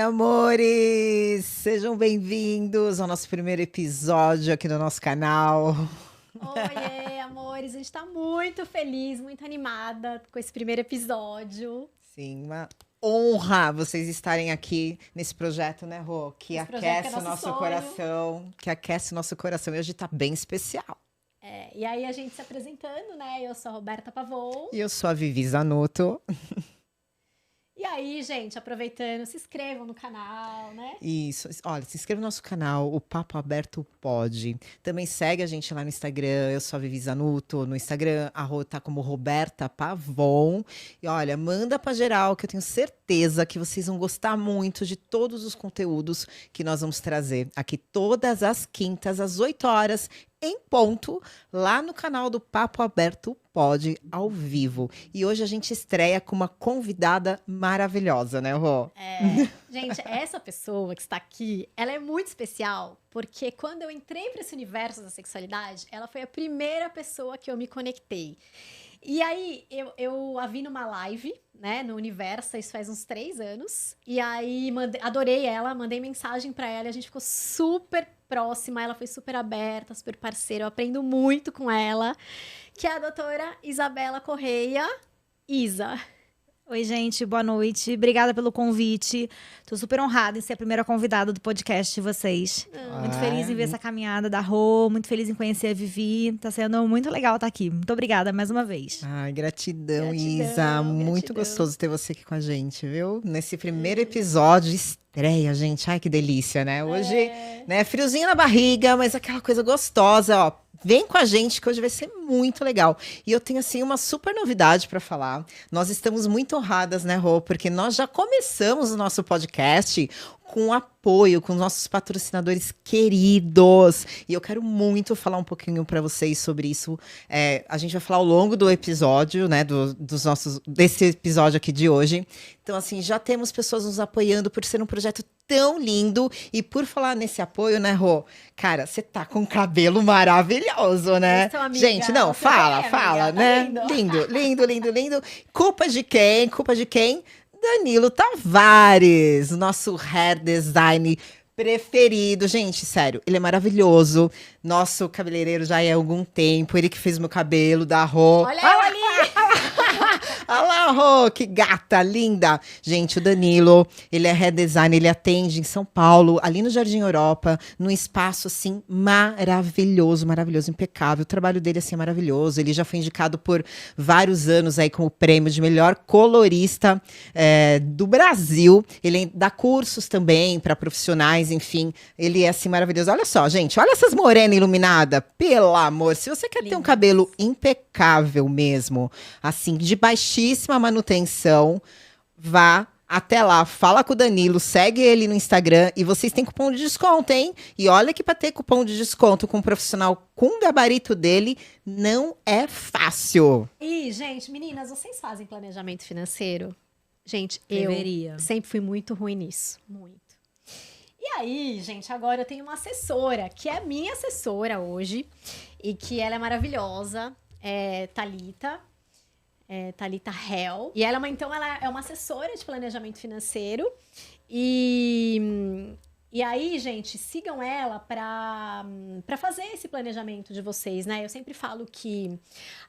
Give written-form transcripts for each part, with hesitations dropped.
amores! Sejam bem-vindos ao nosso primeiro episódio aqui no nosso canal. Oiê, amores! A gente tá muito feliz, muito animada com esse primeiro episódio. Sim, uma honra vocês estarem aqui nesse projeto, né, Rô? Que aquece o nosso coração. Que aquece o nosso coração. E hoje tá bem especial. E aí a gente se apresentando, né? Eu sou a Roberta Pavon. E eu sou a Vivi Zanotto. E aí, gente, aproveitando, se inscrevam no canal, né? Isso. Olha, se inscreva no nosso canal, o Papo Aberto Pode. Também segue a gente lá no Instagram, eu sou a Vivi Zanotto. No Instagram, tá como Roberta Pavon. E olha, manda pra geral, que eu tenho certeza que vocês vão gostar muito de todos os conteúdos que nós vamos trazer aqui todas as quintas, às 8 horas, em ponto, lá no canal do Papo Aberto Pode, ao vivo. E hoje a gente estreia com uma convidada maravilhosa, né, Rô? Gente, essa pessoa que está aqui, ela é muito especial, porque quando eu entrei para esse universo da sexualidade, ela foi a primeira pessoa que eu me conectei. E aí, eu a vi numa live, né, no Universo, isso faz uns 3 anos. E aí, adorei ela, mandei mensagem pra ela, e a gente ficou super próxima, ela foi super aberta, super parceira, eu aprendo muito com ela, que é a doutora Isabela Correia, Isa. Oi, gente, boa noite. Obrigada pelo convite. Tô super honrada em ser a primeira convidada do podcast de vocês. Muito feliz em ver essa caminhada da Rô, muito feliz em conhecer a Vivi. Tá sendo muito legal estar aqui. Muito obrigada mais uma vez. Ai, gratidão, Isa. Muito gostoso ter você aqui com a gente, viu? Nesse primeiro episódio, estreia, gente. Ai, que delícia, né? Hoje, né, friozinho na barriga, mas aquela coisa gostosa, ó. Vem com a gente que hoje vai ser muito legal. E eu tenho, assim, uma super novidade para falar. Nós estamos muito honradas, né, Rô? Porque nós já começamos o nosso podcast com apoio, com nossos patrocinadores queridos. E eu quero muito falar um pouquinho para vocês sobre isso. A gente vai falar ao longo do episódio, né, desse episódio aqui de hoje. Então, assim, já temos pessoas nos apoiando por ser um projeto tão lindo. E por falar nesse apoio, né, Rô? Cara, você tá com um cabelo maravilhoso, né? Gente, não, fala, amiga, né? Tá Lindo. Culpa de quem? Danilo Tavares, nosso hair design preferido. Gente, sério, ele é maravilhoso. Nosso cabeleireiro já é há algum tempo. Ele que fez meu cabelo, da Rô. Olha eu ali! Olha lá, Rô, que gata linda. Gente, o Danilo, ele é hair design, ele atende em São Paulo, ali no Jardim Europa, num espaço, assim, maravilhoso, impecável. O trabalho dele, assim, é maravilhoso. Ele já foi indicado por vários anos aí como prêmio de melhor colorista do Brasil. Ele dá cursos também para profissionais, enfim. Ele é, assim, maravilhoso. Olha só, gente, olha essas morenas iluminadas. Pelo amor, se você quer ter um cabelo impecável mesmo, assim, de baixíssima manutenção, vá até lá, fala com o Danilo, segue ele no Instagram e vocês têm cupom de desconto, hein? E olha que para ter cupom de desconto com um profissional com o gabarito dele, não é fácil. E, gente, meninas, vocês fazem planejamento financeiro? Gente, Deveria. Eu sempre fui muito ruim nisso, muito. E aí, gente, agora eu tenho uma assessora, que é minha assessora hoje, e que ela é maravilhosa, Thalita Hell. E ela é uma assessora de planejamento financeiro. E aí, gente, sigam ela para fazer esse planejamento de vocês, né? Eu sempre falo que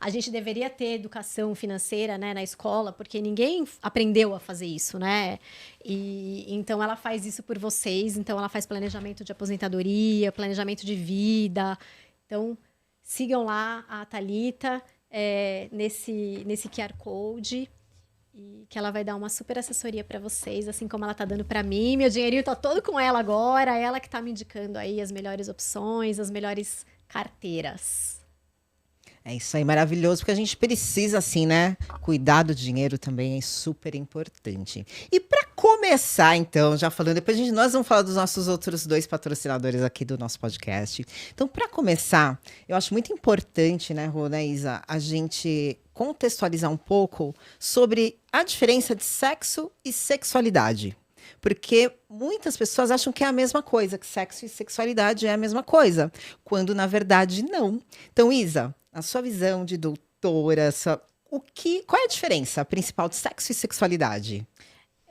a gente deveria ter educação financeira, né, na escola, porque ninguém aprendeu a fazer isso, né? E então ela faz isso por vocês. Então ela faz planejamento de aposentadoria, planejamento de vida. Então sigam lá a Thalita. Nesse QR Code, e que ela vai dar uma super assessoria para vocês, assim como ela tá dando para mim. Meu dinheirinho tá todo com ela agora, ela que tá me indicando aí as melhores opções, as melhores carteiras. É isso aí, maravilhoso, porque a gente precisa, assim, né? Cuidar do dinheiro também é super importante. E para começar, então, já falando, depois nós vamos falar dos nossos outros 2 patrocinadores aqui do nosso podcast. Então, para começar, eu acho muito importante, né, Rô, né, Isa, a gente contextualizar um pouco sobre a diferença de sexo e sexualidade. Porque muitas pessoas acham que é a mesma coisa, que sexo e sexualidade é a mesma coisa, quando na verdade não. Então, Isa, a sua visão de doutora, qual é a diferença principal de sexo e sexualidade?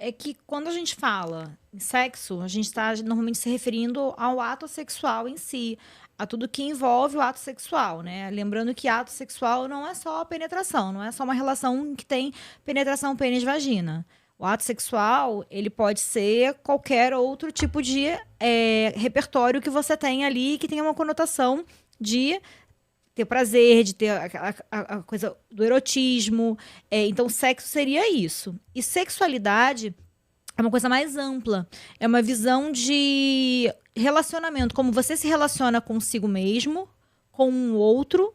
é que quando a gente fala em sexo, a gente está normalmente se referindo ao ato sexual em si, a tudo que envolve o ato sexual, né? Lembrando que ato sexual não é só a penetração, não é só uma relação que tem penetração pênis-vagina. O ato sexual, ele pode ser qualquer outro tipo de repertório que você tem ali, que tenha uma conotação de ter prazer, de ter a coisa do erotismo. Então, sexo seria isso. E sexualidade é uma coisa mais ampla. É uma visão de relacionamento, como você se relaciona consigo mesmo, com o outro,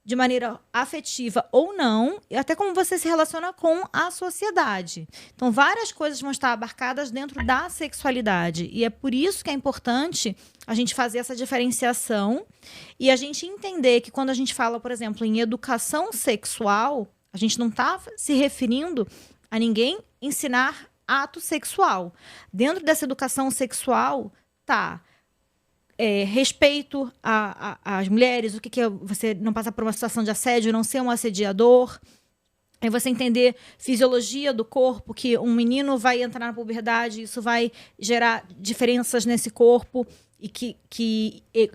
de maneira afetiva ou não, e até como você se relaciona com a sociedade. Então, várias coisas vão estar abarcadas dentro da sexualidade. E é por isso que é importante a gente fazer essa diferenciação e a gente entender que quando a gente fala, por exemplo, em educação sexual, a gente não está se referindo a ninguém ensinar ato sexual. Dentro dessa educação sexual, tá respeito às mulheres, o que é você não passar por uma situação de assédio, não ser um assediador. É você entender fisiologia do corpo, que um menino vai entrar na puberdade, isso vai gerar diferenças nesse corpo e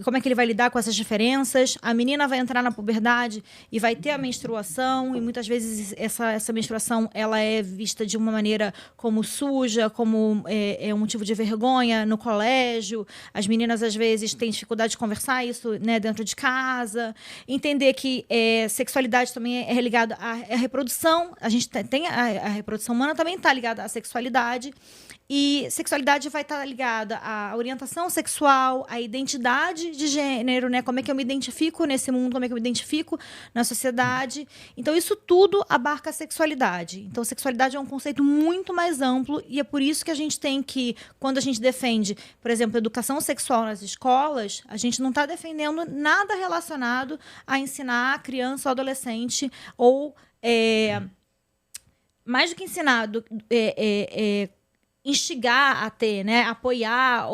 como é que ele vai lidar com essas diferenças. A menina vai entrar na puberdade e vai ter a menstruação, e muitas vezes essa menstruação ela é vista de uma maneira como suja, como um motivo de vergonha no colégio. As meninas às vezes têm dificuldade de conversar isso, né, dentro de casa. Entender que sexualidade também é ligada à reprodução. A gente tem a reprodução humana também está ligada à sexualidade. E sexualidade vai estar ligada à orientação sexual, à identidade de gênero, né? Como é que eu me identifico nesse mundo, como é que eu me identifico na sociedade. Então, isso tudo abarca a sexualidade. Então, sexualidade é um conceito muito mais amplo e é por isso que a gente tem que, quando a gente defende, por exemplo, educação sexual nas escolas, a gente não está defendendo nada relacionado a ensinar a criança ou adolescente ou, mais do que ensinado, instigar a ter, né? Apoiar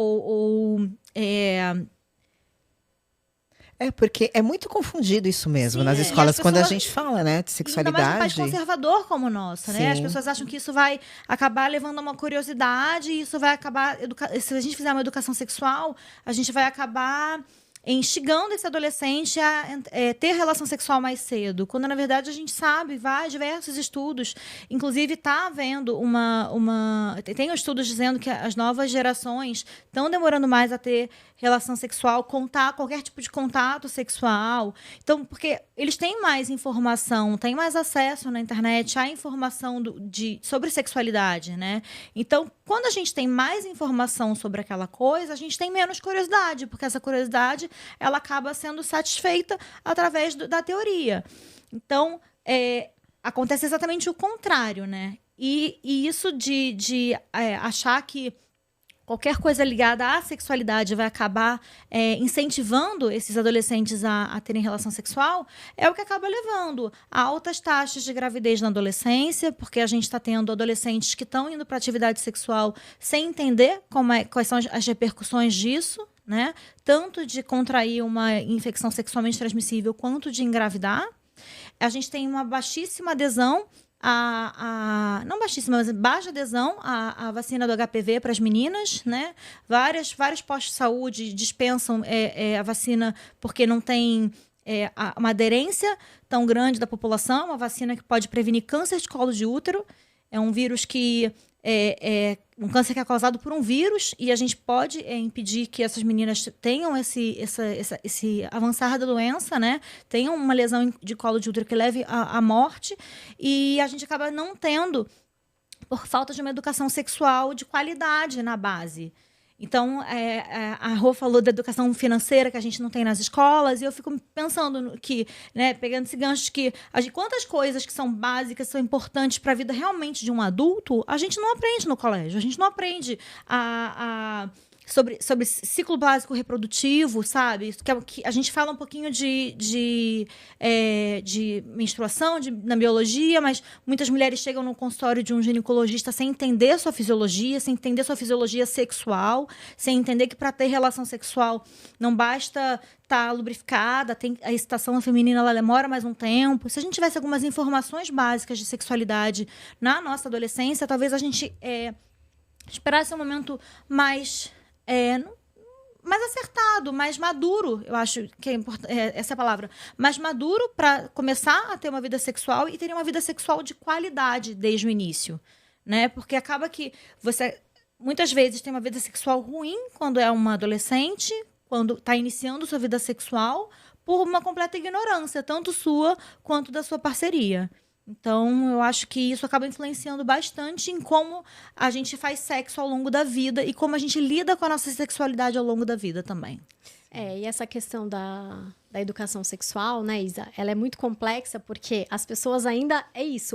porque é muito confundido isso mesmo. Sim, nas escolas, quando a gente fala, né, de sexualidade. Ainda mais um país conservador como o nosso, né? As pessoas acham que isso vai acabar levando a uma curiosidade, e isso vai acabar... Se a gente fizer uma educação sexual, a gente vai acabar instigando esse adolescente a ter relação sexual mais cedo, quando na verdade a gente sabe, diversos estudos, inclusive está havendo tem estudos dizendo que as novas gerações estão demorando mais a ter relação sexual, qualquer tipo de contato sexual. Então, porque eles têm mais informação, têm mais acesso na internet à informação sobre sexualidade, né? Então, quando a gente tem mais informação sobre aquela coisa, a gente tem menos curiosidade, porque essa curiosidade ela acaba sendo satisfeita através da teoria. Então, acontece exatamente o contrário, né? E isso de achar que qualquer coisa ligada à sexualidade vai acabar incentivando esses adolescentes a terem relação sexual, é o que acaba levando a altas taxas de gravidez na adolescência, porque a gente está tendo adolescentes que estão indo para atividade sexual sem entender quais são as repercussões disso, né? Tanto de contrair uma infecção sexualmente transmissível quanto de engravidar. A gente tem uma baixíssima adesão não baixíssima, mas baixa adesão à vacina do HPV para as meninas, né? Vários postos de saúde dispensam a vacina porque não tem uma aderência tão grande da população. Uma vacina que pode prevenir câncer de colo de útero. É um vírus que um câncer que é causado por um vírus, e a gente pode impedir que essas meninas tenham esse avançar da doença, né? Tenham uma lesão de colo de útero que leve à morte, e a gente acaba não tendo por falta de uma educação sexual de qualidade na base. Então, a Rô falou da educação financeira que a gente não tem nas escolas, e eu fico pensando que, né, pegando esse gancho de que quantas coisas que são básicas, são importantes para a vida realmente de um adulto, a gente não aprende no colégio. A gente não aprende a sobre ciclo básico reprodutivo, sabe? Que a gente fala um pouquinho de menstruação na biologia, mas muitas mulheres chegam no consultório de um ginecologista sem entender sua fisiologia, sem entender sua fisiologia sexual, sem entender que para ter relação sexual não basta estar lubrificada, a excitação feminina ela demora mais um tempo. Se a gente tivesse algumas informações básicas de sexualidade na nossa adolescência, talvez a gente esperasse um momento mais acertado, mais maduro, eu acho que essa é a palavra, mais maduro para começar a ter uma vida sexual e ter uma vida sexual de qualidade desde o início, né? Porque acaba que você muitas vezes tem uma vida sexual ruim quando é uma adolescente, quando está iniciando sua vida sexual, por uma completa ignorância, tanto sua quanto da sua parceria. Então, eu acho que isso acaba influenciando bastante em como a gente faz sexo ao longo da vida e como a gente lida com a nossa sexualidade ao longo da vida também. E essa questão da educação sexual, né, Isa? Ela é muito complexa porque as pessoas ainda,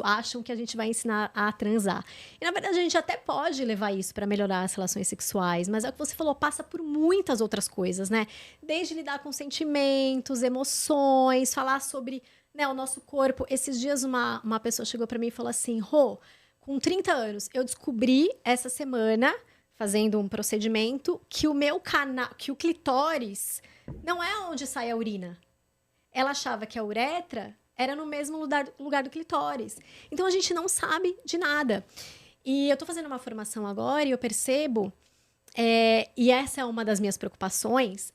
acham que a gente vai ensinar a transar. E, na verdade, a gente até pode levar isso para melhorar as relações sexuais, mas é o que você falou, passa por muitas outras coisas, né? Desde lidar com sentimentos, emoções, falar sobre... o nosso corpo. Esses dias uma pessoa chegou para mim e falou assim: Rô, com 30 anos, eu descobri essa semana, fazendo um procedimento, que o meu canal, que o clitóris não é onde sai a urina. Ela achava que a uretra era no mesmo lugar do clitóris. Então, a gente não sabe de nada. E eu tô fazendo uma formação agora e eu percebo, e essa é uma das minhas preocupações,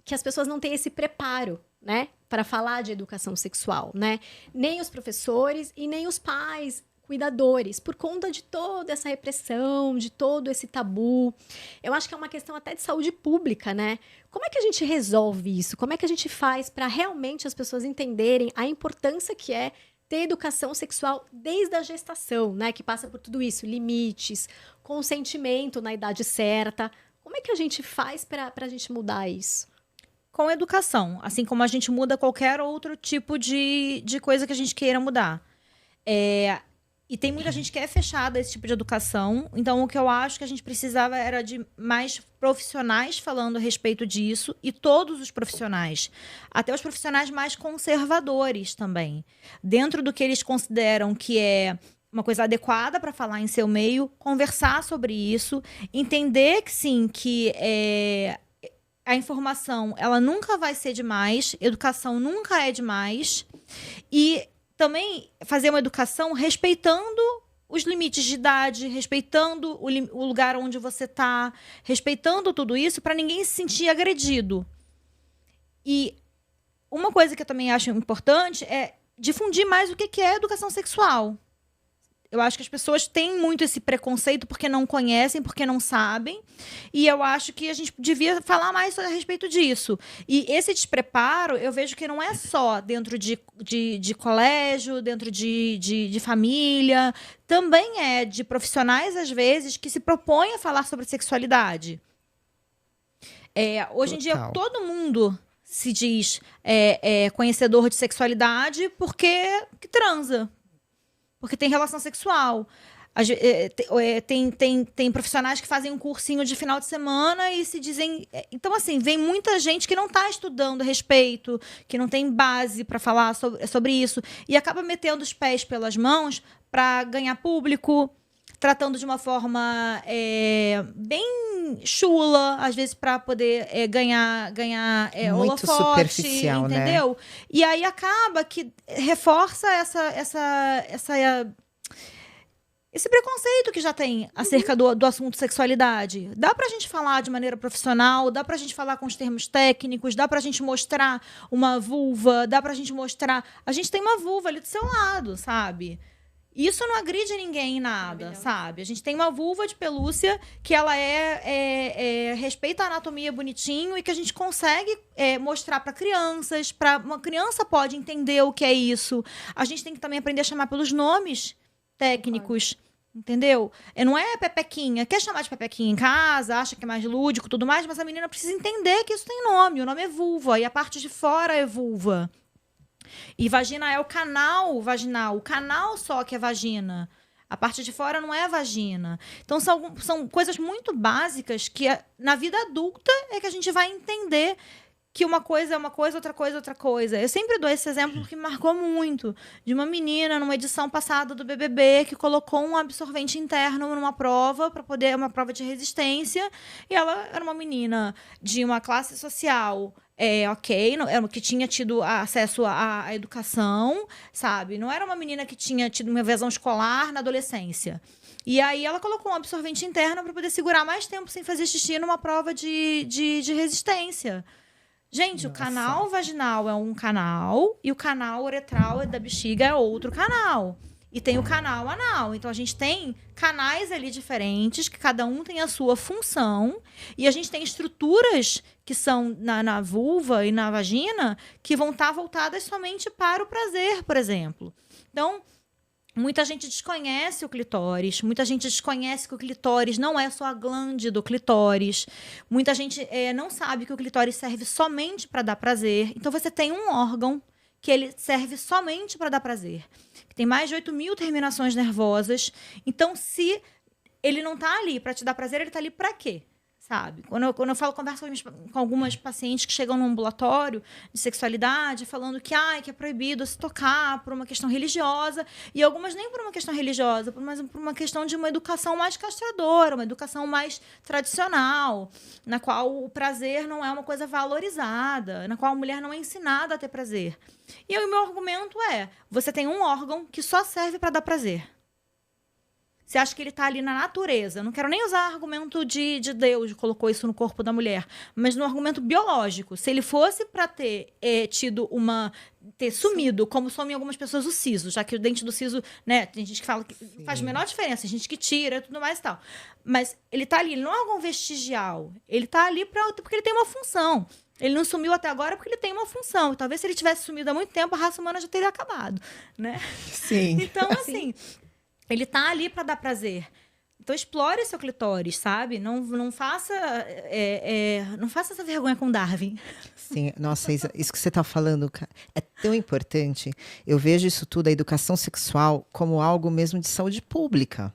que as pessoas não têm esse preparo, né, para falar de educação sexual, né? Nem os professores e nem os pais, cuidadores, por conta de toda essa repressão, de todo esse tabu. Eu acho que é uma questão até de saúde pública, né? Como é que a gente resolve isso? Como é que a gente faz para realmente as pessoas entenderem a importância que é ter educação sexual desde a gestação, né? Que passa por tudo isso, limites, consentimento na idade certa. Como é que a gente faz para a gente mudar isso? Com educação, assim como a gente muda qualquer outro tipo de coisa que a gente queira mudar. E tem muita gente que é fechada a esse tipo de educação, então o que eu acho que a gente precisava era de mais profissionais falando a respeito disso, e todos os profissionais, até os profissionais mais conservadores também, dentro do que eles consideram que é uma coisa adequada para falar em seu meio, conversar sobre isso, entender que sim, que a informação, ela nunca vai ser demais, educação nunca é demais, e também fazer uma educação respeitando os limites de idade, respeitando o lugar onde você está, respeitando tudo isso para ninguém se sentir agredido. E uma coisa que eu também acho importante é difundir mais o que é educação sexual. Eu acho que as pessoas têm muito esse preconceito porque não conhecem, porque não sabem. E eu acho que a gente devia falar mais a respeito disso. E esse despreparo, eu vejo que não é só dentro de colégio, dentro de família. Também é de profissionais, às vezes, que se propõem a falar sobre sexualidade. Hoje em dia, todo mundo se diz conhecedor de sexualidade porque transa. Porque tem relação sexual. Tem profissionais que fazem um cursinho de final de semana e se dizem... Então, assim, vem muita gente que não está estudando a respeito, que não tem base para falar sobre isso, e acaba metendo os pés pelas mãos para ganhar público, tratando de uma forma bem chula, às vezes para poder ganhar muito holofote, superficial, entendeu? Né? E aí acaba que reforça esse preconceito que já tem acerca do assunto sexualidade. Dá pra gente falar de maneira profissional, dá pra gente falar com os termos técnicos, dá pra gente mostrar uma vulva, dá pra gente mostrar... A gente tem uma vulva ali do seu lado, sabe? Isso não agride ninguém em nada, sabe? A gente tem uma vulva de pelúcia que ela respeita a anatomia bonitinho e que a gente consegue mostrar para crianças. Uma criança pode entender o que é isso. A gente tem que também aprender a chamar pelos nomes técnicos, entendeu? Não é pepequinha. Quer chamar de pepequinha em casa, acha que é mais lúdico e tudo mais, mas a menina precisa entender que isso tem nome. O nome é vulva e a parte de fora é vulva. E vagina é o canal vaginal, o canal só que é vagina. A parte de fora não é a vagina. Então, são coisas muito básicas que na vida adulta é que a gente vai entender que uma coisa é uma coisa, outra coisa é outra coisa. Eu sempre dou esse exemplo que me marcou muito, de uma menina numa edição passada do BBB que colocou um absorvente interno numa prova, para poder uma prova de resistência, e ela era uma menina de uma classe social que tinha tido acesso à educação, sabe? Não era uma menina que tinha tido uma evasão escolar na adolescência. E aí ela colocou um absorvente interno para poder segurar mais tempo sem fazer xixi numa prova de resistência. Gente, o canal vaginal é um canal e o canal uretral da bexiga é outro canal. E tem o canal anal. Então, a gente tem canais ali diferentes, que cada um tem a sua função. E a gente tem estruturas que são na vulva e na vagina que vão estar voltadas somente para o prazer, por exemplo. Então, muita gente desconhece o clitóris, muita gente desconhece que o clitóris não é só a glande do clitóris, muita gente não sabe que o clitóris serve somente para dar prazer. Então, você tem um órgão que ele serve somente para dar prazer, que tem mais de 8.000 terminações nervosas. Então, se ele não está ali para te dar prazer, ele está ali para quê? Sabe? Quando eu converso com algumas pacientes que chegam no ambulatório de sexualidade, falando que é proibido se tocar por uma questão religiosa, e algumas nem por uma questão religiosa, mas por uma questão de uma educação mais castradora, uma educação mais tradicional, na qual o prazer não é uma coisa valorizada, na qual a mulher não é ensinada a ter prazer. E aí, o meu argumento você tem um órgão que só serve para dar prazer. Você acha que ele está ali na natureza? Eu não quero nem usar argumento de Deus, colocou isso no corpo da mulher, mas no argumento biológico. Se ele fosse para ter ter sumido, como somem algumas pessoas, o siso, já que o dente do siso, né, tem gente que fala que faz a menor diferença, tem gente que tira, tudo mais e tal. Mas ele está ali, ele não é um órgão vestigial. Ele está ali porque ele tem uma função. Ele não sumiu até agora porque ele tem uma função. Talvez se ele tivesse sumido há muito tempo, a raça humana já teria acabado, né? Sim. Então, assim, ele tá ali para dar prazer. Então, explore seu clitóris, sabe? Não faça essa vergonha com Darwin. Sim, nossa, isso que você está falando, cara, é tão importante. Eu vejo isso tudo, a educação sexual, como algo mesmo de saúde pública.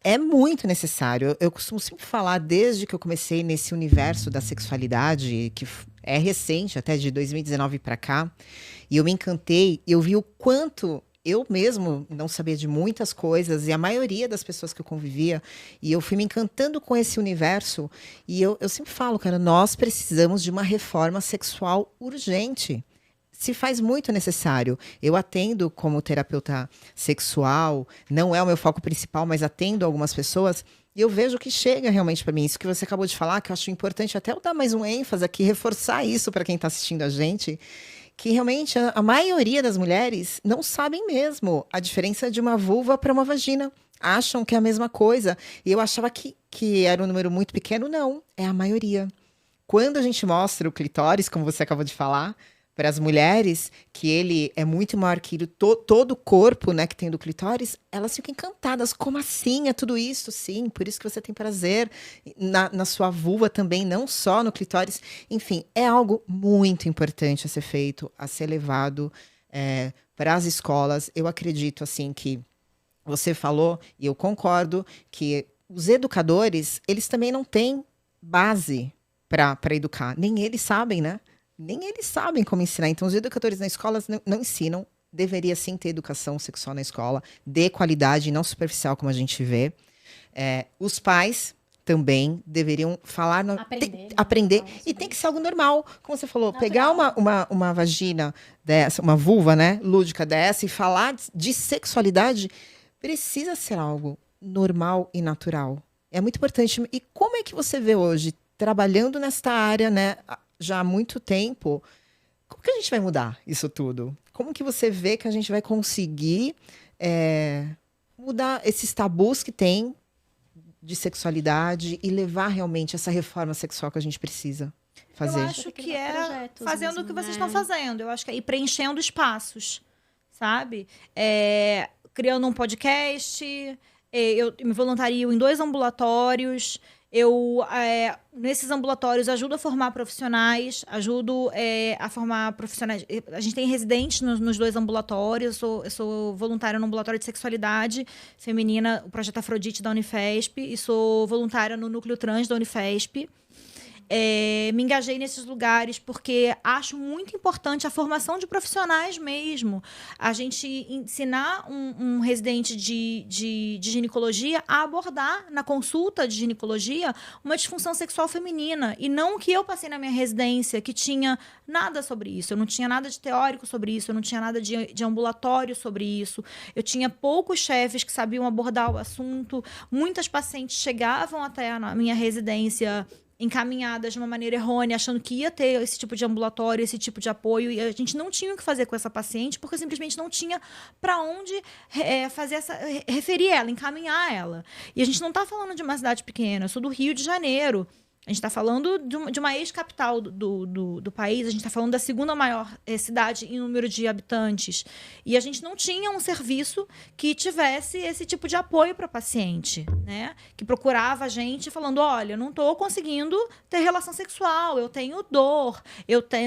É muito necessário. Eu costumo sempre falar, desde que eu comecei nesse universo da sexualidade, que é recente, até de 2019 para cá, e eu me encantei, eu vi o quanto eu mesmo não sabia de muitas coisas, e a maioria das pessoas que eu convivia, e eu fui me encantando com esse universo, e eu sempre falo, cara, nós precisamos de uma reforma sexual urgente. Se faz muito necessário. Eu atendo como terapeuta sexual, não é o meu foco principal, mas atendo algumas pessoas, e eu vejo que chega realmente para mim. Isso que você acabou de falar, que eu acho importante até eu dar mais um ênfase aqui, reforçar isso para quem está assistindo a gente, que realmente a maioria das mulheres não sabem mesmo a diferença de uma vulva para uma vagina. Acham que é a mesma coisa. E eu achava que era um número muito pequeno. Não, é a maioria. Quando a gente mostra o clitóris, como você acabou de falar, para as mulheres, que ele é muito maior que todo o corpo, né, que tem do clitóris, elas ficam encantadas. Como assim? É tudo isso? Sim, por isso que você tem prazer na sua vulva também, não só no clitóris. Enfim, é algo muito importante a ser feito, a ser levado para as escolas. Eu acredito, assim, que você falou, e eu concordo, que os educadores, eles também não têm base para educar. Nem eles sabem, né? Nem eles sabem como ensinar. Então, os educadores na escola não ensinam. Deveria sim ter educação sexual na escola, de qualidade, não superficial, como a gente vê. Os pais também deveriam falar, aprender. E tem que ser algo normal. Como você falou, natural. Pegar uma vagina dessa, uma vulva, né, lúdica dessa, e falar de sexualidade, precisa ser algo normal e natural. É muito importante. E como é que você vê hoje, trabalhando nesta área, né, já há muito tempo, como que a gente vai mudar isso tudo? Como que você vê que a gente vai conseguir mudar esses tabus que tem de sexualidade e levar realmente essa reforma sexual que a gente precisa fazer? Eu acho que fazendo mesmo, o que vocês estão fazendo. Eu acho que é ir preenchendo espaços, sabe? Criando um podcast, eu me voluntario em 2 ambulatórios. Nesses ambulatórios, ajudo a formar profissionais, ajudo a formar profissionais. A gente tem residentes nos 2 ambulatórios. Eu sou voluntária no ambulatório de sexualidade feminina, o Projeto Afrodite da Unifesp, e sou voluntária no Núcleo Trans da Unifesp. Me engajei nesses lugares porque acho muito importante a formação de profissionais mesmo. A gente ensinar um residente de ginecologia a abordar na consulta de ginecologia uma disfunção sexual feminina. E não o que eu passei na minha residência, que tinha nada sobre isso. Eu não tinha nada de teórico sobre isso, eu não tinha nada de ambulatório sobre isso. Eu tinha poucos chefes que sabiam abordar o assunto. Muitas pacientes chegavam até a minha residência encaminhadas de uma maneira errônea, achando que ia ter esse tipo de ambulatório, esse tipo de apoio, e a gente não tinha o que fazer com essa paciente, porque simplesmente não tinha para onde referir ela, encaminhar ela. E a gente não está falando de uma cidade pequena, eu sou do Rio de Janeiro. A gente está falando de uma ex-capital do país, a gente está falando da 2ª maior cidade em número de habitantes. E a gente não tinha um serviço que tivesse esse tipo de apoio para paciente, né? Que procurava a gente falando, olha, eu não estou conseguindo ter relação sexual, eu tenho dor,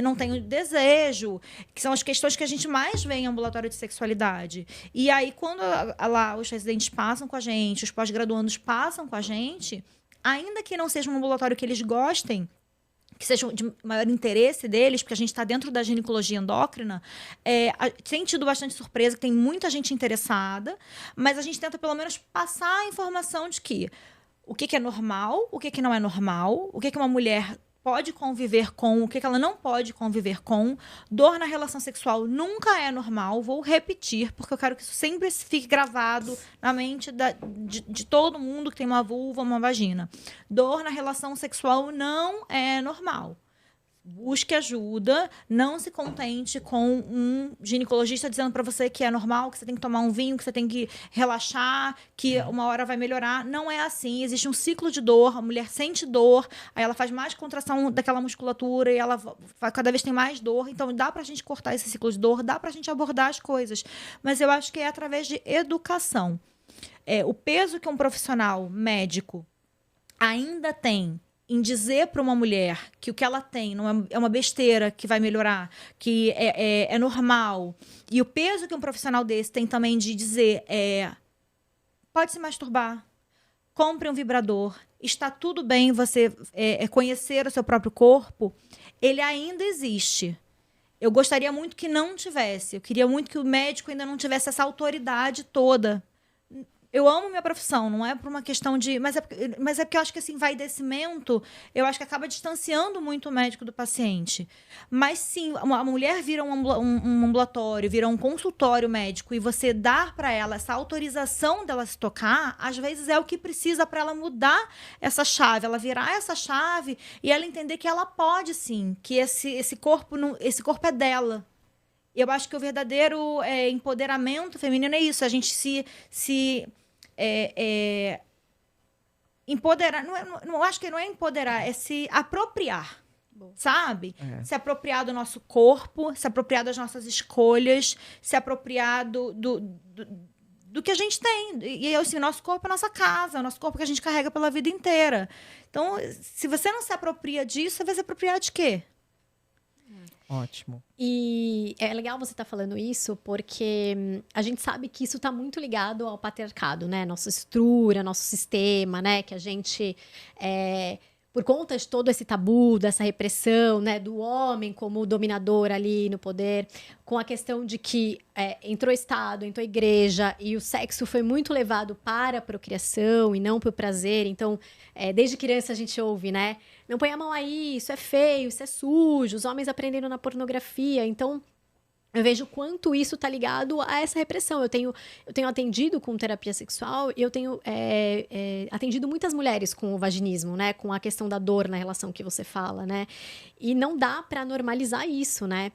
não tenho desejo, que são as questões que a gente mais vê em ambulatório de sexualidade. E aí, quando lá os residentes passam com a gente, os pós-graduandos passam com a gente, ainda que não seja um ambulatório que eles gostem, que seja de maior interesse deles, porque a gente está dentro da ginecologia endócrina, tem tido bastante surpresa, que tem muita gente interessada, mas a gente tenta pelo menos passar a informação de que o que é normal, o que não é normal, o que uma mulher pode conviver com, o que ela não pode conviver com. Dor na relação sexual nunca é normal. Vou repetir, porque eu quero que isso sempre fique gravado na mente de todo mundo que tem uma vulva, uma vagina. Dor na relação sexual não é normal. Busque ajuda, não se contente com um ginecologista dizendo para você que é normal, que você tem que tomar um vinho, que você tem que relaxar, que uma hora vai melhorar. Não é assim, existe um ciclo de dor, a mulher sente dor, aí ela faz mais contração daquela musculatura e ela cada vez tem mais dor. Então dá pra gente cortar esse ciclo de dor, dá pra gente abordar as coisas, mas eu acho que é através de educação. O peso que um profissional médico ainda tem em dizer para uma mulher que o que ela tem não é uma besteira que vai melhorar, que é normal. E o peso que um profissional desse tem também de dizer pode se masturbar, compre um vibrador, está tudo bem você conhecer o seu próprio corpo, ele ainda existe. Eu gostaria muito que não tivesse. Eu queria muito que o médico ainda não tivesse essa autoridade toda. Eu amo minha profissão, não é por uma questão de... Mas é porque eu acho que esse envaidecimento, eu acho que acaba distanciando muito o médico do paciente. Mas sim, a mulher vira um ambulatório, vira um consultório médico, e você dar para ela essa autorização dela se tocar, às vezes é o que precisa para ela mudar essa chave, ela virar essa chave e ela entender que ela pode sim, que esse corpo é dela. Eu acho que o verdadeiro empoderamento feminino é isso, a gente se empoderar, não acho que não é empoderar, é se apropriar, sabe? Se apropriar do nosso corpo, se apropriar das nossas escolhas, se apropriar do que a gente tem. E assim, nosso corpo é nossa casa, o nosso corpo que a gente carrega pela vida inteira. Então, se você não se apropria disso, você vai se apropriar de quê? Ótimo. E é legal você estar falando isso, porque a gente sabe que isso está muito ligado ao patriarcado, né? Nossa estrutura, nosso sistema, né? Que a gente, por conta de todo esse tabu, dessa repressão, né? Do homem como dominador ali no poder, com a questão de que entrou Estado, entrou igreja, e o sexo foi muito levado para a procriação e não para o prazer. Então, desde criança a gente ouve, né? Não põe a mão aí, isso é feio, isso é sujo. Os homens aprenderam na pornografia. Então, eu vejo quanto isso está ligado a essa repressão. Eu tenho atendido com terapia sexual e eu tenho atendido muitas mulheres com o vaginismo, né? Com a questão da dor na relação que você fala, né? E não dá para normalizar isso, né?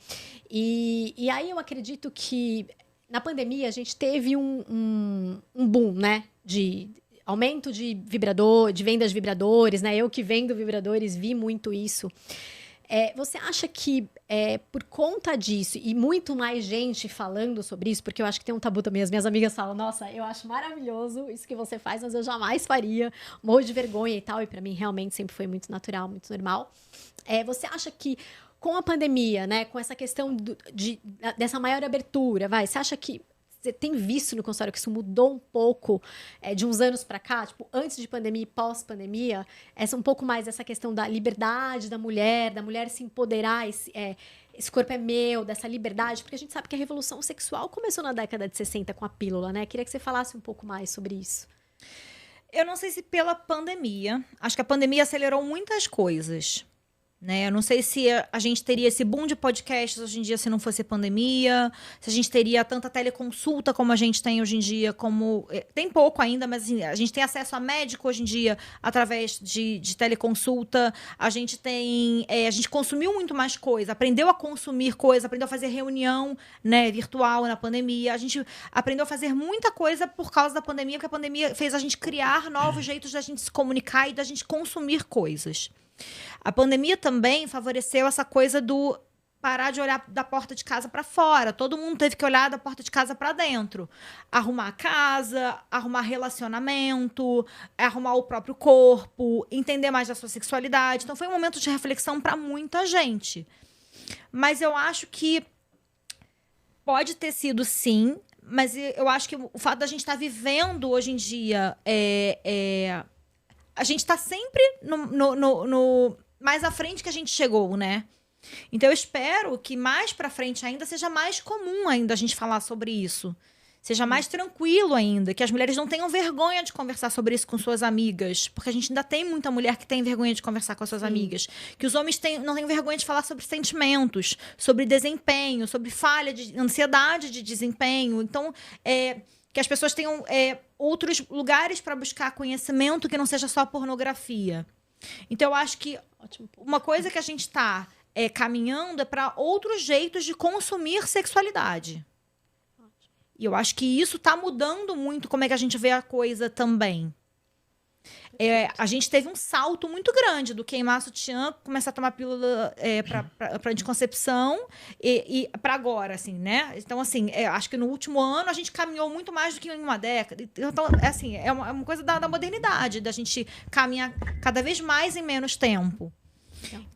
E aí eu acredito que na pandemia a gente teve um boom, né? De aumento de vendas de vibradores, né? Eu que vendo vibradores vi muito isso. Você acha que, por conta disso, e muito mais gente falando sobre isso, porque eu acho que tem um tabu também, as minhas amigas falam, nossa, eu acho maravilhoso isso que você faz, mas eu jamais faria, morro de vergonha e tal, e pra mim realmente sempre foi muito natural, muito normal. Você acha que com a pandemia, né, com essa questão dessa maior abertura, você acha que você tem visto no consultório que isso mudou um pouco de uns anos para cá, tipo, antes de pandemia e pós-pandemia, um pouco mais essa questão da liberdade da mulher se empoderar, esse corpo é meu, dessa liberdade, porque a gente sabe que a revolução sexual começou na década de 60 com a pílula, né? Queria que você falasse um pouco mais sobre isso. Eu não sei se pela pandemia, acho que a pandemia acelerou muitas coisas. Né? Eu não sei se a gente teria esse boom de podcasts hoje em dia se não fosse pandemia, se a gente teria tanta teleconsulta como a gente tem hoje em dia, tem pouco ainda, mas assim, a gente tem acesso a médico hoje em dia através de teleconsulta, a gente consumiu muito mais coisa, aprendeu a consumir coisa, aprendeu a fazer reunião, né, virtual na pandemia, a gente aprendeu a fazer muita coisa por causa da pandemia, porque a pandemia fez a gente criar novos jeitos da gente se comunicar e da gente consumir coisas. A pandemia também favoreceu essa coisa do parar de olhar da porta de casa para fora. Todo mundo teve que olhar da porta de casa para dentro. Arrumar a casa, arrumar relacionamento, arrumar o próprio corpo, entender mais da sua sexualidade. Então foi um momento de reflexão para muita gente. Mas eu acho que pode ter sido sim, mas eu acho que o fato da gente estar vivendo hoje em dia a gente está sempre no mais à frente que a gente chegou, né? Então eu espero que mais para frente ainda seja mais comum ainda a gente falar sobre isso. Seja mais tranquilo ainda, que as mulheres não tenham vergonha de conversar sobre isso com suas amigas, porque a gente ainda tem muita mulher que tem vergonha de conversar com as suas amigas, que os homens não têm vergonha de falar sobre sentimentos, sobre desempenho, sobre falha de ansiedade de desempenho. Então, que as pessoas tenham outros lugares para buscar conhecimento que não seja só pornografia. Então, eu acho que uma coisa que a gente está caminhando é para outros jeitos de consumir sexualidade. E eu acho que isso está mudando muito como é que a gente vê a coisa também. A gente teve um salto muito grande do queimar sutiã, começar a tomar pílula para anticoncepção e para agora, assim, né? Então, assim, acho que no último ano a gente caminhou muito mais do que em uma década. Então, assim, é uma coisa da modernidade, da gente caminhar cada vez mais em menos tempo.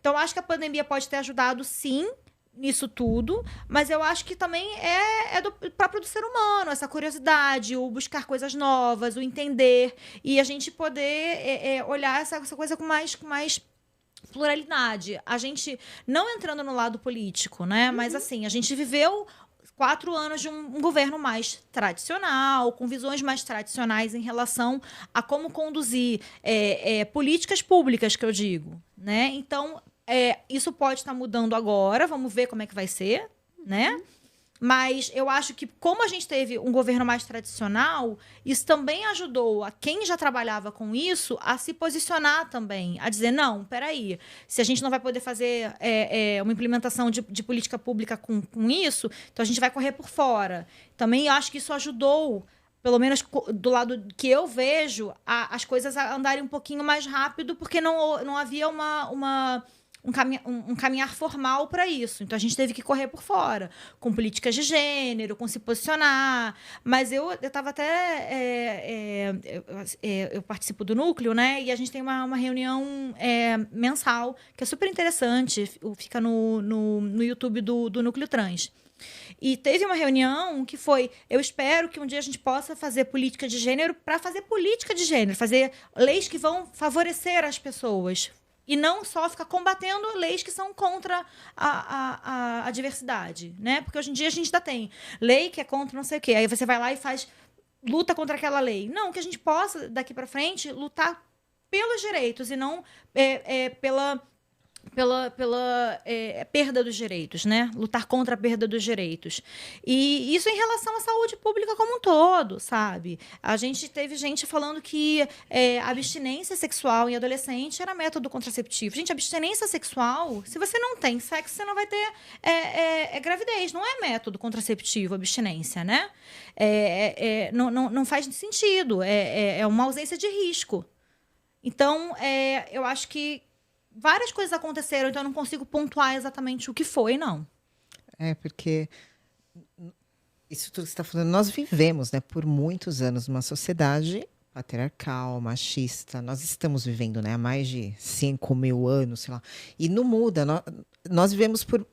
Então, acho que a pandemia pode ter ajudado, sim, nisso tudo, mas eu acho que também é do próprio do ser humano, essa curiosidade, o buscar coisas novas, o entender, e a gente poder olhar essa coisa com mais pluralidade. A gente, não entrando no lado político, né? Mas assim, a gente viveu 4 anos de um governo mais tradicional, com visões mais tradicionais em relação a como conduzir políticas públicas, que eu digo, né? Então, isso pode estar mudando agora, vamos ver como é que vai ser, né? Mas eu acho que, como a gente teve um governo mais tradicional, isso também ajudou a quem já trabalhava com isso a se posicionar também, a dizer, não, peraí, se a gente não vai poder fazer uma implementação de política pública com isso, então a gente vai correr por fora. Também eu acho que isso ajudou, pelo menos do lado que eu vejo, as coisas a andarem um pouquinho mais rápido, porque não havia um caminhar formal para isso. Então, a gente teve que correr por fora, com políticas de gênero, com se posicionar. Mas eu estava até... eu participo do Núcleo, né? E a gente tem uma reunião mensal, que é super interessante. Fica no YouTube do Núcleo Trans. E teve uma reunião que foi... Eu espero que um dia a gente possa fazer política de gênero para fazer política de gênero, fazer leis que vão favorecer as pessoas. E não só ficar combatendo leis que são contra a diversidade, né? Porque hoje em dia a gente ainda tem lei que é contra não sei o quê. Aí você vai lá e luta contra aquela lei. Não, que a gente possa, daqui para frente, lutar pelos direitos e não pela perda dos direitos, né? Lutar contra a perda dos direitos. E isso em relação à saúde pública como um todo, sabe? A gente teve gente falando que abstinência sexual em adolescente era método contraceptivo. Gente, abstinência sexual, se você não tem sexo, você não vai ter gravidez. Não é método contraceptivo, abstinência, né? Não faz sentido. É uma ausência de risco. Então, eu acho que várias coisas aconteceram, então eu não consigo pontuar exatamente o que foi, não. Porque isso tudo que você está falando, nós vivemos, né, por muitos anos numa sociedade patriarcal, machista. Nós estamos vivendo, né, há mais de 5.000 anos, sei lá. E não muda. Nós vivemos por...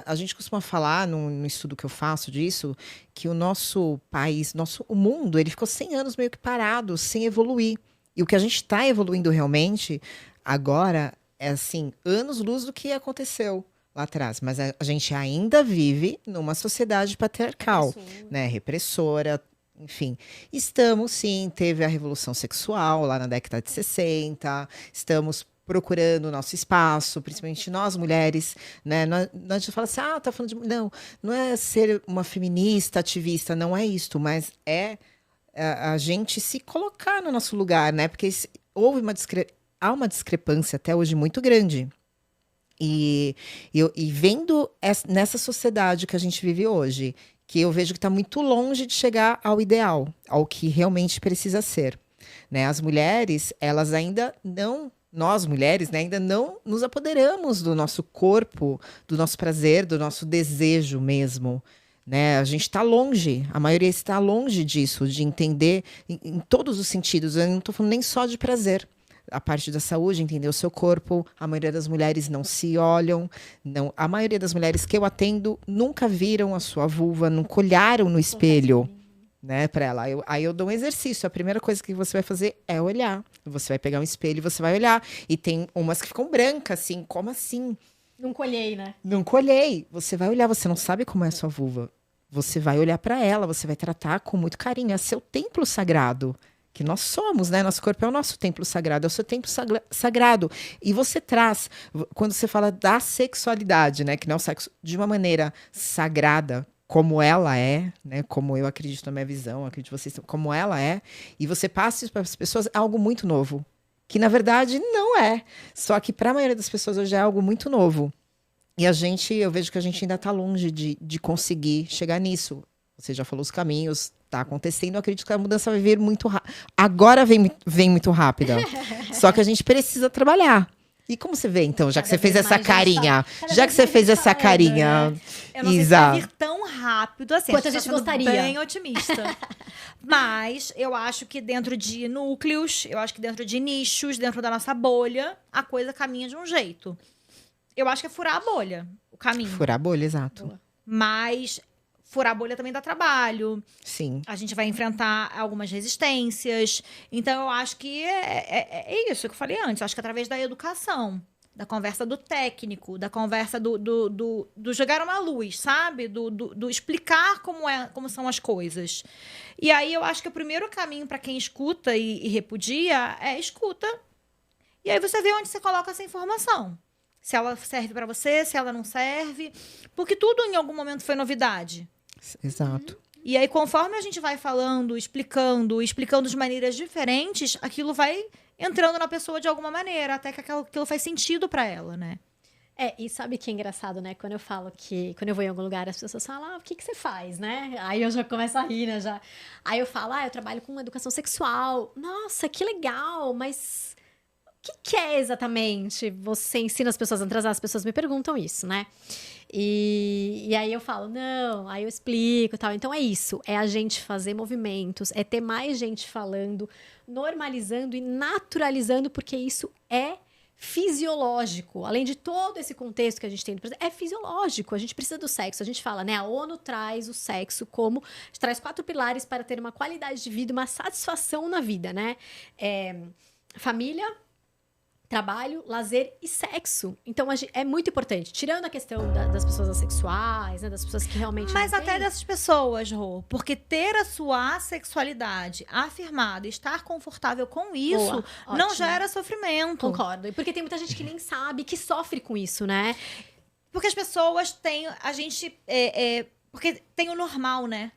a gente costuma falar, no estudo que eu faço disso, que o nosso país, o mundo, ele ficou 100 anos meio que parado, sem evoluir. E o que a gente está evoluindo realmente agora é, assim, anos-luz do que aconteceu lá atrás. Mas a gente ainda vive numa sociedade patriarcal, né? Repressora, enfim. Estamos, sim, teve a revolução sexual lá na década de 60, estamos procurando o nosso espaço, principalmente nós mulheres, né? A gente fala assim, tá falando de... Não é ser uma feminista, ativista, não é isto, mas é a gente se colocar no nosso lugar, né? Porque há uma discrepância até hoje muito grande. E vendo nessa sociedade que a gente vive hoje, que eu vejo que está muito longe de chegar ao ideal, ao que realmente precisa ser, né? As mulheres, elas ainda não... Nós, mulheres, né, ainda não nos apoderamos do nosso corpo, do nosso prazer, do nosso desejo mesmo. Né? A gente está longe, a maioria está longe disso, de entender em todos os sentidos. Eu não estou falando nem só de prazer. A parte da saúde, entender o seu corpo. A maioria das mulheres não se olham. Não, a maioria das mulheres que eu atendo nunca viram a sua vulva, nunca olharam no espelho. Né, para ela. Aí eu dou um exercício. A primeira coisa que você vai fazer é olhar. Você vai pegar um espelho e você vai olhar. E tem umas que ficam brancas, assim. Como assim? Não colhei, né? Não colhei. Você vai olhar, você não sabe como é a sua vulva. Você vai olhar para ela, você vai tratar com muito carinho. É seu templo sagrado. Que nós somos, né? Nosso corpo é o nosso templo sagrado, é o seu templo sagrado. E você traz, quando você fala da sexualidade, né? Que não é o sexo, de uma maneira sagrada, como ela é, né? Como eu acredito na minha visão, acredito em vocês, como ela é, e você passa isso para as pessoas, é algo muito novo. Que, na verdade, não é. Só que, para a maioria das pessoas, hoje é algo muito novo. E eu vejo que a gente ainda está longe de conseguir chegar nisso. Você já falou os caminhos, está acontecendo, eu acredito que a mudança vai vir muito rápido. Agora vem muito rápida. Só que a gente precisa trabalhar. E como você vê, então, já que você fez essa carinha? Já que você fez essa carinha, eu não sei se vai vir tão rápido assim. Quanto a gente gostaria. Bem otimista. Mas eu acho que dentro de núcleos, eu acho que dentro de nichos, dentro da nossa bolha, a coisa caminha de um jeito. Eu acho que é furar a bolha, o caminho. Furar a bolha, exato. Boa. Mas furar a bolha também dá trabalho. Sim. A gente vai enfrentar algumas resistências. Então, eu acho que é isso que eu falei antes. Eu acho que através da educação, da conversa do técnico, da conversa do jogar uma luz, sabe? Do explicar como são as coisas. E aí, eu acho que o primeiro caminho para quem escuta e repudia é escuta. E aí, você vê onde você coloca essa informação. Se ela serve para você, se ela não serve. Porque tudo, em algum momento, foi novidade. Exato. E aí, conforme a gente vai falando, explicando de maneiras diferentes, aquilo vai entrando na pessoa de alguma maneira, até que aquilo faz sentido pra ela, né? E sabe que é engraçado, né? Quando eu falo quando eu vou em algum lugar, as pessoas falam, o que você faz, né? Aí eu já começo a rir, né? Já. Aí eu falo, eu trabalho com educação sexual. Nossa, que legal, mas o que é exatamente? Você ensina as pessoas a transar? As pessoas me perguntam isso, né? E aí eu falo, não, aí eu explico e tal. Então é isso, é a gente fazer movimentos, é ter mais gente falando, normalizando e naturalizando, porque isso é fisiológico. Além de todo esse contexto que a gente tem, é fisiológico, a gente precisa do sexo. A gente fala, né, a ONU traz o sexo como, traz 4 pilares para ter uma qualidade de vida, uma satisfação na vida, né? Família, trabalho, lazer e sexo. Então, é muito importante. Tirando a questão das pessoas assexuais, né? Das pessoas que realmente Mas até dessas pessoas, Rô. Porque ter a sua assexualidade afirmada, estar confortável com isso, Boa, não ótimo. gera sofrimento. Concordo. E porque tem muita gente que nem sabe, que sofre com isso, né? Porque as pessoas têm... porque tem o normal, né?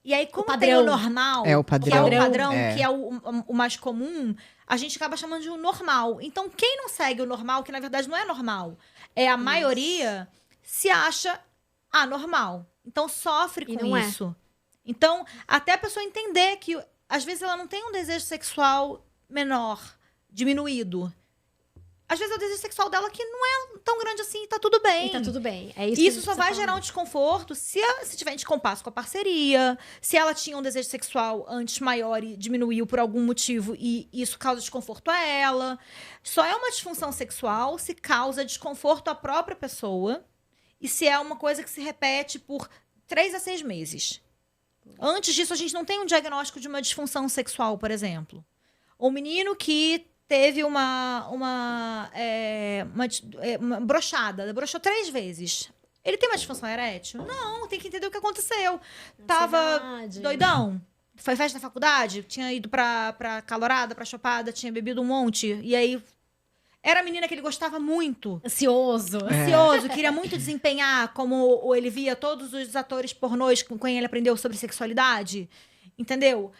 E aí, como tem o normal, É o padrão. que é o padrão, É. que é o mais comum, a gente acaba chamando de um normal. Então, quem não segue o normal, que na verdade não é normal, a maioria se acha anormal. Então, sofre E com não é. isso. Então, até a pessoa entender que, às vezes, ela não tem um desejo sexual menor, diminuído. às vezes é o desejo sexual dela que não é tão grande assim, tá tudo bem. E tá tudo bem. É isso Isso que a gente só vai gerar um desconforto se tiver em descompasso com a parceria, se ela tinha um desejo sexual antes maior e diminuiu por algum motivo e isso causa desconforto a ela. Só é uma disfunção sexual se causa desconforto à própria pessoa e se é uma coisa que se repete por 3 a 6 meses. Antes disso, a gente não tem um diagnóstico de uma disfunção sexual, por exemplo. O menino que teve uma broxada, broxou 3 vezes. Ele tem uma disfunção erétil? Não, tem que entender o que aconteceu. Tava doidão. Foi festa na faculdade, tinha ido pra calorada, pra chopada, tinha bebido um monte. E aí, era a menina que ele gostava muito. Ansioso. Queria muito desempenhar, como ele via todos os atores pornôs com quem ele aprendeu sobre sexualidade. Entendeu?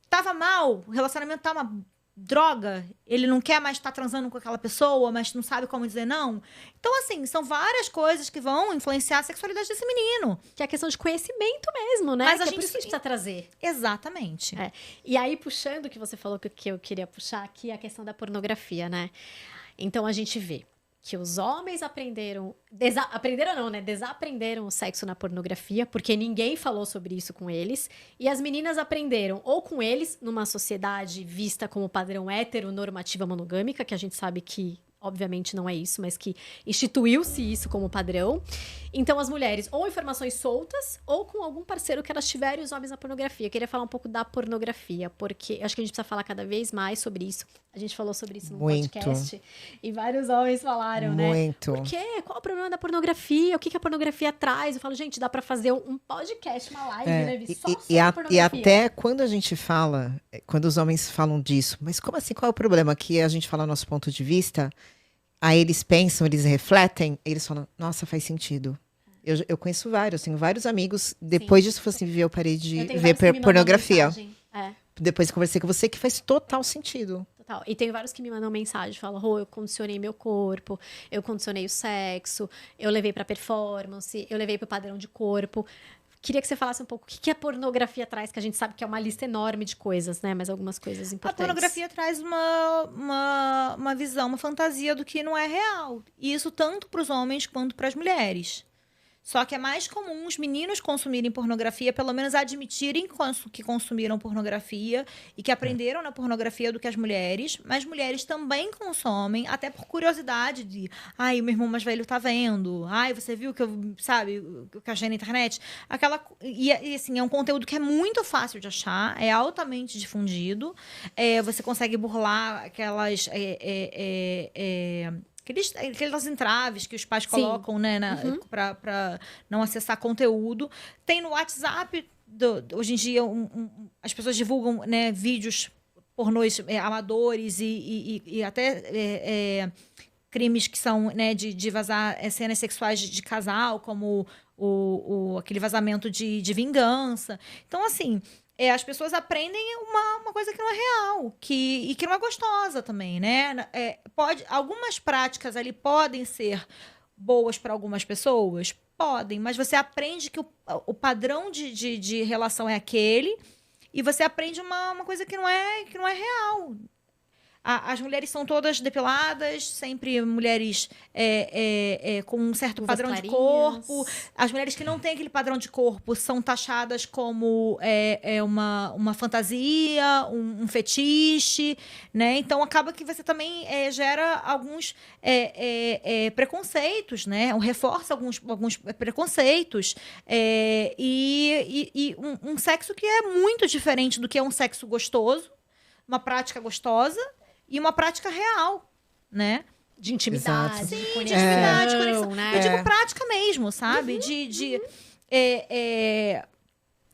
Tava mal, o relacionamento tá uma droga, ele não quer mais estar transando com aquela pessoa, mas não sabe como dizer não. Então, assim, são várias coisas que vão influenciar a sexualidade desse menino. Que é questão de conhecimento mesmo, né? Mas que a é gente por isso que a gente precisa trazer. Exatamente. E aí, puxando o que você falou que eu queria puxar aqui, a questão da pornografia, né? Então, a gente vê que os homens aprenderam... aprenderam não, né? Desaprenderam o sexo na pornografia, porque ninguém falou sobre isso com eles. E as meninas aprenderam ou com eles, numa sociedade vista como padrão heteronormativa monogâmica, que a gente sabe que, obviamente, não é isso, mas que instituiu-se isso como padrão. Então, as mulheres, ou informações soltas, ou com algum parceiro que elas tiverem, e os homens na pornografia. Eu queria falar um pouco da pornografia, porque acho que a gente precisa falar cada vez mais sobre isso. A gente falou sobre isso no podcast, e vários homens falaram, né? Por quê? Qual o problema da pornografia? O que a pornografia traz? Eu falo, gente, dá pra fazer um podcast, uma live, né? Só sobre pornografia. E até quando a gente fala, quando os homens falam disso, mas como assim, qual é o problema? Que a gente fala nosso ponto de vista, aí eles pensam, eles refletem, eles falam, nossa, faz sentido. Eu conheço vários, tenho vários amigos. Depois disso, assim, eu parei de ver pornografia. Depois conversei com você, que faz total sentido. Total. E tem vários que me mandam mensagem, falam, Rô, eu condicionei meu corpo, eu condicionei o sexo, eu levei pra performance, eu levei pro padrão de corpo. Queria que você falasse um pouco o que a pornografia traz, que a gente sabe que é uma lista enorme de coisas, né? Mas algumas coisas importantes. A pornografia traz uma visão, uma fantasia do que não é real. E isso tanto para os homens quanto para as mulheres. Só que é mais comum os meninos consumirem pornografia, pelo menos admitirem que consumiram pornografia e que aprenderam na pornografia do que as mulheres. Mas mulheres também consomem, até por curiosidade de... Ai, o meu irmão mais velho tá vendo. Ai, você viu que eu, sabe, o que eu achei na internet? E assim, é um conteúdo que é muito fácil de achar, é altamente difundido. Você consegue burlar aquelas... Aquelas entraves que os pais colocam, né, para não acessar conteúdo. Tem no WhatsApp, hoje em dia, as pessoas divulgam, né, vídeos pornôs amadores e até crimes que são, né, de vazar cenas sexuais de casal, como aquele vazamento de vingança. Então, assim... as pessoas aprendem uma coisa que não é real e que não é gostosa também, né? Algumas práticas ali podem ser boas para algumas pessoas? Podem, mas você aprende que o padrão de relação é aquele e você aprende uma coisa que não é real. As mulheres são todas depiladas, sempre mulheres com um certo padrão de corpo. As mulheres que não têm aquele padrão de corpo são taxadas como uma fantasia, um fetiche, né? Então, acaba que você também gera alguns preconceitos, né? Reforça alguns preconceitos. E um sexo que é muito diferente do que é um sexo gostoso, uma prática gostosa, e uma prática real, né? De intimidade. Sim, de intimidade, conexão. Né? Eu digo prática mesmo, sabe? De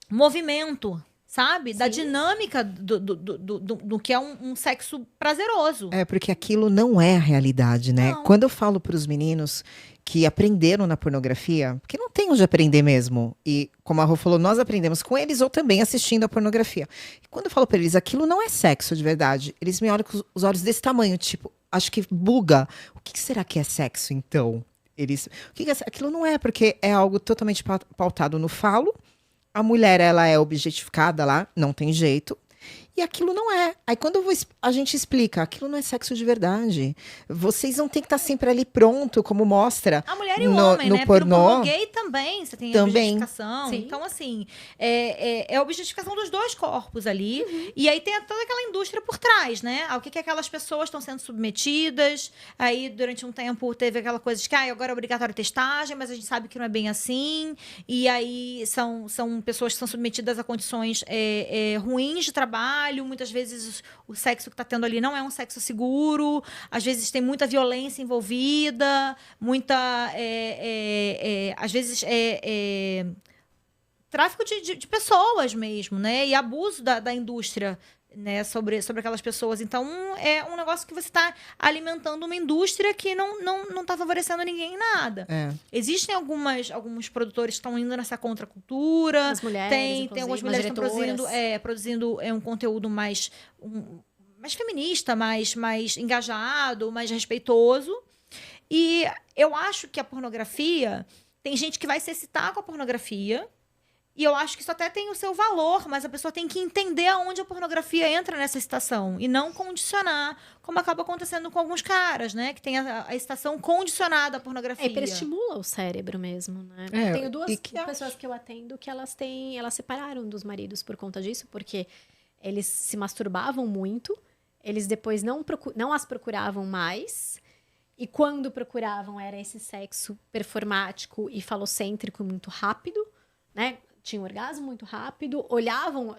movimento, sabe? Da dinâmica do que é um sexo prazeroso. Porque aquilo não é a realidade, né? Não. Quando eu falo para os meninos que aprenderam na pornografia, porque não tem onde aprender mesmo. E como a Rô falou, nós aprendemos com eles ou também assistindo a pornografia. E quando eu falo para eles, aquilo não é sexo de verdade, eles me olham com os olhos desse tamanho, tipo, acho que buga. O que será que é sexo, então? Aquilo não é, porque é algo totalmente pautado no falo. A mulher, ela é objetificada lá, não tem jeito. E aquilo não é. Aí quando a gente explica, aquilo não é sexo de verdade. Vocês não tem que estar sempre ali pronto, como mostra A mulher e o no, homem, no né? Porque no pornô. pornô gay também você tem a Também. objetificação. Sim. Então, assim, é a objetificação dos dois corpos ali. E aí tem toda aquela indústria por trás, né? Ao que aquelas pessoas estão sendo submetidas. Aí, durante um tempo, teve aquela coisa de que agora é obrigatório testagem, mas a gente sabe que não é bem assim. E aí são pessoas que são submetidas a condições ruins de trabalho. Muitas vezes o sexo que está tendo ali não é um sexo seguro. Às vezes tem muita violência envolvida, muita... às vezes tráfico de pessoas mesmo, né? E abuso da indústria, né? sobre aquelas pessoas. Então, é um negócio que você está alimentando uma indústria que não está favorecendo ninguém em nada. Existem alguns produtores que estão indo nessa contracultura. As mulheres, Tem algumas mulheres que estão produzindo um conteúdo mais feminista, mais engajado, mais respeitoso. E eu acho que a pornografia... Tem gente que vai se excitar com a pornografia. E eu acho que isso até tem o seu valor, mas a pessoa tem que entender aonde a pornografia entra nessa excitação. E não condicionar, como acaba acontecendo com alguns caras, né? Que tem a excitação condicionada à pornografia. Hiperestimula o cérebro mesmo, né? Eu tenho duas pessoas que eu atendo que elas separaram dos maridos por conta disso, porque eles se masturbavam muito, eles depois não as procuravam mais. E quando procuravam, era esse sexo performático e falocêntrico muito rápido, né? Tinha um orgasmo muito rápido, olhavam,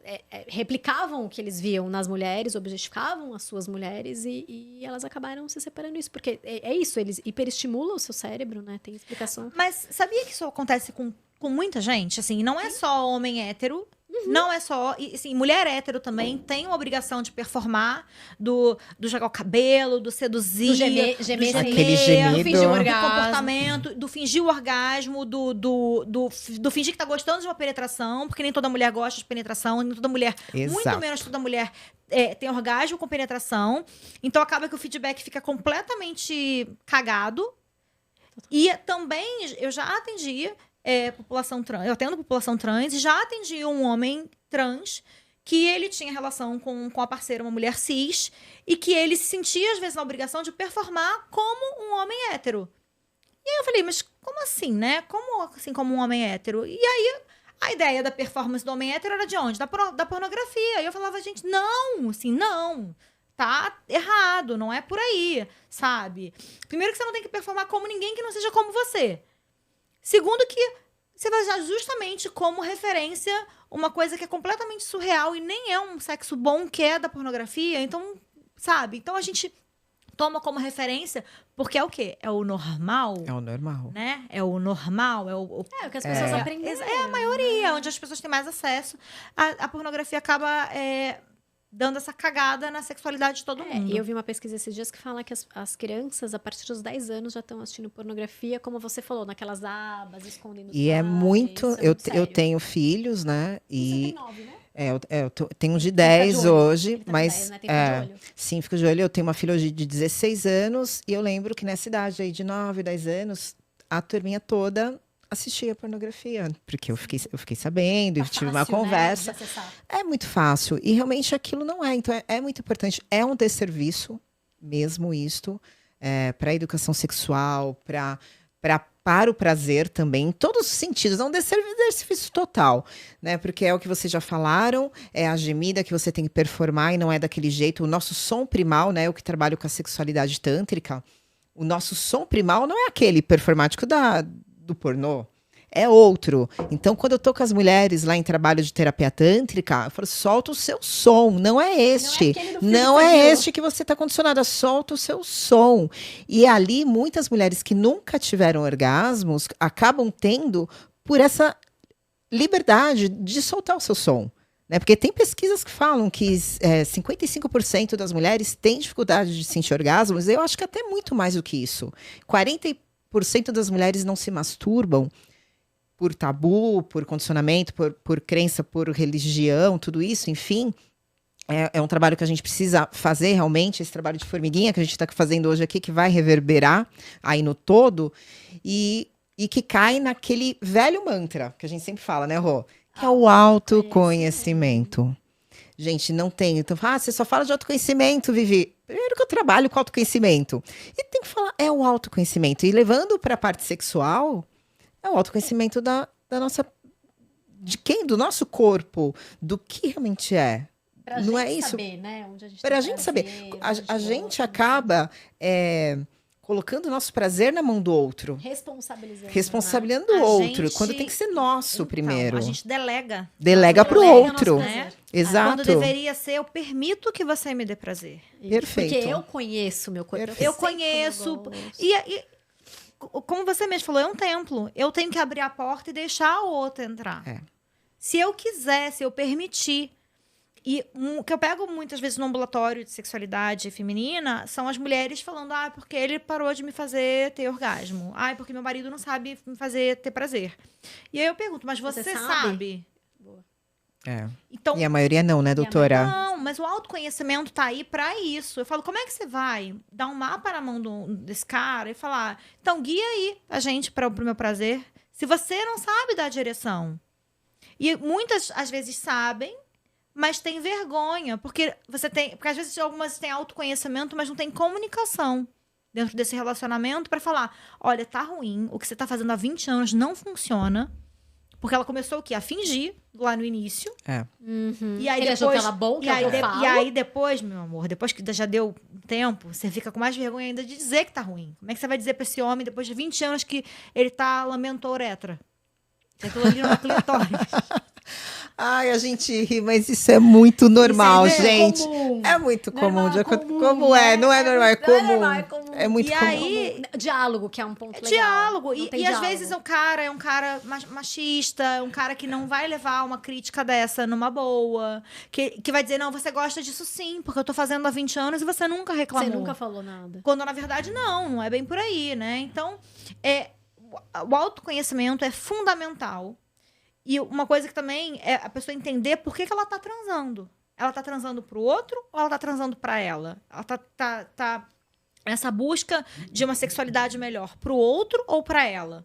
replicavam o que eles viam nas mulheres, objetificavam as suas mulheres e elas acabaram se separando disso. Porque é isso, eles hiperestimulam o seu cérebro, né? Tem explicação. Mas sabia que isso acontece com muita gente? Assim, não é só homem hétero. Não é só... E, assim, mulher hétero também tem uma obrigação de performar, do jogar o cabelo, do seduzir, Do gemer, aquele gemido, do fingir o do orgasmo. comportamento, do fingir o orgasmo, do fingir que tá gostando de uma penetração, porque nem toda mulher gosta de penetração, nem toda mulher... Exato. Muito menos toda mulher tem orgasmo com penetração. Então, acaba que o feedback fica completamente cagado. E também, eu já atendi... população trans. Eu atendo população trans e já atendi um homem trans que ele tinha relação com a parceira, uma mulher cis, e que ele se sentia, às vezes, na obrigação de performar como um homem hétero. E aí eu falei, mas como assim, né? Como assim como um homem hétero? E aí a ideia da performance do homem hétero era de onde? Da pornografia. E eu falava, gente, não, assim, não. Tá errado, não é por aí, sabe? Primeiro que você não tem que performar como ninguém que não seja como você. Segundo que você vai usar justamente como referência uma coisa que é completamente surreal e nem é um sexo bom, que é da pornografia. Então, sabe? Então a gente toma como referência porque é o quê? É o normal. É o normal. Né? É o normal. É o que as pessoas aprenderam. É a maioria, onde as pessoas têm mais acesso. A pornografia acaba... dando essa cagada na sexualidade de todo mundo. E eu vi uma pesquisa esses dias que fala que as crianças, a partir dos 10 anos, já estão assistindo pornografia, como você falou, naquelas abas, escondendo os E é pais, muito... isso é muito Eu sério. tenho filhos, né? Você E... tem 9, né? Eu tenho um de 10 hoje, Ele tá com mas 10, né? Tem que ficar de olho. sim, fico de olho. Eu tenho uma filha hoje de 16 anos e eu lembro que nessa idade aí de 9, 10 anos, a turminha toda assistia pornografia, porque eu fiquei sabendo e tive uma conversa. Né, de acessar. É muito fácil e realmente aquilo não é. Então é muito importante. É um desserviço mesmo isto para a educação sexual, para o prazer também, em todos os sentidos, é um desserviço total, né? Porque é o que vocês já falaram, é a gemida que você tem que performar e não é daquele jeito. O nosso som primal, né? Eu que trabalho com a sexualidade tântrica, o nosso som primal não é aquele performático do pornô. É outro. Então, quando eu tô com as mulheres lá em trabalho de terapia tântrica, eu falo, solta o seu som, não é este. Não é este que você tá condicionada, solta o seu som. E ali, muitas mulheres que nunca tiveram orgasmos acabam tendo por essa liberdade de soltar o seu som. Né? Porque tem pesquisas que falam que 55% das mulheres têm dificuldade de sentir orgasmos. Eu acho que até muito mais do que isso. 40% das mulheres não se masturbam por tabu, por condicionamento, por crença, por religião, tudo isso, enfim. É um trabalho que a gente precisa fazer realmente, esse trabalho de formiguinha que a gente está fazendo hoje aqui, que vai reverberar aí no todo, e que cai naquele velho mantra, que a gente sempre fala, né, Rô? Que é o autoconhecimento. Gente, não tem. Então, você só fala de autoconhecimento, Vivi. Primeiro que eu trabalho com autoconhecimento. E tem que falar, é o autoconhecimento. E levando para a parte sexual, é o autoconhecimento da nossa... De quem? Do nosso corpo. Do que realmente é. Pra Não gente é isso? saber, né? Onde a gente Para a tem gente saber. prazer, A onde gente gosta, acaba colocando o nosso prazer na mão do outro. responsabilizando. Responsabilizando A o outro. gente- Quando tem que ser nosso Então, primeiro. a gente delega. Delega pro Delega outro. nosso prazer. Exato. Quando deveria ser, eu permito que você me dê prazer. Perfeito. Porque eu conheço meu corpo. Perfeito. Eu sei como conheço. gosto. E como você mesmo falou, é um templo. Eu tenho que abrir a porta e deixar o outro entrar. É. Se eu quiser, se eu permitir. E o que eu pego muitas vezes no ambulatório de sexualidade feminina são as mulheres falando: porque ele parou de me fazer ter orgasmo. Porque meu marido não sabe me fazer ter prazer. E aí eu pergunto: mas você sabe? Boa. É. Então, E a maioria não, né, doutora? não, mas o autoconhecimento tá aí pra isso. Eu falo, como é que você vai dar um mapa na mão desse cara e falar, então guia aí a gente pro meu prazer, se você não sabe dar direção. E muitas, às vezes, sabem, mas tem vergonha, porque às vezes algumas têm autoconhecimento, mas não tem comunicação dentro desse relacionamento pra falar, olha, tá ruim, o que você tá fazendo há 20 anos não funciona. Porque ela começou o quê? A fingir lá no início. É. E aí Ele achou que tava bom, que é o que eu falo. e aí depois, meu amor, depois que já deu tempo, você fica com mais vergonha ainda de dizer que tá ruim. Como é que você vai dizer pra esse homem, depois de 20 anos, que ele tá lamentou a uretra? Que aquilo ali não é clitóris. Ai, a gente ri, mas isso é muito normal, Isso é gente. comum. É muito comum. Normal, De acordo comum, como é, não é normal, é Não é comum. normal, é comum. É muito E comum. aí, Diálogo, que é um ponto legal. diálogo. Não E tem às diálogo. vezes o cara é um cara machista, é um cara que não vai levar uma crítica dessa numa boa. Que vai dizer, não, você gosta disso sim, porque eu tô fazendo há 20 anos e você nunca reclamou. Você nunca falou nada. Quando, na verdade, não é bem por aí, né? Então, o autoconhecimento é fundamental. E uma coisa que também é a pessoa entender por que ela tá transando. Ela tá transando pro outro ou ela tá transando pra ela? Ela tá nessa busca de uma sexualidade melhor pro outro ou pra ela?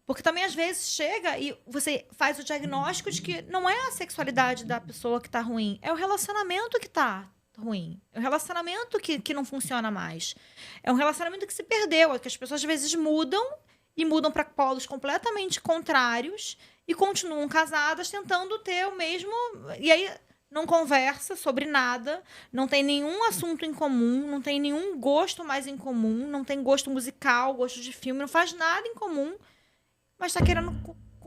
Porque também, às vezes, chega e você faz o diagnóstico de que não é a sexualidade da pessoa que tá ruim, é o relacionamento que tá ruim. É um relacionamento que não funciona mais. É um relacionamento que se perdeu, que as pessoas, às vezes, mudam e mudam para polos completamente contrários e continuam casadas tentando ter o mesmo... E aí não conversa sobre nada, não tem nenhum assunto em comum, não tem nenhum gosto mais em comum, não tem gosto musical, gosto de filme, não faz nada em comum, mas está querendo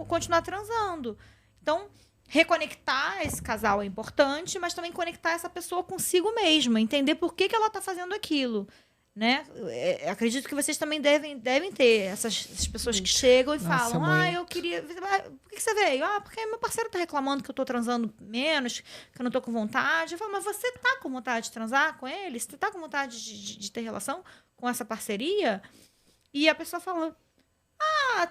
continuar transando. Então, reconectar esse casal é importante, mas também conectar essa pessoa consigo mesma, entender por que ela está fazendo aquilo. Né? Acredito que vocês também devem ter essas pessoas que chegam e Nossa, falam, mãe. eu queria... Por que você veio? Porque meu parceiro tá reclamando que eu tô transando menos, que eu não tô com vontade. Eu falo, mas você tá com vontade de transar com ele? Você tá com vontade de ter relação com essa parceria? E a pessoa fala,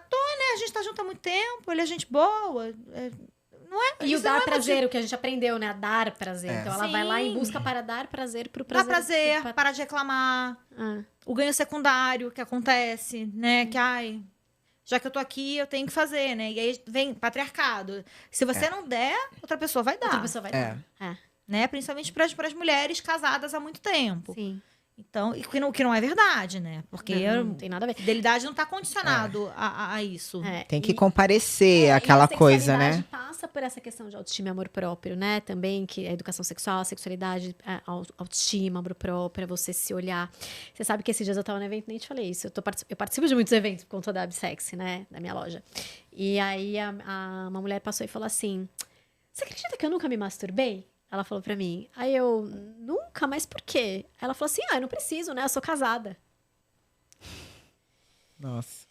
tô, né? A gente tá junto há muito tempo, ele é gente boa. Não é? E o Isso não dar é prazer, o que a gente aprendeu, né? A dar prazer. É. Então ela Sim. vai lá em busca para dar prazer pro Dá prazer. prazer, parar de reclamar. Ah. O ganho secundário que acontece, né? Que, já que eu tô aqui, eu tenho que fazer, né? E aí vem patriarcado. Se você não der, outra pessoa vai dar. Outra pessoa vai É. dar. É. Né? Principalmente para as mulheres casadas há muito tempo. Sim. Então, e que não é verdade, né? Porque Não tem nada a ver. fidelidade não tá condicionado a isso. É, Tem que e- comparecer e aquela a coisa, né? sexualidade passa por essa questão de autoestima e amor próprio, né? Também, que a educação sexual, a sexualidade, a autoestima, amor próprio, é você se olhar. Você sabe que esses dias eu tava no evento, nem te falei isso. Eu participo de muitos eventos por conta da Absex, né? Da minha loja. E aí, uma mulher passou e falou assim, você acredita que eu nunca me masturbei? Ela falou pra mim. Aí eu, nunca? Mas por quê? Ela falou assim, eu não preciso, né? Eu sou casada. Nossa.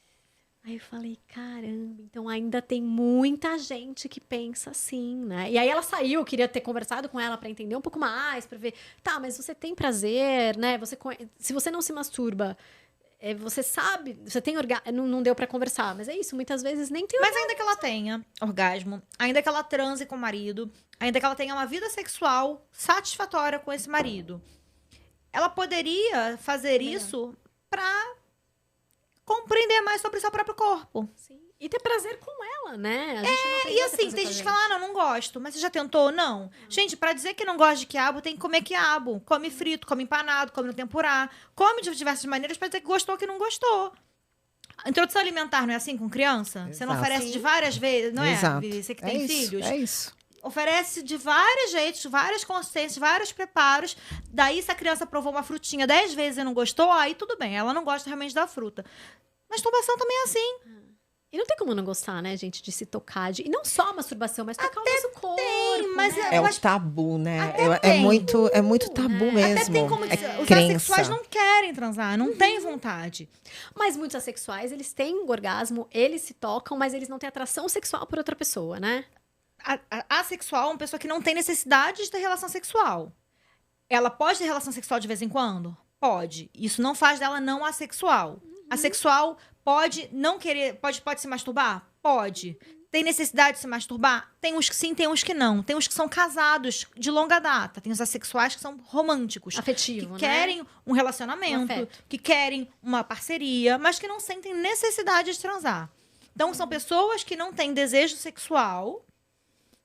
Aí eu falei, caramba, então ainda tem muita gente que pensa assim, né? E aí ela saiu, eu queria ter conversado com ela pra entender um pouco mais, pra ver, tá, mas você tem prazer, né? Se você não se masturba, você sabe, você tem orgasmo, não deu pra conversar, mas é isso, muitas vezes nem tem Mas ainda que ela tenha orgasmo, ainda que ela transe com o marido, ainda que ela tenha uma vida sexual satisfatória com esse marido, ela poderia fazer isso pra compreender mais sobre o seu próprio corpo. Sim. E ter prazer com ela, né? A gente não tem E nada assim, prazer tem com a gente que fala, não gosto. Mas você já tentou? Não. Gente, pra dizer que não gosta de quiabo, tem que comer quiabo. Come frito, come empanado, come no tempurá. Come de diversas maneiras pra dizer que gostou ou que não gostou. A introdução alimentar não é assim com criança? Você não Exato. oferece de várias vezes, não é? Exato. Vivi? Você que tem filhos. É isso. Oferece de vários jeitos, várias consistências, vários preparos. Daí, se a criança provou uma frutinha 10 vezes e não gostou, aí tudo bem. Ela não gosta realmente da fruta. Masturbação também é assim. E não tem como não gostar, né, gente, de se tocar. E não só a masturbação, mas tocar o nosso corpo. mas né? É Mas o tabu, né? até É tem. muito tabu mesmo. até tem como dizer, os crença. assexuais não querem transar, não têm vontade. Mas muitos assexuais, eles têm orgasmo, eles se tocam, mas eles não têm atração sexual por outra pessoa, né? A assexual é uma pessoa que não tem necessidade de ter relação sexual. Ela pode ter relação sexual de vez em quando? Pode. Isso não faz dela não assexual. Assexual pode não querer, pode se masturbar? Pode. Tem necessidade de se masturbar? Tem uns que sim, tem uns que não. Tem uns que são casados de longa data. Tem os assexuais que são românticos. Afetivo, que né? querem um relacionamento, afeto. que querem uma parceria, mas que não sentem necessidade de transar. Então, são pessoas que não têm desejo sexual,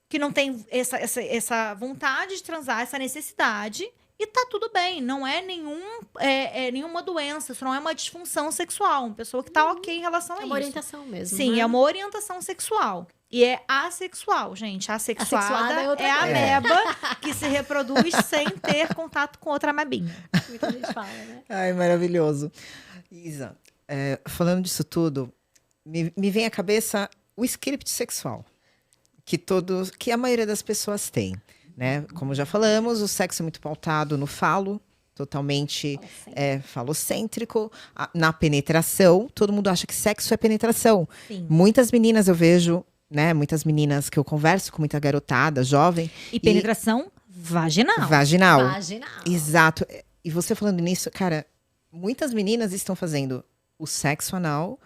que não têm essa vontade de transar, essa necessidade, e tá tudo bem. Não é nenhuma doença, isso não é uma disfunção sexual. Uma pessoa que tá ok em relação a É isso. uma orientação mesmo. Sim, né? é uma orientação sexual. E é assexual, gente. Assexuada Assexuada é outra é a coisa. ameba que se reproduz sem ter contato com outra amebinha. Muita gente fala, né? Ai, maravilhoso. Isa, falando disso tudo, me vem à cabeça o script sexual que a maioria das pessoas tem, né? Como já falamos, o sexo é muito pautado no falo, totalmente falocêntrico, na penetração. Todo mundo acha que sexo é penetração. Sim. Muitas meninas eu vejo, né? Muitas meninas que eu converso com, muita garotada, jovem. E penetração vaginal. Vaginal. Vaginal. Exato. E você falando nisso, cara, muitas meninas estão fazendo o sexo anal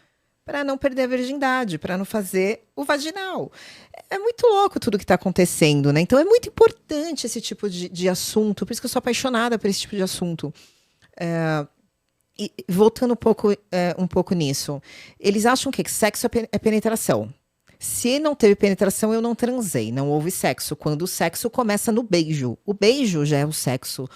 para não perder a virgindade, para não fazer o vaginal. É muito louco tudo que está acontecendo, né? Então é muito importante esse tipo de assunto, por isso que eu sou apaixonada por esse tipo de assunto. E voltando um pouco nisso, eles acham que sexo é penetração. Se não teve penetração, eu não transei, não houve sexo. Quando o sexo começa no beijo. O beijo já é o sexo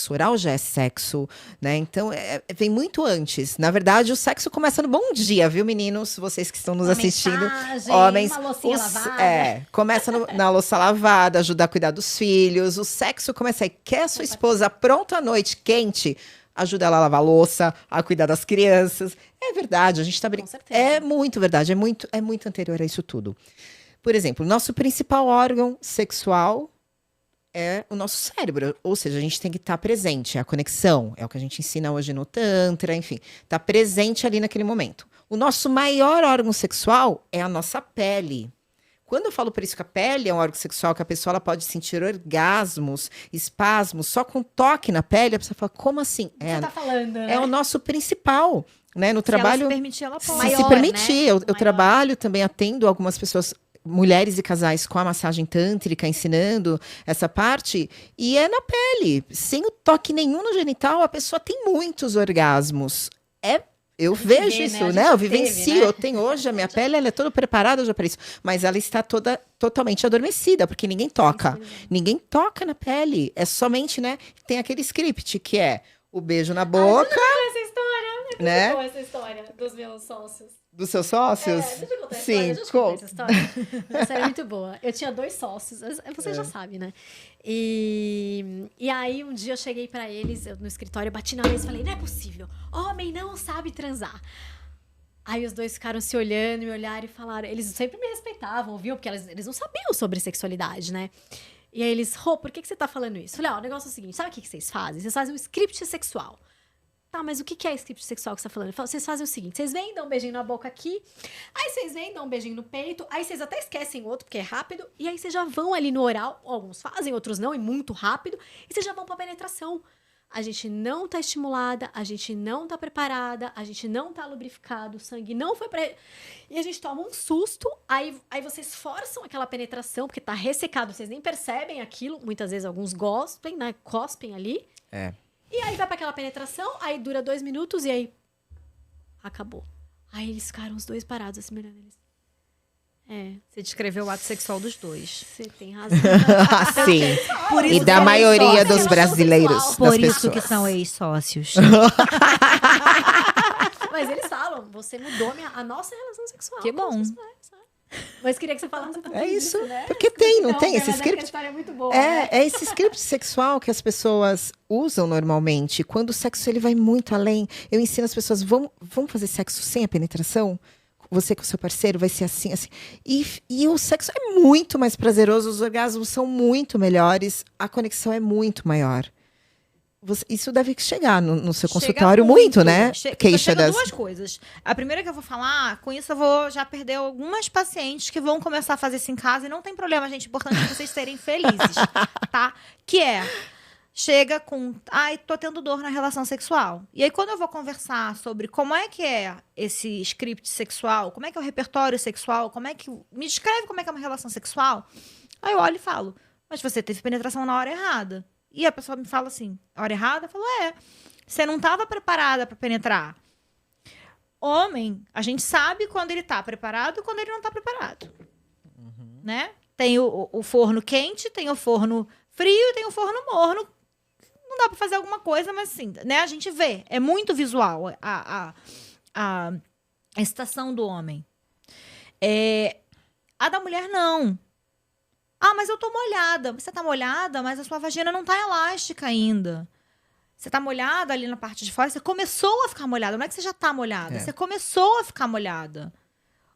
oral já é sexo, né? Então, vem muito antes. Na verdade, o sexo começa no bom dia, viu, meninos? Vocês que estão nos assistindo. Mensagem, Homens. uma loucinha lavada. Começa na louça lavada, ajudar a cuidar dos filhos. O sexo começa aí. Quer a sua esposa pronta à noite, quente? Ajuda ela a lavar a louça, a cuidar das crianças. É verdade, a gente tá brincando. certeza. É muito verdade, é muito anterior a isso tudo. Por exemplo, o nosso principal órgão sexual é o nosso cérebro. Ou seja, a gente tem que estar presente, é a conexão. É o que a gente ensina hoje no Tantra, enfim. Tá presente ali naquele momento. O nosso maior órgão sexual é a nossa pele. Quando eu falo por isso que a pele é um órgão sexual, que a pessoa ela pode sentir orgasmos, espasmos, só com toque na pele, a pessoa fala, como assim? Você tá falando, né? É o nosso principal, né? No Se trabalho, ela se permitir, ela pode. se Maior, permitir. né? Eu Maior. trabalho também, atendo algumas pessoas, mulheres e casais com a massagem tântrica, ensinando essa parte, e é na pele. Sem o toque nenhum no genital, a pessoa tem muitos orgasmos. Eu vejo vê, né? isso, A gente né? já Eu vivencio, teve, né? eu tenho hoje, a minha pele ela é toda preparada já para isso. Mas ela está totalmente adormecida, porque ninguém toca. Ninguém toca na pele. É somente, né? Tem aquele script que é o beijo na boca, Essa história, é né? muito boa essa história dos meus sócios. Dos seus sócios. Deixa eu contar a Sim, história. Deixa eu contar conta. essa história. Essa é muito boa. Eu tinha 2 sócios, você já sabe, né? E aí, um dia eu cheguei pra eles no escritório, bati na mesa e falei, não é possível, homem não sabe transar. Aí os dois ficaram se olhando, me olharam e falaram, eles sempre me respeitavam, viu? Porque eles não sabiam sobre sexualidade, né? E aí eles, Rô, por que você tá falando isso? Eu falei, o negócio é o seguinte, sabe o que vocês fazem? Vocês fazem um script sexual. Tá, mas o que é script sexual que você tá falando? Vocês fazem o seguinte, vocês vêm, dão um beijinho na boca aqui, aí vocês vêm, dão um beijinho no peito, aí vocês até esquecem o outro, porque é rápido, e aí vocês já vão ali no oral, alguns fazem, outros não, e muito rápido, e vocês já vão pra penetração. A gente não tá estimulada, a gente não tá preparada, a gente não tá lubrificado, o sangue não foi pra... E a gente toma um susto, aí vocês forçam aquela penetração, porque tá ressecado, vocês nem percebem aquilo, muitas vezes alguns gospem, né, cospem ali. É. E aí vai pra aquela penetração, aí dura 2 minutos e aí acabou. Aí eles ficaram os dois parados, assim, olhando eles. Você descreveu o ato sexual dos dois. Você tem razão. Sim. Por E isso da que maioria eles dos são brasileiros. sexual. das Por isso que pessoas. são ex-sócios. Mas eles falam, você mudou a nossa relação sexual. Que bom. Mas queria que você falasse um pouquinho É isso, disso, né? porque tem, não Então, tem mas esse é porque script? a história é muito boa, né? É esse script sexual que as pessoas usam normalmente. Quando o sexo ele vai muito além, eu ensino as pessoas, vamos fazer sexo sem a penetração? Você com o seu parceiro vai ser assim, assim. E o sexo é muito mais prazeroso, os orgasmos são muito melhores, a conexão é muito maior. Isso deve chegar no seu consultório muito, né? Queixa Chega das... duas coisas. A primeira que eu vou falar, com isso eu vou já perder algumas pacientes que vão começar a fazer isso em casa. E não tem problema, gente. Importante vocês serem felizes, tá? Que é... Chega com... Ai, tô tendo dor na relação sexual. E aí, quando eu vou conversar sobre como é que é esse script sexual, como é que é o repertório sexual, como é que... Me descreve como é que é uma relação sexual. Aí eu olho e falo, mas você teve penetração na hora errada. E a pessoa me fala assim, a hora errada? Eu falo, você não estava preparada para penetrar. Homem, a gente sabe quando ele tá preparado e quando ele não tá preparado. Né? Tem o forno quente, tem o forno frio e tem o forno morno. Não dá para fazer alguma coisa, mas assim, né? A gente vê. É muito visual a excitação do homem. A da mulher, não. Ah, mas eu tô molhada. Você tá molhada, mas a sua vagina não tá elástica ainda. Você tá molhada ali na parte de fora, você começou a ficar molhada. Não é que você já tá molhada, você começou a ficar molhada.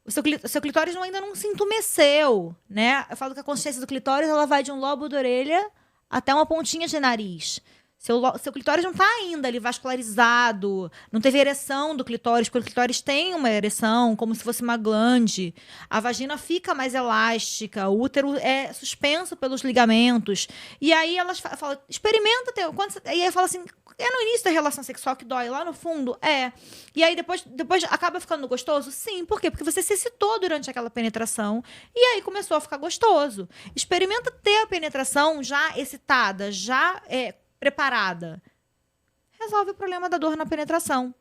O seu clitóris ainda não se entumeceu, né? Eu falo que a consistência do clitóris, ela vai de um lobo da orelha até uma pontinha de nariz. Seu clitóris não tá ainda ali vascularizado, não teve ereção do clitóris, porque o clitóris tem uma ereção, como se fosse uma glande. A vagina fica mais elástica, o útero é suspenso pelos ligamentos. E aí elas falam, experimenta ter... E aí fala assim, é no início da relação sexual que dói, lá no fundo? E aí depois acaba ficando gostoso? Sim, por quê? Porque você se excitou durante aquela penetração e aí começou a ficar gostoso. Experimenta ter a penetração já excitada, já preparada. Resolve o problema da dor na penetração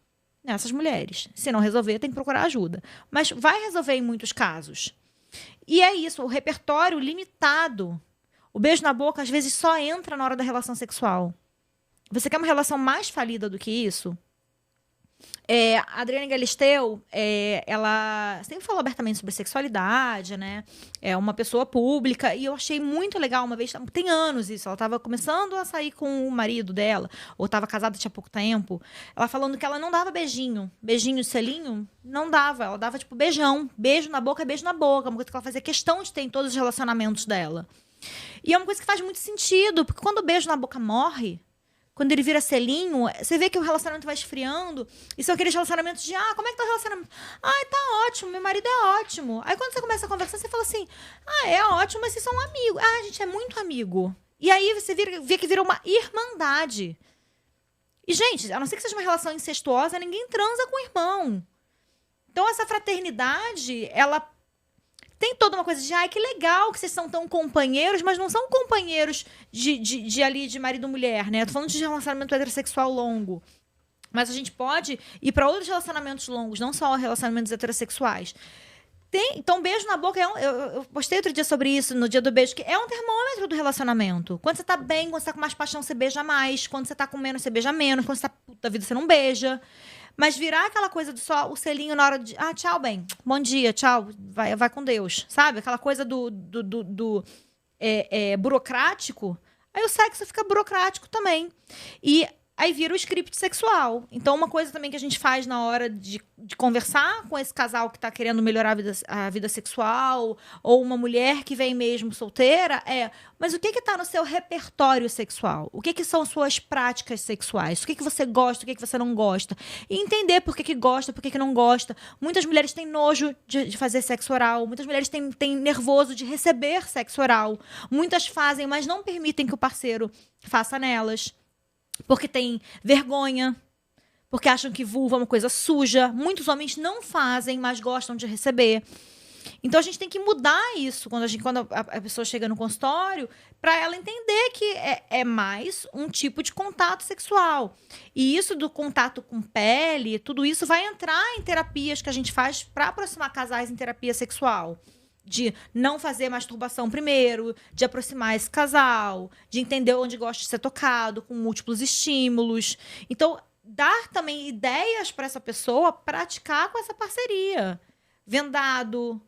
nessas mulheres. Se não resolver, tem que procurar ajuda. Mas vai resolver em muitos casos. E é isso, o repertório limitado. O beijo na boca, às vezes, só entra na hora da relação sexual. Você quer uma relação mais falida do que isso? A Adriane Galisteu, ela sempre falou abertamente sobre sexualidade, né? É uma pessoa pública, e eu achei muito legal uma vez, tem anos isso, ela estava começando a sair com o marido dela, ou estava casada tinha pouco tempo, ela falando que ela não dava beijinho de selinho, não dava, ela dava tipo beijão, beijo na boca, uma coisa que ela fazia questão de ter em todos os relacionamentos dela. E é uma coisa que faz muito sentido, porque quando o beijo na boca morre, quando ele vira selinho, você vê que o relacionamento vai esfriando. E são aqueles relacionamentos de, como é que tá o relacionamento? Tá ótimo, meu marido é ótimo. Aí quando você começa a conversar, você fala assim, é ótimo, mas vocês são amigos. A gente é muito amigo. E aí você vê que vira uma irmandade. E, gente, a não ser que seja uma relação incestuosa, ninguém transa com o irmão. Então, essa fraternidade, ela tem toda uma coisa de, que legal que vocês são tão companheiros, mas não são companheiros de marido e mulher, né? Eu tô falando de relacionamento heterossexual longo. Mas a gente pode ir para outros relacionamentos longos, não só relacionamentos heterossexuais. Então, beijo na boca, eu postei outro dia sobre isso, no dia do beijo, que é um termômetro do relacionamento. Quando você tá bem, quando você tá com mais paixão, você beija mais. Quando você tá com menos, você beija menos. Quando você tá puta da vida, você não beija. Mas virar aquela coisa de só o selinho na hora de... tchau, bem. Bom dia, tchau. Vai com Deus. Sabe? Aquela coisa do burocrático. Aí o sexo fica burocrático também. E aí vira o script sexual. Então, uma coisa também que a gente faz na hora de conversar com esse casal que tá querendo melhorar a vida sexual, ou uma mulher que vem mesmo solteira, mas o que tá no seu repertório sexual? O que são suas práticas sexuais? O que você gosta, o que você não gosta? E entender por que gosta, por que não gosta. Muitas mulheres têm nojo de fazer sexo oral. Muitas mulheres têm nervoso de receber sexo oral. Muitas fazem, mas não permitem que o parceiro faça nelas. Porque tem vergonha, porque acham que vulva é uma coisa suja. Muitos homens não fazem, mas gostam de receber. Então, a gente tem que mudar isso quando a pessoa chega no consultório, para ela entender que é mais um tipo de contato sexual. E isso do contato com pele, tudo isso vai entrar em terapias que a gente faz para aproximar casais em terapia sexual. De não fazer masturbação primeiro, de aproximar esse casal, de entender onde gosta de ser tocado, com múltiplos estímulos. Então, dar também ideias para essa pessoa praticar com essa parceria. Vendado,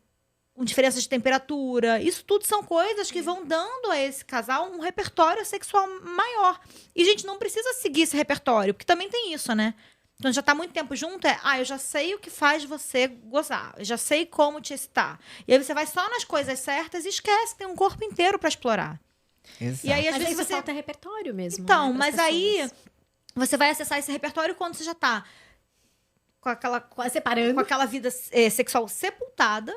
com diferença de temperatura. Isso tudo são coisas que vão dando a esse casal um repertório sexual maior. E, gente, não precisa seguir esse repertório, porque também tem isso, né? Então, já tá muito tempo junto, eu já sei o que faz você gozar. Eu já sei como te excitar. E aí você vai só nas coisas certas e esquece, tem um corpo inteiro para explorar. Exato. E aí, às Mas vezes, aí você... falta repertório mesmo. Então, né, mas aí você vai acessar esse repertório quando você já tá com separando. com aquela vida sexual sepultada.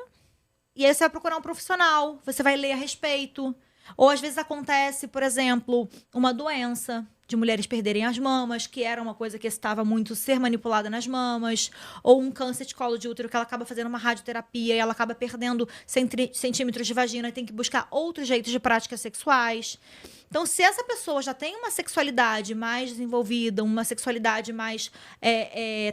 E aí você vai procurar um profissional, você vai ler a respeito. Ou às vezes acontece, por exemplo, uma doença de mulheres perderem as mamas, que era uma coisa que estava muito ser manipulada nas mamas, ou um câncer de colo de útero que ela acaba fazendo uma radioterapia e ela acaba perdendo centímetros de vagina e tem que buscar outros jeitos de práticas sexuais. Então, se essa pessoa já tem uma sexualidade mais desenvolvida, uma sexualidade mais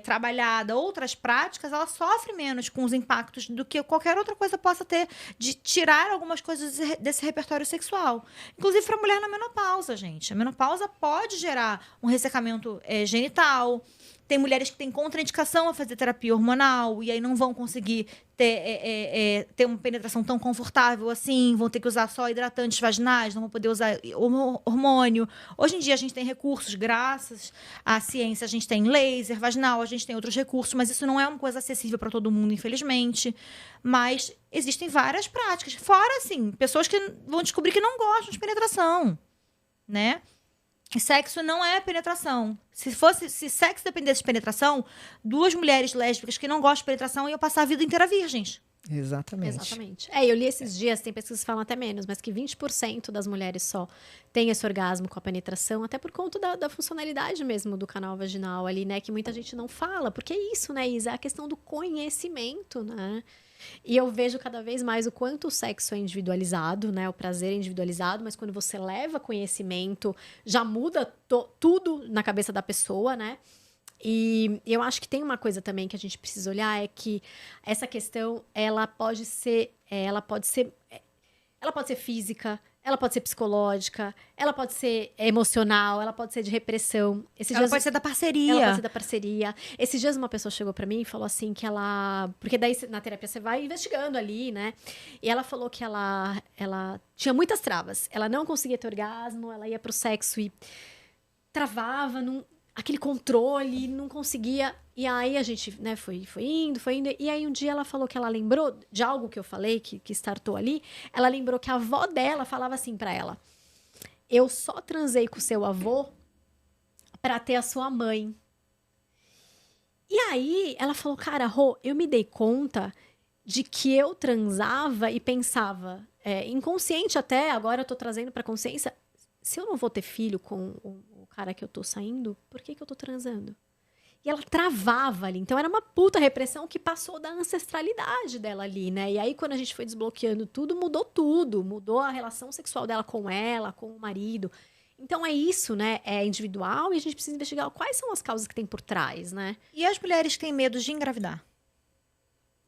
trabalhada, outras práticas, ela sofre menos com os impactos do que qualquer outra coisa possa ter de tirar algumas coisas desse repertório sexual. Inclusive para a mulher na menopausa, gente. A menopausa pode gerar um ressecamento genital. Tem mulheres que têm contraindicação a fazer terapia hormonal e aí não vão conseguir ter uma penetração tão confortável assim, vão ter que usar só hidratantes vaginais, não vão poder usar hormônio. Hoje em dia a gente tem recursos, graças à ciência, a gente tem laser vaginal, a gente tem outros recursos, mas isso não é uma coisa acessível para todo mundo, infelizmente. Mas existem várias práticas. Fora, assim, pessoas que vão descobrir que não gostam de penetração, né? Sexo não é penetração. Se sexo dependesse de penetração, 2 mulheres lésbicas que não gostam de penetração iam passar a vida inteira virgens. Exatamente. Eu li esses dias, tem pesquisas que falam até menos, mas que 20% das mulheres só têm esse orgasmo com a penetração, até por conta da funcionalidade mesmo do canal vaginal ali, né? Que muita gente não fala, porque é isso, né, Isa? É a questão do conhecimento, né? E eu vejo cada vez mais o quanto o sexo é individualizado, né? O prazer é individualizado, mas quando você leva conhecimento, já muda tudo na cabeça da pessoa, né? E eu acho que tem uma coisa também que a gente precisa olhar, é que essa questão, ela pode ser física, ela pode ser psicológica, ela pode ser emocional, ela pode ser de repressão. Ela pode ser da parceria. Ela pode ser da parceria. Esses dias uma pessoa chegou pra mim e falou assim que ela... Porque daí na terapia você vai investigando ali, né? E ela falou que ela tinha muitas travas. Ela não conseguia ter orgasmo, ela ia pro sexo e travava, aquele controle, não conseguia. E aí a gente, né, foi indo. E aí um dia ela falou que ela lembrou de algo que eu falei, que startou ali. Ela lembrou que a avó dela falava assim pra ela: eu só transei com o seu avô pra ter a sua mãe. E aí ela falou: cara, Rô, eu me dei conta de que eu transava e pensava, inconsciente até, agora eu tô trazendo pra consciência, se eu não vou ter filho com o cara que eu tô saindo, por que eu tô transando? E ela travava ali. Então, era uma puta repressão que passou da ancestralidade dela ali, né? E aí, quando a gente foi desbloqueando tudo. Mudou a relação sexual dela com ela, com o marido. Então, é isso, né? É individual e a gente precisa investigar quais são as causas que tem por trás, né? E as mulheres que têm medo de engravidar?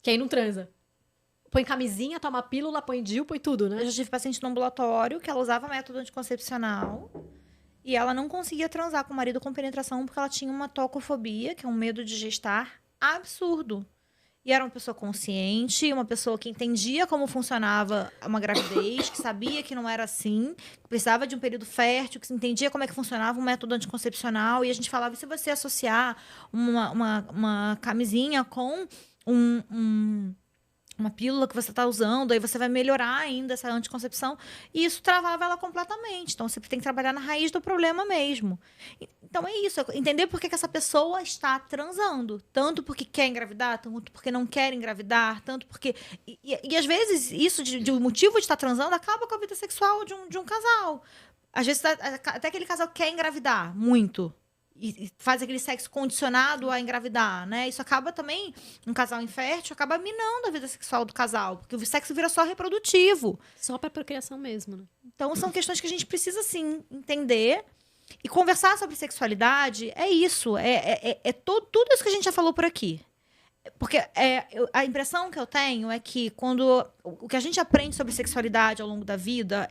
Que aí não transa. Põe camisinha, toma pílula, põe DIU, põe tudo, né? Eu já tive paciente no ambulatório que ela usava método anticoncepcional e ela não conseguia transar com o marido com penetração porque ela tinha uma tocofobia, que é um medo de gestar absurdo. E era uma pessoa consciente, uma pessoa que entendia como funcionava uma gravidez, que sabia que não era assim, que precisava de um período fértil, que entendia como é que funcionava um método anticoncepcional. E a gente falava, e se você associar uma camisinha com uma pílula que você está usando, aí você vai melhorar ainda essa anticoncepção. E isso travava ela completamente. Então, você tem que trabalhar na raiz do problema mesmo. Então, é isso. Entender por que essa pessoa está transando. Tanto porque quer engravidar, tanto porque não quer engravidar, tanto porque... E às vezes, isso de motivo de estar transando acaba com a vida sexual de um casal. Às vezes, até aquele casal quer engravidar muito. e faz aquele sexo condicionado a engravidar, né? Isso acaba também, um casal infértil, acaba minando a vida sexual do casal, porque o sexo vira só reprodutivo. Só para procriação mesmo, né? Então, são questões que a gente precisa, sim, entender. E conversar sobre sexualidade é isso. Tudo isso que a gente já falou por aqui. Porque a impressão que eu tenho é que quando o que a gente aprende sobre sexualidade ao longo da vida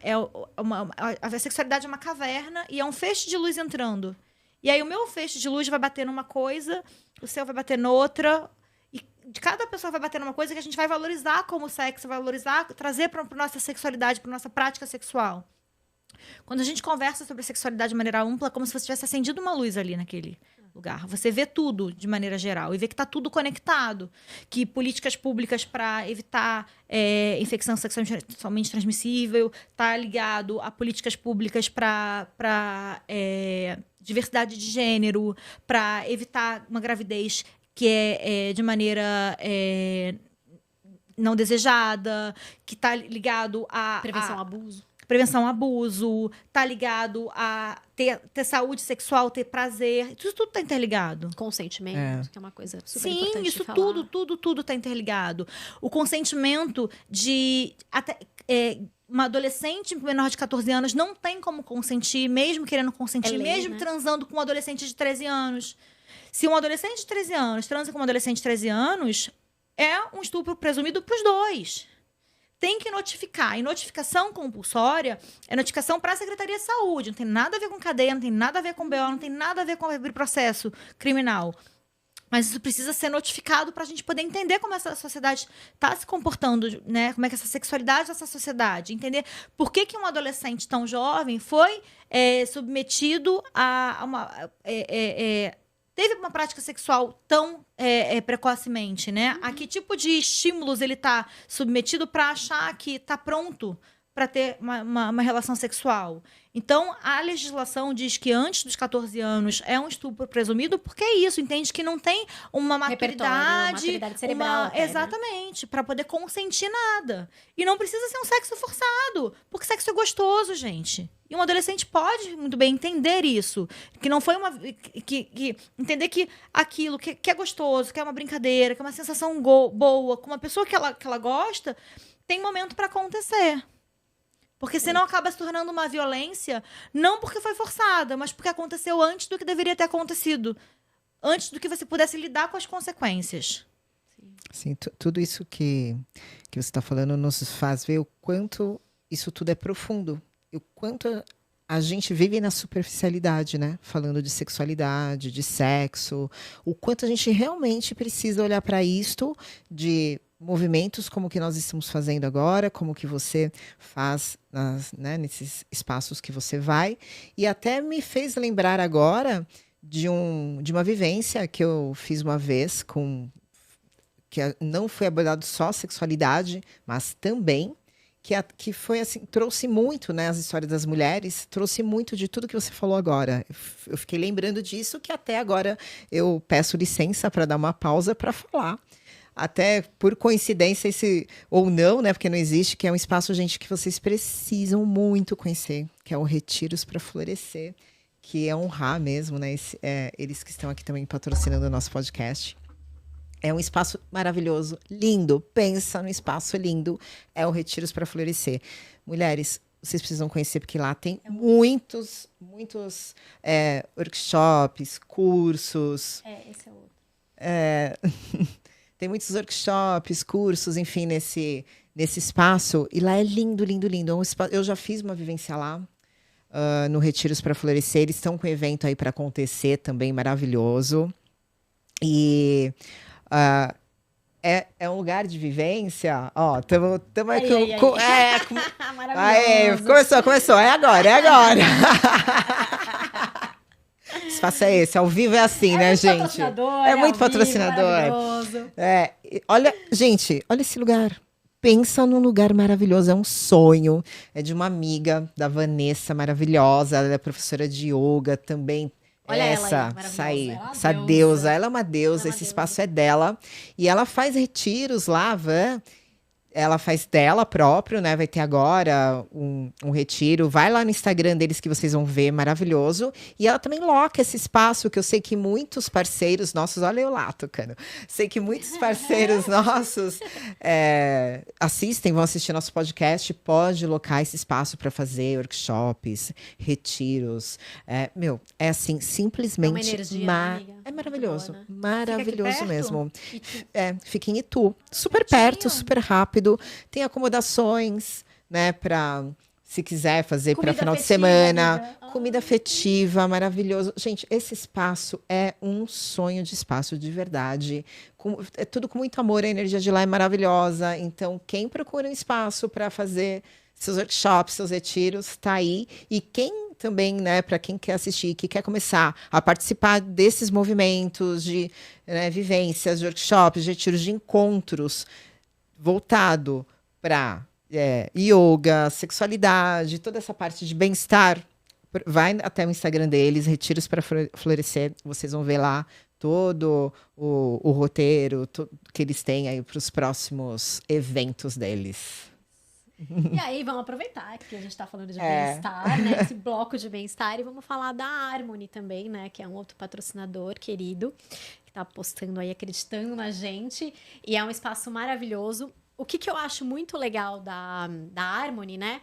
a sexualidade é uma caverna e é um feixe de luz entrando. E aí o meu feixe de luz vai bater numa coisa, o seu vai bater noutra, e de cada pessoa vai bater numa coisa que a gente vai valorizar como sexo, vai valorizar, trazer para nossa sexualidade, para nossa prática sexual. Quando a gente conversa sobre sexualidade de maneira ampla, é como se você tivesse acendido uma luz ali naquele lugar. Você vê tudo de maneira geral e vê que está tudo conectado. Que políticas públicas para evitar infecção sexualmente transmissível está ligado a políticas públicas para diversidade de gênero, para evitar uma gravidez que é de maneira não desejada, que está ligado a... Prevenção ao abuso. Prevenção ao abuso, tá ligado a ter saúde sexual, ter prazer. Isso tudo tá interligado. Consentimento, que é uma coisa super Sim, importante isso de falar. tudo tá interligado. O consentimento de... uma adolescente menor de 14 anos não tem como consentir, mesmo querendo consentir, lei, mesmo né? transando com um adolescente de 13 anos. Se um adolescente de 13 anos transa com um adolescente de 13 anos, é um estupro presumido pros dois. Tem que notificar. E notificação compulsória é notificação para a Secretaria de Saúde. Não tem nada a ver com cadeia, não tem nada a ver com BO, não tem nada a ver com abrir processo criminal. Mas isso precisa ser notificado para a gente poder entender como essa sociedade está se comportando, né? Como é que essa sexualidade dessa sociedade. Entender por que um adolescente tão jovem foi submetido a uma... teve uma prática sexual tão precocemente, né? A que tipo de estímulos ele está submetido para achar que está pronto para ter uma relação sexual? Então, a legislação diz que antes dos 14 anos é um estupro presumido, porque é isso, entende que não tem uma maturidade cerebral até, exatamente, para poder consentir nada. E não precisa ser um sexo forçado, porque sexo é gostoso, gente. E um adolescente pode muito bem entender isso. Que não foi uma... entender que aquilo que é gostoso, que é uma brincadeira, que é uma sensação boa, com uma pessoa que ela gosta, tem momento para acontecer. Porque senão acaba se tornando uma violência, não porque foi forçada, mas porque aconteceu antes do que deveria ter acontecido. Antes do que você pudesse lidar com as consequências. Sim, tudo isso que você está falando nos faz ver o quanto isso tudo é profundo. E o quanto a gente vive na superficialidade, né? Falando de sexualidade, de sexo. O quanto a gente realmente precisa olhar para isto de movimentos como o que nós estamos fazendo agora, como que você faz nesses espaços que você vai. E até me fez lembrar agora de uma vivência que eu fiz uma vez que não foi abordado só sexualidade, mas também que foi assim, trouxe muito, né, as histórias das mulheres, trouxe muito de tudo que você falou agora. Eu fiquei lembrando disso, que até agora eu peço licença para dar uma pausa para falar. Até por coincidência, ou não, né? Porque não existe, que é um espaço, gente, que vocês precisam muito conhecer, que é o Retiros para Florescer, que é honrar mesmo, né? Eles que estão aqui também patrocinando o nosso podcast. É um espaço maravilhoso, lindo. Pensa no espaço lindo. É o Retiros para Florescer. Mulheres, vocês precisam conhecer, porque lá tem muitos workshops, cursos. Esse é outro. Tem muitos workshops, cursos, enfim, nesse espaço. E lá é lindo, lindo, lindo. É um espaço, eu já fiz uma vivência lá, no Retiros para Florescer. Eles estão com um evento aí para acontecer também, maravilhoso. E é um lugar de vivência. Ó, estamos aqui. Maravilhoso. Começou. É agora. O espaço é esse, ao vivo é assim, né, gente? É muito patrocinador. Olha, gente, olha esse lugar. Pensa num lugar maravilhoso, é um sonho. É de uma amiga da Vanessa, maravilhosa. Ela é professora de yoga também. Olha essa deusa. Ela é uma deusa, esse espaço é dela. E ela faz retiros lá, ela faz dela próprio, né? Vai ter agora um retiro. Vai lá no Instagram deles que vocês vão ver, maravilhoso. E ela também loca esse espaço, que eu sei que muitos parceiros nossos... Olha eu lá tocando. Sei que muitos parceiros nossos assistem, vão assistir nosso podcast. Pode locar esse espaço para fazer workshops, retiros. É assim, simplesmente... É uma energia, amiga. É maravilhoso. Boa, né? Maravilhoso mesmo. Itu. Fica em Itu. Super perto, super rápido. Tem acomodações, né, para se quiser fazer para final de semana. Amiga. Comida afetiva, maravilhoso. Gente, esse espaço é um sonho de espaço de verdade. É tudo com muito amor, a energia de lá é maravilhosa. Então, quem procura um espaço para fazer seus workshops, seus retiros, está aí. E quem também, né, para quem quer assistir, que quer começar a participar desses movimentos de vivências, de workshops, de retiros, de encontros, voltado para yoga, sexualidade, toda essa parte de bem-estar, vai até o Instagram deles, Retiros para Florescer, vocês vão ver lá todo o roteiro que eles têm aí para os próximos eventos deles. E aí, vamos aproveitar que a gente tá falando de bem-estar, né? Esse bloco de bem-estar, e vamos falar da Harmony também, né? Que é um outro patrocinador querido, que tá apostando aí, acreditando na gente. E é um espaço maravilhoso. O que eu acho muito legal da Harmony, né?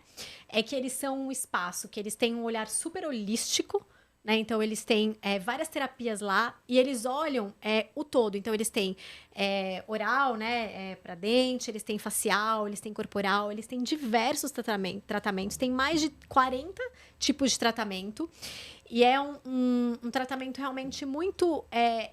É que eles são um espaço que eles têm um olhar super holístico, né? Então, eles têm várias terapias lá e eles olham o todo. Então, eles têm oral, né? Para dente, eles têm facial, eles têm corporal, eles têm diversos tratamentos. Tem mais de 40 tipos de tratamento. E é um tratamento realmente muito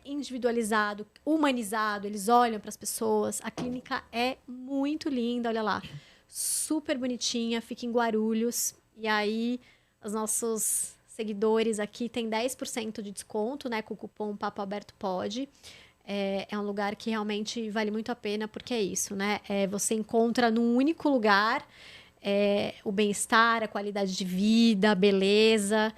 individualizado, humanizado. Eles olham para as pessoas. A clínica é muito linda, olha lá. Super bonitinha, fica em Guarulhos. E aí, os nossos seguidores aqui têm 10% de desconto, né? Com o cupom Papo Aberto Pode. É um lugar que realmente vale muito a pena, porque é isso, né? Você encontra num único lugar o bem-estar, a qualidade de vida, a beleza...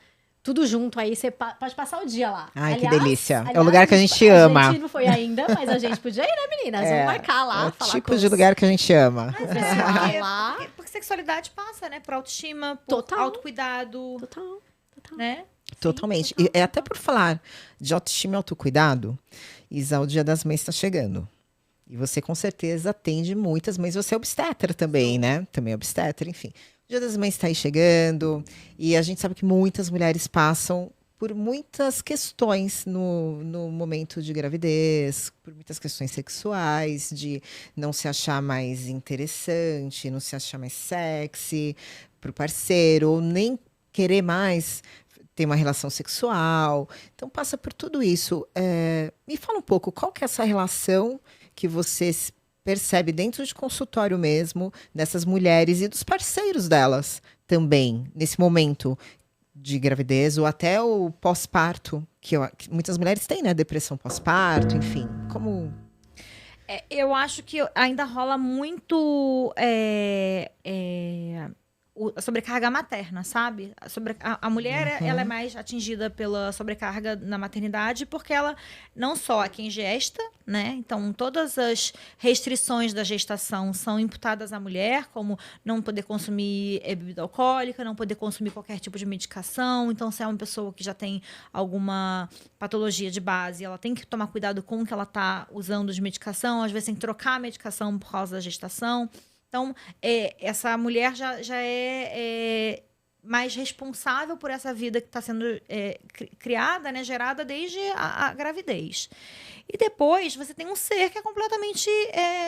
Tudo junto aí, você pode passar o dia lá. Ai, que delícia. É o lugar que a gente ama. A gente não foi ainda, mas a gente podia ir, né, meninas? Vamos marcar lá, falar o tipo de lugar que a gente ama. Mas lá. Porque sexualidade passa, né? Por autoestima, por autocuidado. Total. Né? Totalmente. Sim, E até por falar de autoestima e autocuidado, Isa, o Dia das Mães está chegando. E você, com certeza, atende muitas mães. Você é obstetra também, né? Também é obstetra, enfim. O Dia das Mães está aí chegando e a gente sabe que muitas mulheres passam por muitas questões no momento de gravidez, por muitas questões sexuais, de não se achar mais interessante, não se achar mais sexy para o parceiro, ou nem querer mais ter uma relação sexual. Então passa por tudo isso. Me fala um pouco, qual que é essa relação que vocês percebe dentro de consultório mesmo, dessas mulheres e dos parceiros delas também, nesse momento de gravidez ou até o pós-parto, que muitas mulheres têm, né? Depressão pós-parto, enfim. Como... Eu acho que ainda rola muito a sobrecarga materna, sabe? A mulher, ela é mais atingida pela sobrecarga na maternidade porque ela não só é quem gesta, né? Então, todas as restrições da gestação são imputadas à mulher, como não poder consumir bebida alcoólica, não poder consumir qualquer tipo de medicação. Então, se é uma pessoa que já tem alguma patologia de base, ela tem que tomar cuidado com o que ela está usando de medicação. Às vezes, tem que trocar a medicação por causa da gestação. Então, essa mulher já é mais responsável por essa vida que está sendo criada, né, gerada desde a gravidez. E depois você tem um ser que é completamente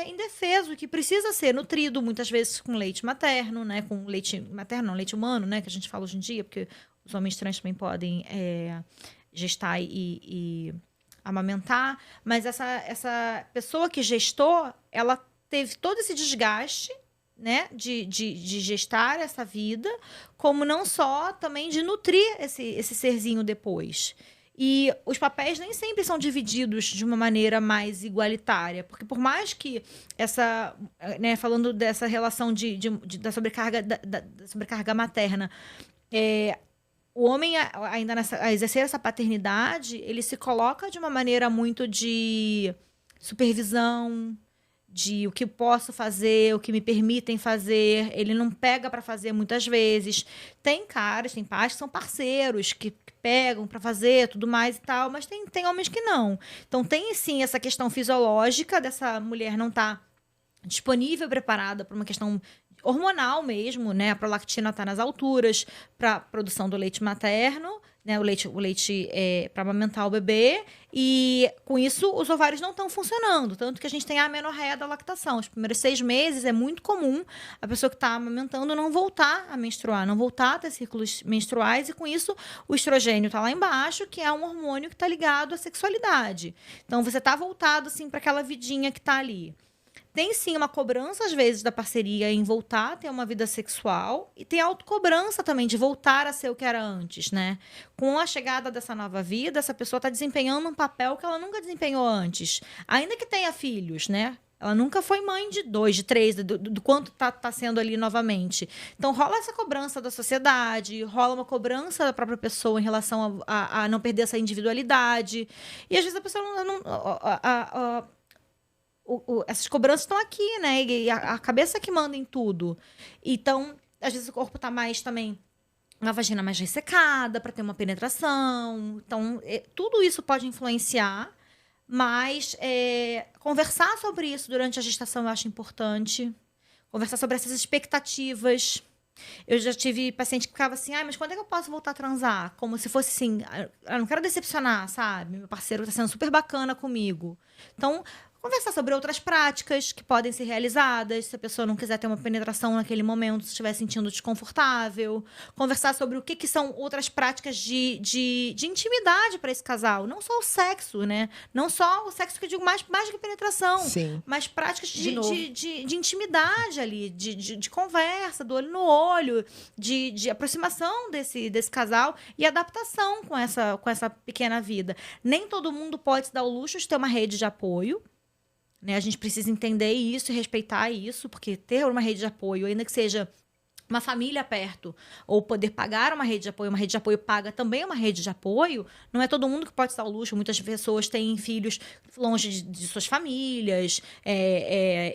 indefeso, que precisa ser nutrido, muitas vezes com leite materno, né, com leite materno, não, leite humano, né, que a gente fala hoje em dia, porque os homens trans também podem gestar e amamentar. Mas essa pessoa que gestou, ela teve todo esse desgaste, né, de gestar essa vida, como não só também de nutrir esse serzinho depois. E os papéis nem sempre são divididos de uma maneira mais igualitária, porque por mais que essa, né, falando dessa relação da sobrecarga da sobrecarga materna, o homem ainda a exercer essa paternidade, ele se coloca de uma maneira muito de supervisão, de o que posso fazer, o que me permitem fazer. Ele não pega para fazer muitas vezes. Tem caras, tem pais que são parceiros, que pegam para fazer, tudo mais e tal, mas tem homens que não. Então tem sim essa questão fisiológica dessa mulher não estar disponível, preparada para uma questão hormonal mesmo, né? A prolactina está nas alturas para produção do leite materno, né? O leite para amamentar o bebê, e com isso os ovários não estão funcionando, tanto que a gente tem a amenorreia da lactação. Os primeiros 6 meses é muito comum a pessoa que está amamentando não voltar a menstruar, não voltar a ter ciclos menstruais, e com isso o estrogênio está lá embaixo, que é um hormônio que está ligado à sexualidade. Então você está voltado assim para aquela vidinha que está ali. Tem sim uma cobrança, às vezes, da parceria em voltar a ter uma vida sexual, e tem autocobrança também de voltar a ser o que era antes, né? Com a chegada dessa nova vida, essa pessoa está desempenhando um papel que ela nunca desempenhou antes. Ainda que tenha filhos, né? Ela nunca foi mãe de 2, de 3, do quanto tá sendo ali novamente. Então, rola essa cobrança da sociedade, rola uma cobrança da própria pessoa em relação a não perder essa individualidade. E, às vezes, a pessoa essas cobranças estão aqui, né? E a cabeça que manda em tudo. Então, às vezes o corpo tá mais também, uma vagina mais ressecada para ter uma penetração. Então, tudo isso pode influenciar, mas conversar sobre isso durante a gestação eu acho importante. Conversar sobre essas expectativas. Eu já tive paciente que ficava assim, mas quando é que eu posso voltar a transar? Como se fosse assim, eu não quero decepcionar, sabe? Meu parceiro tá sendo super bacana comigo. Então, conversar sobre outras práticas que podem ser realizadas, se a pessoa não quiser ter uma penetração naquele momento, se estiver sentindo desconfortável. Conversar sobre o que são outras práticas de intimidade para esse casal. Não só o sexo, né? Não só o sexo que eu digo mais do que penetração. Sim. Mas práticas de intimidade ali, de conversa, do olho no olho, de aproximação desse casal e adaptação com essa pequena vida. Nem todo mundo pode se dar o luxo de ter uma rede de apoio. Né? A gente precisa entender isso e respeitar isso, porque ter uma rede de apoio, ainda que seja uma família perto, ou poder pagar uma rede de apoio paga também uma rede de apoio, não é todo mundo que pode se dar o luxo. Muitas pessoas têm filhos longe de suas famílias,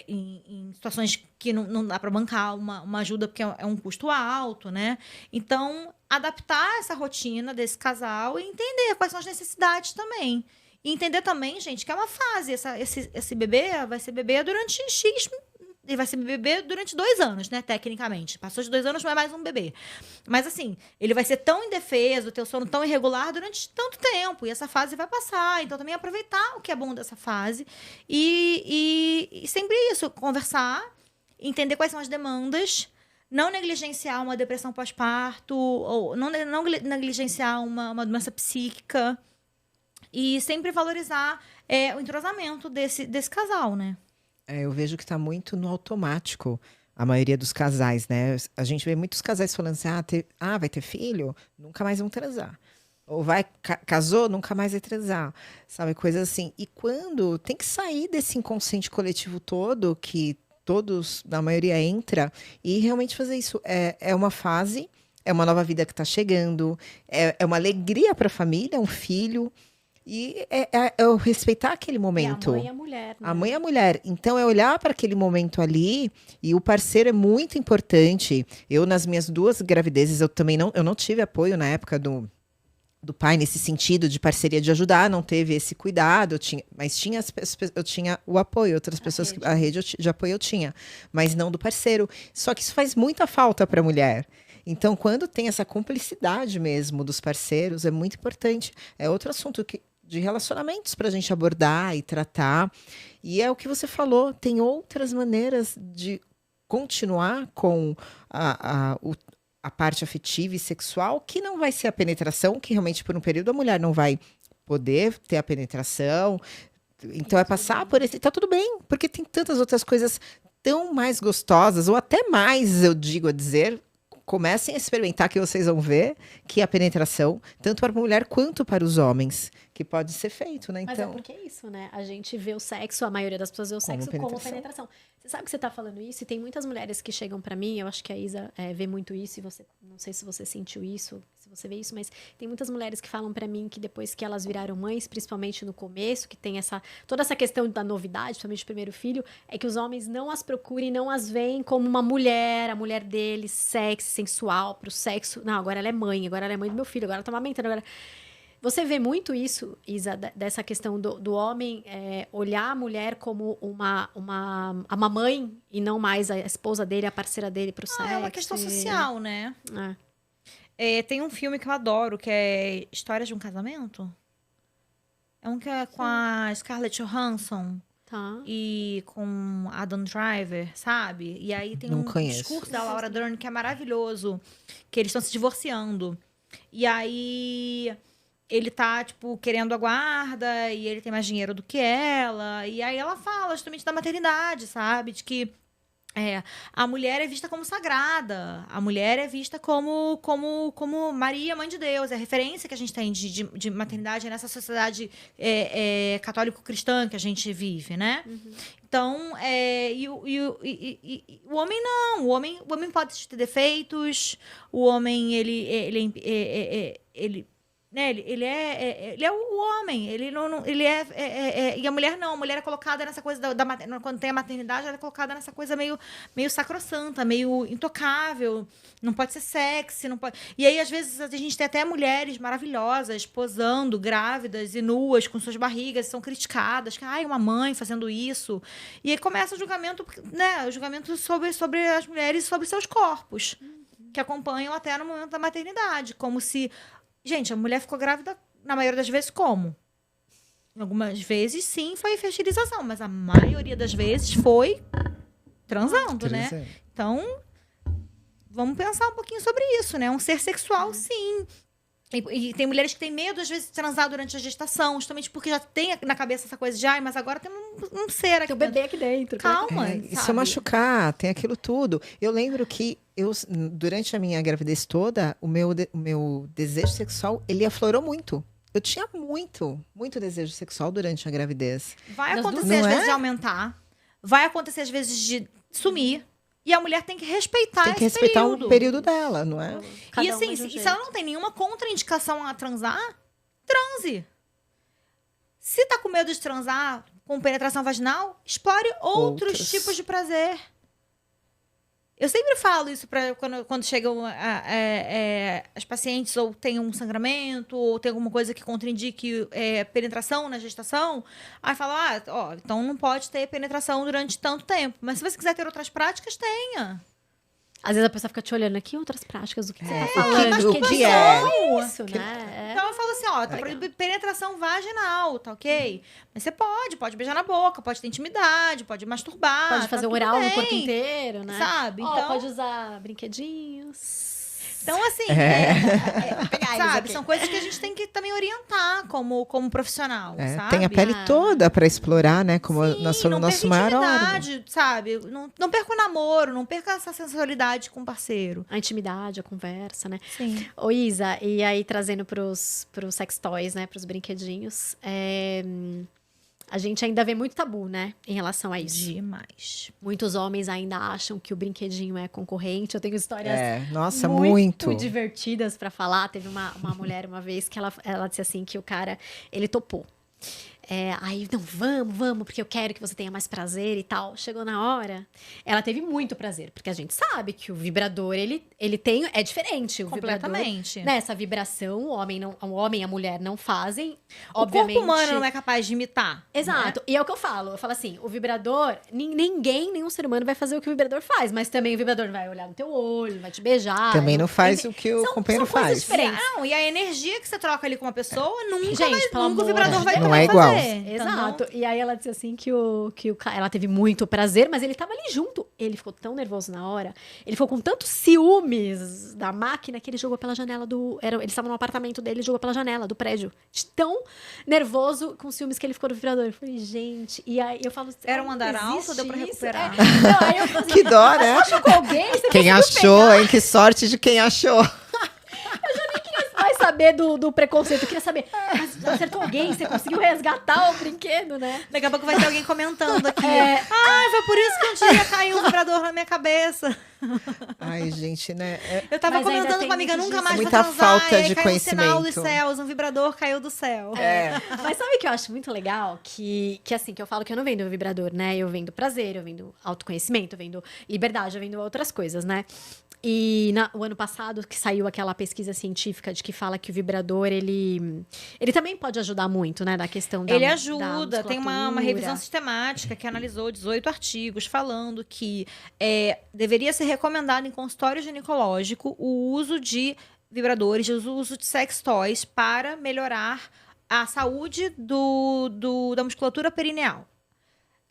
em situações que não dá para bancar uma ajuda, porque é um custo alto, né? Então, adaptar essa rotina desse casal e entender quais são as necessidades também. E entender também, gente, que é uma fase. Esse bebê vai ser bebê durante X. Ele vai ser bebê durante 2 anos, né? Tecnicamente. Passou de 2 anos, não é mais um bebê. Mas, assim, ele vai ser tão indefeso, ter o sono tão irregular durante tanto tempo. E essa fase vai passar. Então, também aproveitar o que é bom dessa fase. E sempre isso, conversar, entender quais são as demandas. Não negligenciar uma depressão pós-parto. Ou não negligenciar uma doença psíquica. E sempre valorizar o entrosamento desse casal, né? Eu vejo que está muito no automático a maioria dos casais, né? A gente vê muitos casais falando assim, vai ter filho? Nunca mais vão transar. Ou casou? Nunca mais vai transar. Sabe, coisas assim. E quando tem que sair desse inconsciente coletivo todo, que todos, na maioria, entra, e realmente fazer isso. É uma fase, é uma nova vida que está chegando, é uma alegria para a família, um filho. E eu respeitar aquele momento. E a mãe e a mulher, né? A mãe e a mulher. Então, é olhar para aquele momento ali, e o parceiro é muito importante. Eu, nas minhas 2 gravidezes, eu não tive apoio na época do pai, nesse sentido de parceria, de ajudar, não teve esse cuidado, mas eu tinha o apoio, outras pessoas, a rede de apoio eu tinha, mas não do parceiro. Só que isso faz muita falta para a mulher. Então, quando tem essa cumplicidade mesmo dos parceiros, é muito importante. É outro assunto de relacionamentos para a gente abordar e tratar. E é o que você falou, tem outras maneiras de continuar com a parte afetiva e sexual, que não vai ser a penetração, que realmente por um período a mulher não vai poder ter a penetração. Então é passar por esse... Tá tudo bem, porque tem tantas outras coisas tão mais gostosas, ou até mais, eu digo a dizer... Comecem a experimentar, que vocês vão ver que a penetração, tanto para a mulher quanto para os homens, que pode ser feito, né? Mas então, é porque é isso, né? A gente vê o sexo, a maioria das pessoas vê o sexo como penetração. Você sabe que você está falando isso? E tem muitas mulheres que chegam para mim, eu acho que a Isa vê muito isso, e você, não sei se você sentiu isso, se se você vê isso, mas tem muitas mulheres que falam pra mim que depois que elas viraram mães, principalmente no começo, que tem toda essa questão da novidade, principalmente do primeiro filho, é que os homens não as procuram e não as veem como uma mulher, a mulher deles, sexy, sensual, pro sexo. Não, agora ela é mãe do meu filho, agora ela tá amamentando, agora... Você vê muito isso, Isa, dessa questão do homem olhar a mulher como uma mãe e não mais a esposa dele, a parceira dele pro sexo. É uma questão social, né? É. Tem um filme que eu adoro, que é História de um Casamento. É um que é com a Scarlett Johansson Tá. e com Adam Driver, sabe? E aí tem Não um conheço. discurso da Laura Dern que é maravilhoso, que eles estão se divorciando. E aí... ele tá, tipo, querendo a guarda e ele tem mais dinheiro do que ela. E aí ela fala justamente da maternidade, sabe? De que a mulher é vista como sagrada. A mulher é vista como Maria, mãe de Deus. É a referência que a gente tem de maternidade nessa sociedade católico-cristã que a gente vive, né? Uhum. Então, o homem não. O homem pode ter defeitos. O homem, ele né? Ele é o homem, ele não ele e a mulher não, a mulher é colocada nessa coisa quando tem a maternidade, ela é colocada nessa coisa meio sacrossanta, meio intocável, não pode ser sexy, não pode. E aí às vezes a gente tem até mulheres maravilhosas posando, grávidas e nuas com suas barrigas, são criticadas, que uma mãe fazendo isso. E aí começa o julgamento, né, o julgamento sobre as mulheres, sobre seus corpos, que acompanham até no momento da maternidade, como se... Gente, a mulher ficou grávida, na maioria das vezes, como? Algumas vezes, sim, foi fertilização, mas a maioria das vezes foi transando, né? Então, vamos pensar um pouquinho sobre isso, né? Um ser sexual, sim. E tem mulheres que têm medo, às vezes, de transar durante a gestação, justamente porque já tem na cabeça essa coisa de, mas agora tem um ser aqui. Tem um bebê aqui dentro. Calma. E se eu machucar, tem aquilo tudo. Eu lembro que durante a minha gravidez toda, o meu desejo sexual, ele aflorou muito. Eu tinha muito desejo sexual durante a gravidez. Vai acontecer, às vezes, de aumentar. Vai acontecer, às vezes, de sumir. E a mulher tem que respeitar esse período. Tem que respeitar o período dela, não é? E assim, se ela não tem nenhuma contraindicação a transar, transe. Se tá com medo de transar com penetração vaginal, explore outros tipos de prazer. Eu sempre falo isso quando chegam as pacientes ou tem um sangramento ou tem alguma coisa que contraindique penetração na gestação. Aí fala, então não pode ter penetração durante tanto tempo. Mas se você quiser ter outras práticas, tenha. Às vezes a pessoa fica te olhando aqui, outras práticas do que você tá falando. Mas o que é isso, né? Então eu falo assim, tá proibido penetração vaginal, tá ok? Mas você pode beijar na boca, pode ter intimidade, pode masturbar. Pode fazer oral no corpo inteiro, né? Sabe? Então, pode usar brinquedinhos. Então, assim, sabe? São coisas que a gente tem que também orientar como profissional, sabe? Tem a pele toda para explorar, né? Como nós somos o nosso maior órgão. Sabe? Não perca o namoro, não perca essa sensualidade com o parceiro. A intimidade, a conversa, né? Sim. Ô, Isa, e aí trazendo pros sex toys, né? Pros brinquedinhos. A gente ainda vê muito tabu, né? Em relação a isso. Demais. Muitos homens ainda acham que o brinquedinho é concorrente. Eu tenho histórias muito divertidas pra falar. Teve uma mulher uma vez que ela disse assim que o cara, ele topou. Aí, não, vamos, porque eu quero que você tenha mais prazer e tal. Chegou na hora, ela teve muito prazer, porque a gente sabe que o vibrador, ele tem, é diferente. Completamente. Vibrador, né, essa vibração, o homem e a mulher não fazem, o obviamente. O corpo humano não é capaz de imitar. Exato, né? E é o que eu falo assim, o vibrador, nenhum ser humano vai fazer o que o vibrador faz, mas também o vibrador vai olhar no teu olho, vai te beijar. Também não faz o que o companheiro faz. Não, e a energia que você troca ali com uma pessoa, nunca o vibrador vai não é igual. Exato. E aí ela disse assim que ela teve muito prazer, mas ele tava ali junto. Ele ficou tão nervoso na hora. Ele ficou com tantos ciúmes da máquina que ele jogou pela janela eles estavam no apartamento dele, jogou pela janela do prédio. De tão nervoso com ciúmes que ele ficou no vibrador. Eu falei, gente. E aí eu falo, era um andar alto, deu pra recuperar. Não, aí eu falo assim, que dó, né? Você achou com alguém? Quem achou, hein? Que sorte de quem achou. Eu já nem queria mais saber do preconceito. Eu queria saber, acertou alguém? Você conseguiu resgatar o brinquedo, né? Daqui a pouco vai ter alguém comentando aqui. Foi por isso que um dia caiu um vibrador na minha cabeça. Ai, gente, né? Eu tava Mas ainda comentando tem com uma amiga, muito nunca disso. mais vou Muita transar, falta e aí de caiu um sinal dos conhecimento. céus, um vibrador caiu do céu. Mas sabe o que eu acho muito legal? Que assim, que eu falo que eu não vendo vibrador, né? Eu vendo prazer, eu vendo autoconhecimento, eu vendo liberdade, eu vendo outras coisas, né? E o ano passado que saiu aquela pesquisa científica de que fala que o vibrador, ele também pode ajudar muito, né? Na questão da Ele da ajuda, tem uma musculatura. revisão sistemática que analisou 18 artigos falando que deveria ser recomendado em consultório ginecológico o uso de vibradores, o uso de sex toys para melhorar a saúde da musculatura perineal.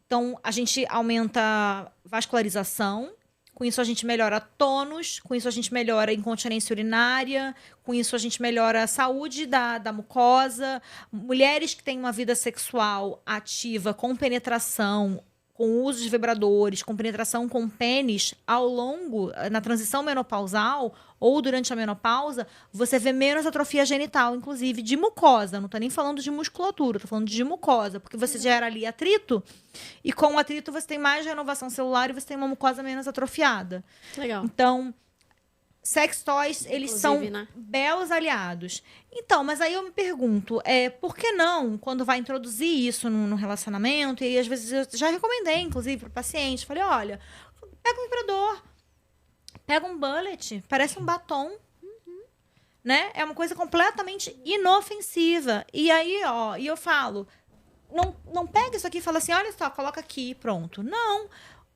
Então, a gente aumenta a vascularização, com isso a gente melhora tônus, com isso a gente melhora a incontinência urinária, com isso a gente melhora a saúde da mucosa. Mulheres que têm uma vida sexual ativa com penetração, com uso de vibradores, com penetração com pênis, na transição menopausal ou durante a menopausa, você vê menos atrofia genital, inclusive de mucosa. Não estou nem falando de musculatura, estou falando de mucosa, porque você gera ali atrito, e com o atrito você tem mais renovação celular e você tem uma mucosa menos atrofiada. Legal. Então, sex toys, eles Inclusive, são né? belos aliados. Então, mas aí eu me pergunto, por que não, quando vai introduzir isso no relacionamento, e aí, às vezes eu já recomendei, inclusive, para o paciente, falei, olha, pega um vibrador, pega um bullet, parece um batom, né? É uma coisa completamente inofensiva. E aí, e eu falo, não pega isso aqui e fala assim, olha só, coloca aqui, pronto. Não.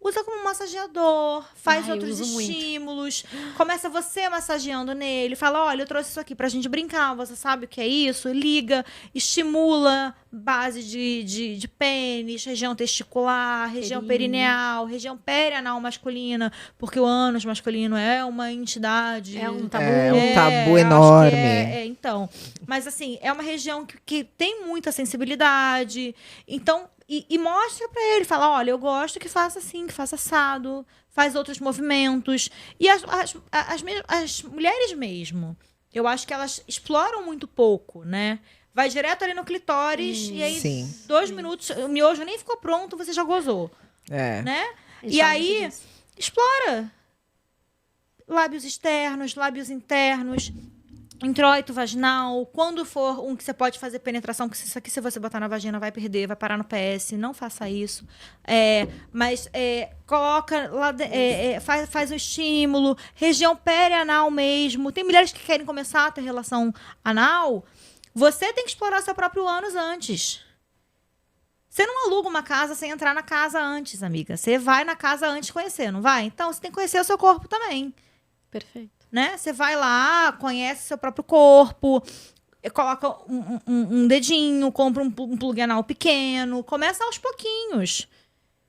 Usa como massageador, faz Eu outros uso muito. estímulos. Começa você massageando nele. Fala, olha, eu trouxe isso aqui pra gente brincar. Você sabe o que é isso? Liga, estimula base de pênis, região testicular, região perineal, região perianal masculina. Porque o ânus masculino é uma entidade. É um tabu. É um tabu eu acho que enorme. então. Mas assim, é uma região que tem muita sensibilidade. Então... E mostra pra ele, fala, olha, eu gosto que faça assim, que faça assado, faz outros movimentos. E as mulheres mesmo, eu acho que elas exploram muito pouco, né? Vai direto ali no clitóris e aí, Sim. 2 minutos, o miojo nem ficou pronto, você já gozou, né? Eles E falam aí, muito disso. explora. Lábios externos, lábios internos, introito vaginal, quando for um que você pode fazer penetração, que isso aqui se você botar na vagina vai perder, vai parar no PS, não faça isso. Mas coloca lá, faz um estímulo, região perianal mesmo. Tem mulheres que querem começar a ter relação anal, você tem que explorar seu próprio ânus antes. Você não aluga uma casa sem entrar na casa antes, amiga. Você vai na casa antes de conhecer, não vai? Então, você tem que conhecer o seu corpo também. Perfeito. Né? Você vai lá, conhece seu próprio corpo, coloca um dedinho, compra um plug anal pequeno, começa aos pouquinhos.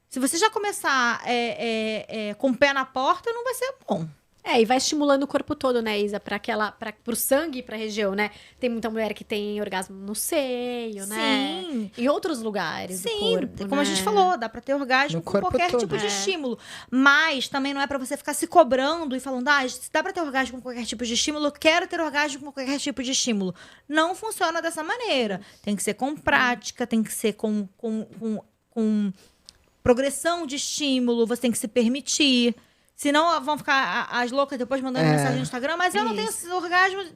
Se você já começar com o pé na porta, não vai ser bom. E vai estimulando o corpo todo, né, Isa? Pro sangue e pra região, né? Tem muita mulher que tem orgasmo no seio, né? Sim. Em outros lugares do corpo, como a né? gente falou, dá pra ter orgasmo No com corpo qualquer todo. tipo de estímulo. Mas também não é pra você ficar se cobrando e falando, se dá pra ter orgasmo com qualquer tipo de estímulo, eu quero ter orgasmo com qualquer tipo de estímulo. Não funciona dessa maneira. Tem que ser com prática, tem que ser com progressão de estímulo, você tem que se permitir. Senão vão ficar as loucas depois mandando mensagem no Instagram, mas eu não tenho esses orgasmos.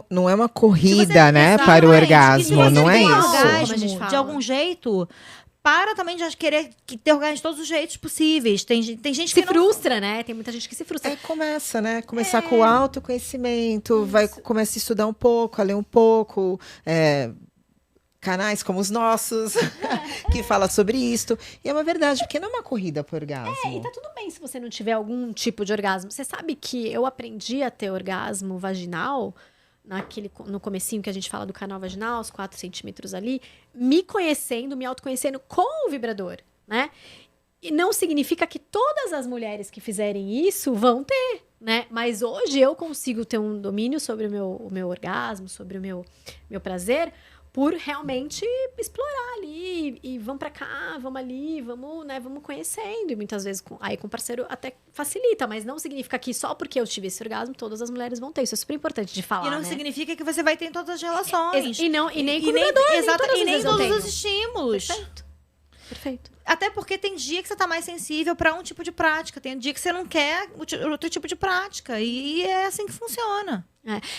Não é uma corrida, né, para o Exatamente. E se orgasmo, você não é tem isso. orgasmo, Como a gente fala. de algum jeito, para também de querer ter orgasmo de todos os jeitos possíveis. Tem gente Se que não... frustra, né? Tem muita gente que se frustra. Começa, né? Começar com o autoconhecimento, começa a estudar um pouco, a ler um pouco, canais como os nossos, que fala sobre isso. E é uma verdade, porque não é uma corrida pro orgasmo. E tá tudo bem se você não tiver algum tipo de orgasmo. Você sabe que eu aprendi a ter orgasmo vaginal no comecinho que a gente fala do canal vaginal, os 4 centímetros ali, me conhecendo, me autoconhecendo com o vibrador, né? E não significa que todas as mulheres que fizerem isso vão ter, né? Mas hoje eu consigo ter um domínio sobre o meu orgasmo, sobre o meu prazer, por realmente explorar ali, e vamos pra cá, vamos ali, vamos conhecendo, e muitas vezes com o parceiro até facilita, mas não significa que só porque eu tive esse orgasmo, todas as mulheres vão ter, isso é super importante de falar, E não né? significa que você vai ter em todas as relações. E nem com o vibrador, Exato, e nem todas as vezes eu todos tenho. os estímulos. Perfeito. Perfeito. Até porque tem dia que você tá mais sensível para um tipo de prática. Tem dia que você não quer outro tipo de prática. E é assim que funciona.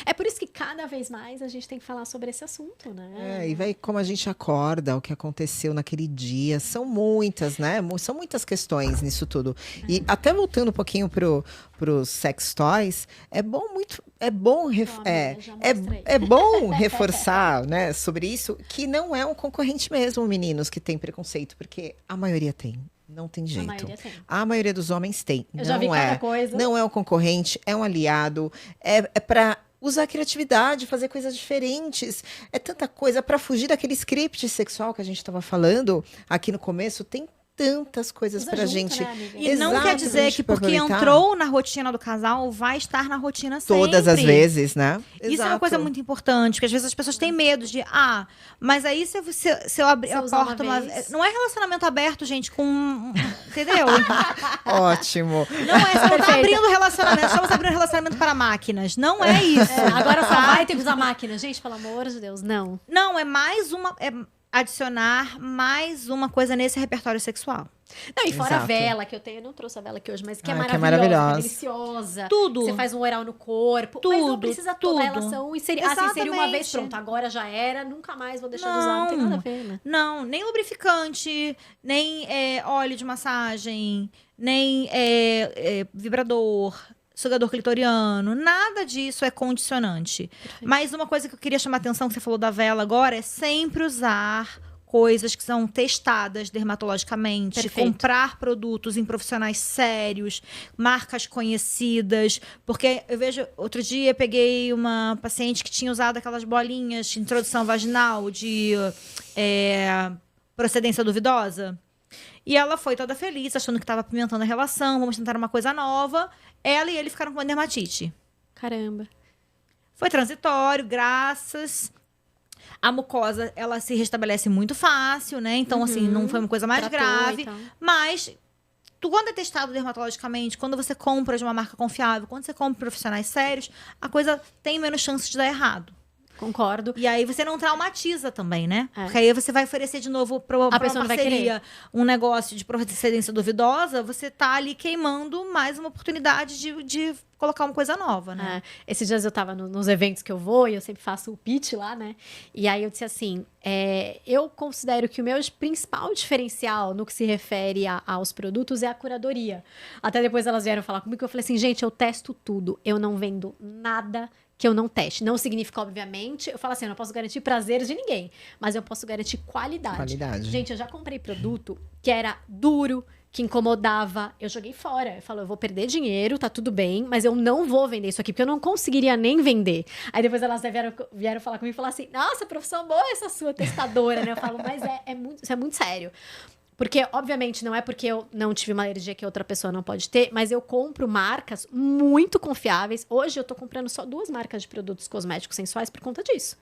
É por isso que cada vez mais a gente tem que falar sobre esse assunto, né? E vai como a gente acorda, o que aconteceu naquele dia. São muitas, né? São muitas questões nisso tudo. E até voltando um pouquinho pros sex toys, é bom reforçar, né, sobre isso, que não é um concorrente mesmo, meninos, que tem preconceito, porque a maioria tem. Não tem jeito. A maioria dos homens tem. Eu já vi cada coisa. Não é um concorrente, é um aliado. É para usar a criatividade, fazer coisas diferentes. É tanta coisa para fugir daquele script sexual que a gente estava falando aqui no começo. Tem tantas coisas pra gente. Né, e não quer dizer que porque entrou na rotina do casal, vai estar na rotina sempre. Todas as vezes, né? Isso é uma coisa muito importante, porque às vezes as pessoas têm medo de, mas aí se eu abrir a porta uma vez. Não é relacionamento aberto, gente, com. Entendeu? Ótimo. Não é, você não tá abrindo relacionamento, estamos abrindo relacionamento para máquinas. Não é isso. Agora só vai ter que usar máquina. Gente, pelo amor de Deus, não. Não, é mais uma. Adicionar mais uma coisa nesse repertório sexual. Não, e fora a vela que eu tenho, eu não trouxe a vela aqui hoje, mas que é maravilhosa, deliciosa. Tudo. Você faz um oral no corpo, mas não precisa toda a relação inserir. Inserir uma vez, pronto, agora já era, nunca mais vou deixar de usar, não tem nada a ver, né? Não, nem lubrificante, nem óleo de massagem, nem vibrador, sugador clitoriano, nada disso é condicionante. Perfeito. Mas uma coisa que eu queria chamar a atenção, que você falou da vela agora, é sempre usar coisas que são testadas dermatologicamente, comprar produtos em profissionais sérios, marcas conhecidas, porque eu vejo, outro dia peguei uma paciente que tinha usado aquelas bolinhas de introdução vaginal de procedência duvidosa, e ela foi toda feliz, achando que estava apimentando a relação, vamos tentar uma coisa nova. Ela e ele ficaram com dermatite. Caramba. Foi transitório, graças. A mucosa, ela se restabelece muito fácil, né? Então, assim, não foi uma coisa mais grave. Então. Mas, quando é testado dermatologicamente, quando você compra de uma marca confiável, quando você compra profissionais sérios, a coisa tem menos chance de dar errado. Concordo. E aí você não traumatiza também, né? Porque aí você vai oferecer de novo pra uma parceria um negócio de procedência duvidosa, você tá ali queimando mais uma oportunidade de colocar uma coisa nova, né? Esses dias eu tava nos eventos que eu vou e eu sempre faço o pitch lá, né? E aí eu disse assim, eu considero que o meu principal diferencial no que se refere aos produtos é a curadoria. Até depois elas vieram falar comigo, eu falei assim, gente, eu testo tudo, eu não vendo nada que eu não teste. Não significa, obviamente, eu falo assim, eu não posso garantir prazeres de ninguém, mas eu posso garantir qualidade. Gente, eu já comprei produto que era duro, que incomodava, eu joguei fora. Eu falo, eu vou perder dinheiro, tá tudo bem, mas eu não vou vender isso aqui, porque eu não conseguiria nem vender. Aí depois elas vieram falar comigo e falar assim, nossa, profissão boa essa sua testadora, né? Eu falo, mas isso é muito sério. Porque, obviamente, não é porque eu não tive uma alergia que outra pessoa não pode ter, mas eu compro marcas muito confiáveis. Hoje eu tô comprando só 2 marcas de produtos cosméticos sensuais por conta disso.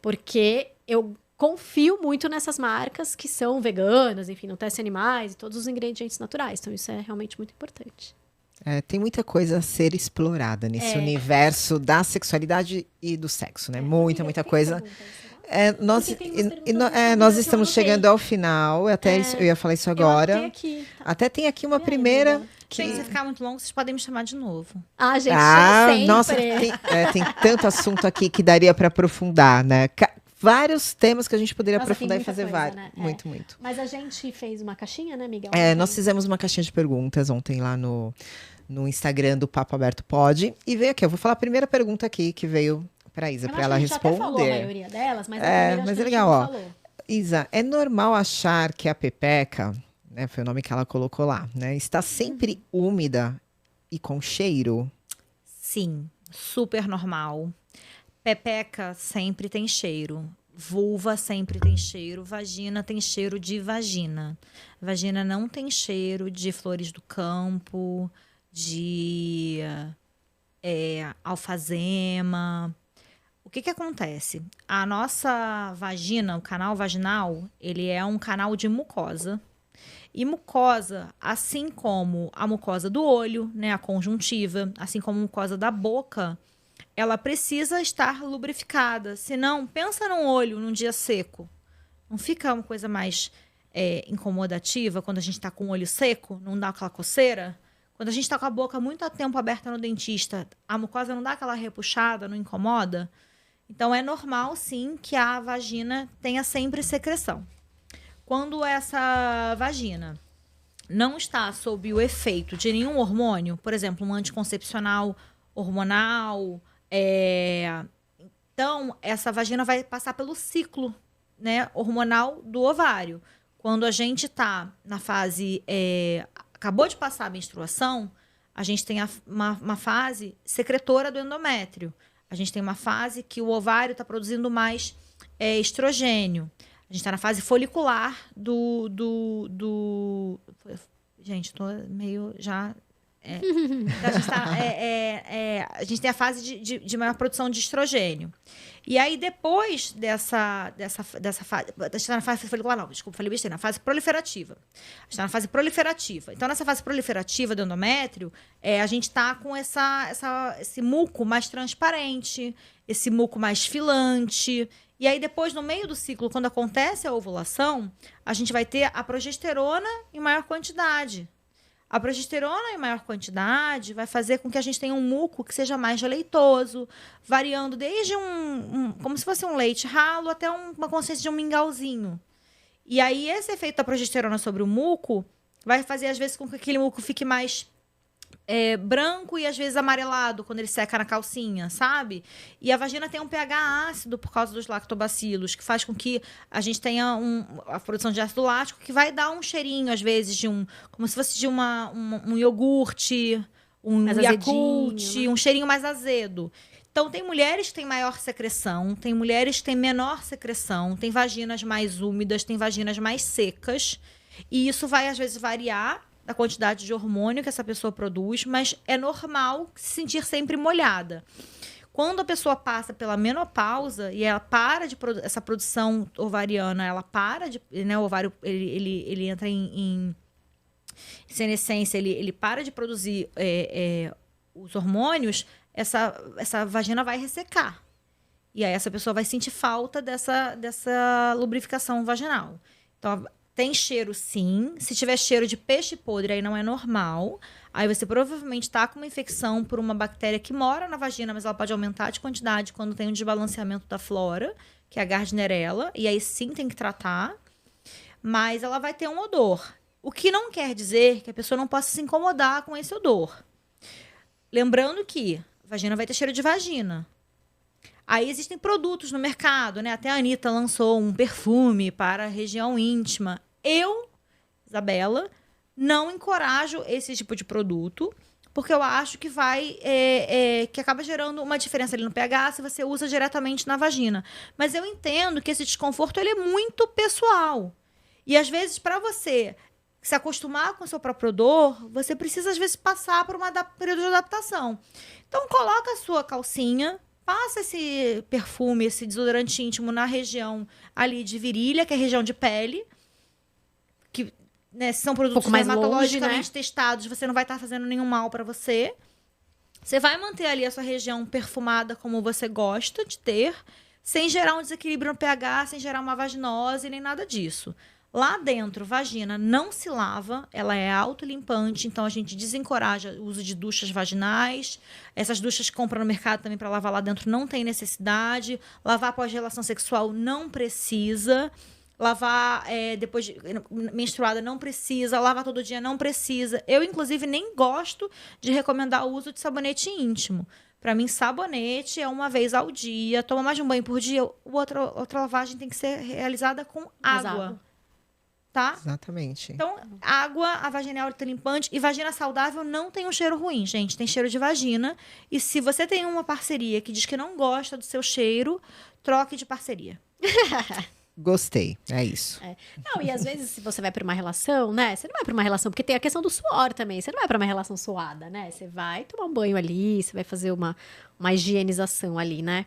Porque eu confio muito nessas marcas que são veganas, enfim, não testam animais e todos os ingredientes naturais. Então, isso é realmente muito importante. Tem muita coisa a ser explorada nesse universo da sexualidade e do sexo, né? Muita coisa. Nós estamos chegando ao final. Até eu ia falar isso agora. Até tem aqui uma primeira. Gente, se ficar muito longo, vocês podem me chamar de novo. Gente, sempre. Nossa, tem tanto assunto aqui que daria para aprofundar, né? Vários temas que a gente poderia aprofundar e fazer vários. Né? Muito. Mas a gente fez uma caixinha, né, Miguel? Nós fizemos uma caixinha de perguntas ontem lá no Instagram do Papo Aberto Pod. E veio aqui, eu vou falar a primeira pergunta aqui que veio para Isa, para ela responder. A gente até falou a maioria delas, mas a mas é legal, ó. Isa, é normal achar que a pepeca, né, foi o nome que ela colocou lá, né, está sempre úmida e com cheiro? Sim, super normal. Pepeca sempre tem cheiro. Vulva sempre tem cheiro. Vagina tem cheiro de vagina. Vagina não tem cheiro de flores do campo, de alfazema. O que acontece? A nossa vagina, o canal vaginal, ele é um canal de mucosa. E mucosa, assim como a mucosa do olho, né, a conjuntiva, assim como a mucosa da boca, ela precisa estar lubrificada. Senão, pensa num olho num dia seco. Não fica uma coisa mais incomodativa, quando a gente tá com o olho seco, não dá aquela coceira. Quando a gente tá com a boca muito tempo aberta no dentista, a mucosa não dá aquela repuxada, não incomoda. Então, é normal, sim, que a vagina tenha sempre secreção. Quando essa vagina não está sob o efeito de nenhum hormônio, por exemplo, um anticoncepcional hormonal, então, essa vagina vai passar pelo ciclo, né, hormonal do ovário. Quando a gente está na fase... acabou de passar a menstruação, a gente tem uma fase secretora do endométrio. A gente tem uma fase que o ovário está produzindo mais estrogênio. A gente está na fase folicular Gente, estou meio já... a gente tem a fase de maior produção de estrogênio. E aí, depois dessa fase... A gente está na fase folicular, não, desculpa, falei besteira, na fase proliferativa. A gente está na fase proliferativa. Então, nessa fase proliferativa do endométrio, a gente está com esse muco mais transparente, esse muco mais filante. E aí, depois, no meio do ciclo, quando acontece a ovulação, a gente vai ter a progesterona em maior quantidade. A progesterona em maior quantidade vai fazer com que a gente tenha um muco que seja mais leitoso, variando desde como se fosse um leite ralo até uma consistência de um mingauzinho. E aí, esse efeito da progesterona sobre o muco vai fazer, às vezes, com que aquele muco fique mais branco e, às vezes, amarelado quando ele seca na calcinha, sabe? E a vagina tem um pH ácido por causa dos lactobacilos, que faz com que a gente tenha a produção de ácido lático, que vai dar um cheirinho, às vezes, como se fosse de um iogurte, um Yakult, né? Um cheirinho mais azedo. Então, tem mulheres que têm maior secreção, tem mulheres que têm menor secreção, tem vaginas mais úmidas, tem vaginas mais secas. E isso vai, às vezes, variar da quantidade de hormônio que essa pessoa produz, mas é normal se sentir sempre molhada. Quando a pessoa passa pela menopausa e ela para de essa produção ovariana, ela para de, né, o ovário ele entra em senescência, ele para de produzir os hormônios, essa vagina vai ressecar. E aí essa pessoa vai sentir falta dessa lubrificação vaginal. Então, tem cheiro, sim. Se tiver cheiro de peixe podre, aí não é normal. Aí você provavelmente está com uma infecção por uma bactéria que mora na vagina, mas ela pode aumentar de quantidade quando tem um desbalanceamento da flora, que é a Gardnerella. E aí sim tem que tratar. Mas ela vai ter um odor. O que não quer dizer que a pessoa não possa se incomodar com esse odor. Lembrando que a vagina vai ter cheiro de vagina. Aí existem produtos no mercado, né? Até a Anitta lançou um perfume para a região íntima. Eu, Isabela, não encorajo esse tipo de produto, porque eu acho que que acaba gerando uma diferença ali no pH se você usa diretamente na vagina. Mas eu entendo que esse desconforto ele é muito pessoal. E às vezes, para você se acostumar com o seu próprio odor, você precisa, às vezes, passar por um período de adaptação. Então, coloca a sua calcinha, passa esse perfume, esse desodorante íntimo na região ali de virilha, que é a região de pele, que, né, são produtos dermatologicamente testados, você não vai estar fazendo nenhum mal para você. Você vai manter ali a sua região perfumada como você gosta de ter, sem gerar um desequilíbrio no pH, sem gerar uma vaginose, nem nada disso. Lá dentro, vagina não se lava, ela é autolimpante, então a gente desencoraja o uso de duchas vaginais. Essas duchas que compram no mercado também para lavar lá dentro não tem necessidade. Lavar após relação sexual não precisa. Lavar depois de menstruada não precisa. Lavar todo dia não precisa. Eu, inclusive, nem gosto de recomendar o uso de sabonete íntimo. Para mim, sabonete é uma vez ao dia. Toma mais de um banho por dia. Outra lavagem tem que ser realizada com água. Tá? Exatamente. Então, água, a vagina é autolimpante e vagina saudável não tem um cheiro ruim, gente. Tem cheiro de vagina. E se você tem uma parceria que diz que não gosta do seu cheiro, troque de parceria. Gostei, é isso. Não, e às vezes, se você vai para uma relação, né? Você não vai para uma relação, porque tem a questão do suor também. Você não vai para uma relação suada, né? Você vai tomar um banho ali, você vai fazer uma higienização ali, né?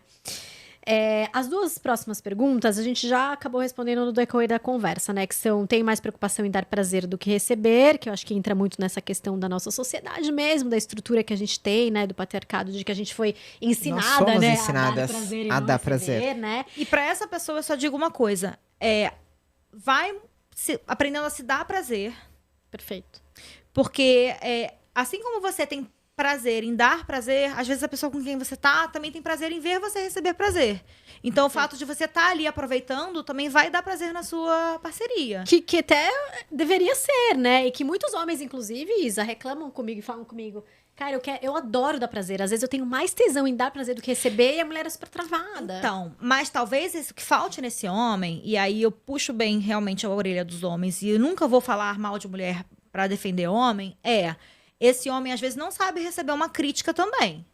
As duas próximas perguntas a gente já acabou respondendo no decorrer da conversa, né? Que são, tem mais preocupação em dar prazer do que receber, que eu acho que entra muito nessa questão da nossa sociedade mesmo, da estrutura que a gente tem, né? Do patriarcado, de que a gente foi ensinada, né? Ensinadas a dar prazer e a não dar receber, prazer. né? E para essa pessoa eu só digo uma coisa: vai aprendendo a se dar prazer. Perfeito. Porque assim como você tem prazer em dar prazer, às vezes a pessoa com quem você tá também tem prazer em ver você receber prazer. Então, o fato de você estar ali aproveitando também vai dar prazer na sua parceria. Que até deveria ser, né? E que muitos homens, inclusive, Isa, reclamam comigo e falam comigo. Cara, eu adoro dar prazer. Às vezes eu tenho mais tesão em dar prazer do que receber e a mulher é super travada. Então, mas talvez isso que falte nesse homem, e aí eu puxo bem realmente a orelha dos homens, e eu nunca vou falar mal de mulher pra defender homem, esse homem às vezes não sabe receber uma crítica também.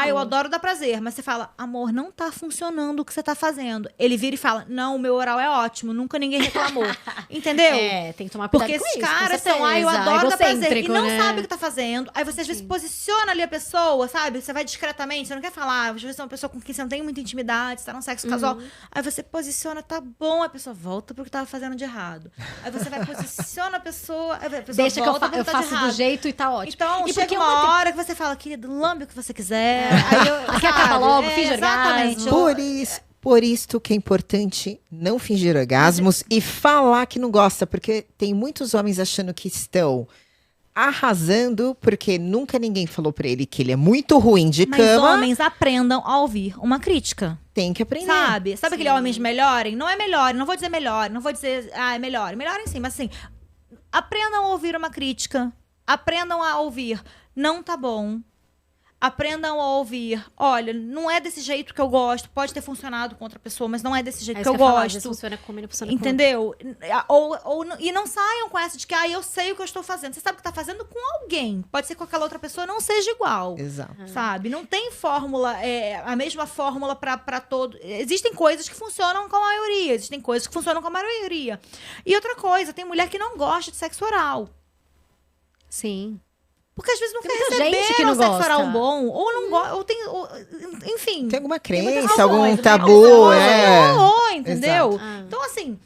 Eu adoro dar prazer, mas você fala, amor, não tá funcionando o que você tá fazendo. Ele vira e fala, não, o meu oral é ótimo, nunca ninguém reclamou. Entendeu? Tem que tomar cuidado Porque com esses isso, caras com são, eu certeza. adoro dar prazer. E Egocêntrico, não né? sabe o que tá fazendo. Aí você às vezes posiciona ali a pessoa, sabe? Você vai discretamente, você não quer falar. Às vezes é uma pessoa com quem você não tem muita intimidade, você tá num sexo casual. Aí você posiciona, tá bom, a pessoa volta pro que tava fazendo de errado. Aí você vai posiciona a pessoa, aí a pessoa Deixa que volta pro eu que tá de faço errado. do jeito e tá ótimo. Então, e chega porque uma hora que você fala, querido, lambe o que você quiser. Aí eu, Quer acabar logo, finge exatamente. orgasmo. Por isso que é importante não fingir orgasmos e falar que não gosta, porque tem muitos homens achando que estão arrasando, porque nunca ninguém falou pra ele que ele é muito ruim de Mas cama. homens aprendam a ouvir uma crítica. Tem que aprender. Sabe aquele homens melhorem? Não é melhorem, não vou dizer melhor, não vou dizer, é melhor. Melhorem sim, mas assim, aprendam a ouvir uma crítica. Aprendam a ouvir, não tá bom. Aprendam a ouvir, olha, não é desse jeito que eu gosto, pode ter funcionado com outra pessoa, mas não é desse jeito que eu Falar, às vezes gosto. funciona com não funciona Entendeu? E não saiam com essa de que, eu sei o que eu estou fazendo. Você sabe o que tá fazendo com alguém. Pode ser com aquela outra pessoa, não seja igual. Exato. Sabe? Não tem fórmula, a mesma fórmula pra todo. Existem coisas que funcionam com a maioria, existem coisas que funcionam com a maioria. E outra coisa, tem mulher que não gosta de sexo oral. Sim. Porque às vezes não Tem quer muita receber gente que não um sexo gosta. oral bom, ou não gosta, enfim. Tem alguma Tem muitas crença, algum razões, tabu, né? Entendeu? Exato. Então, assim,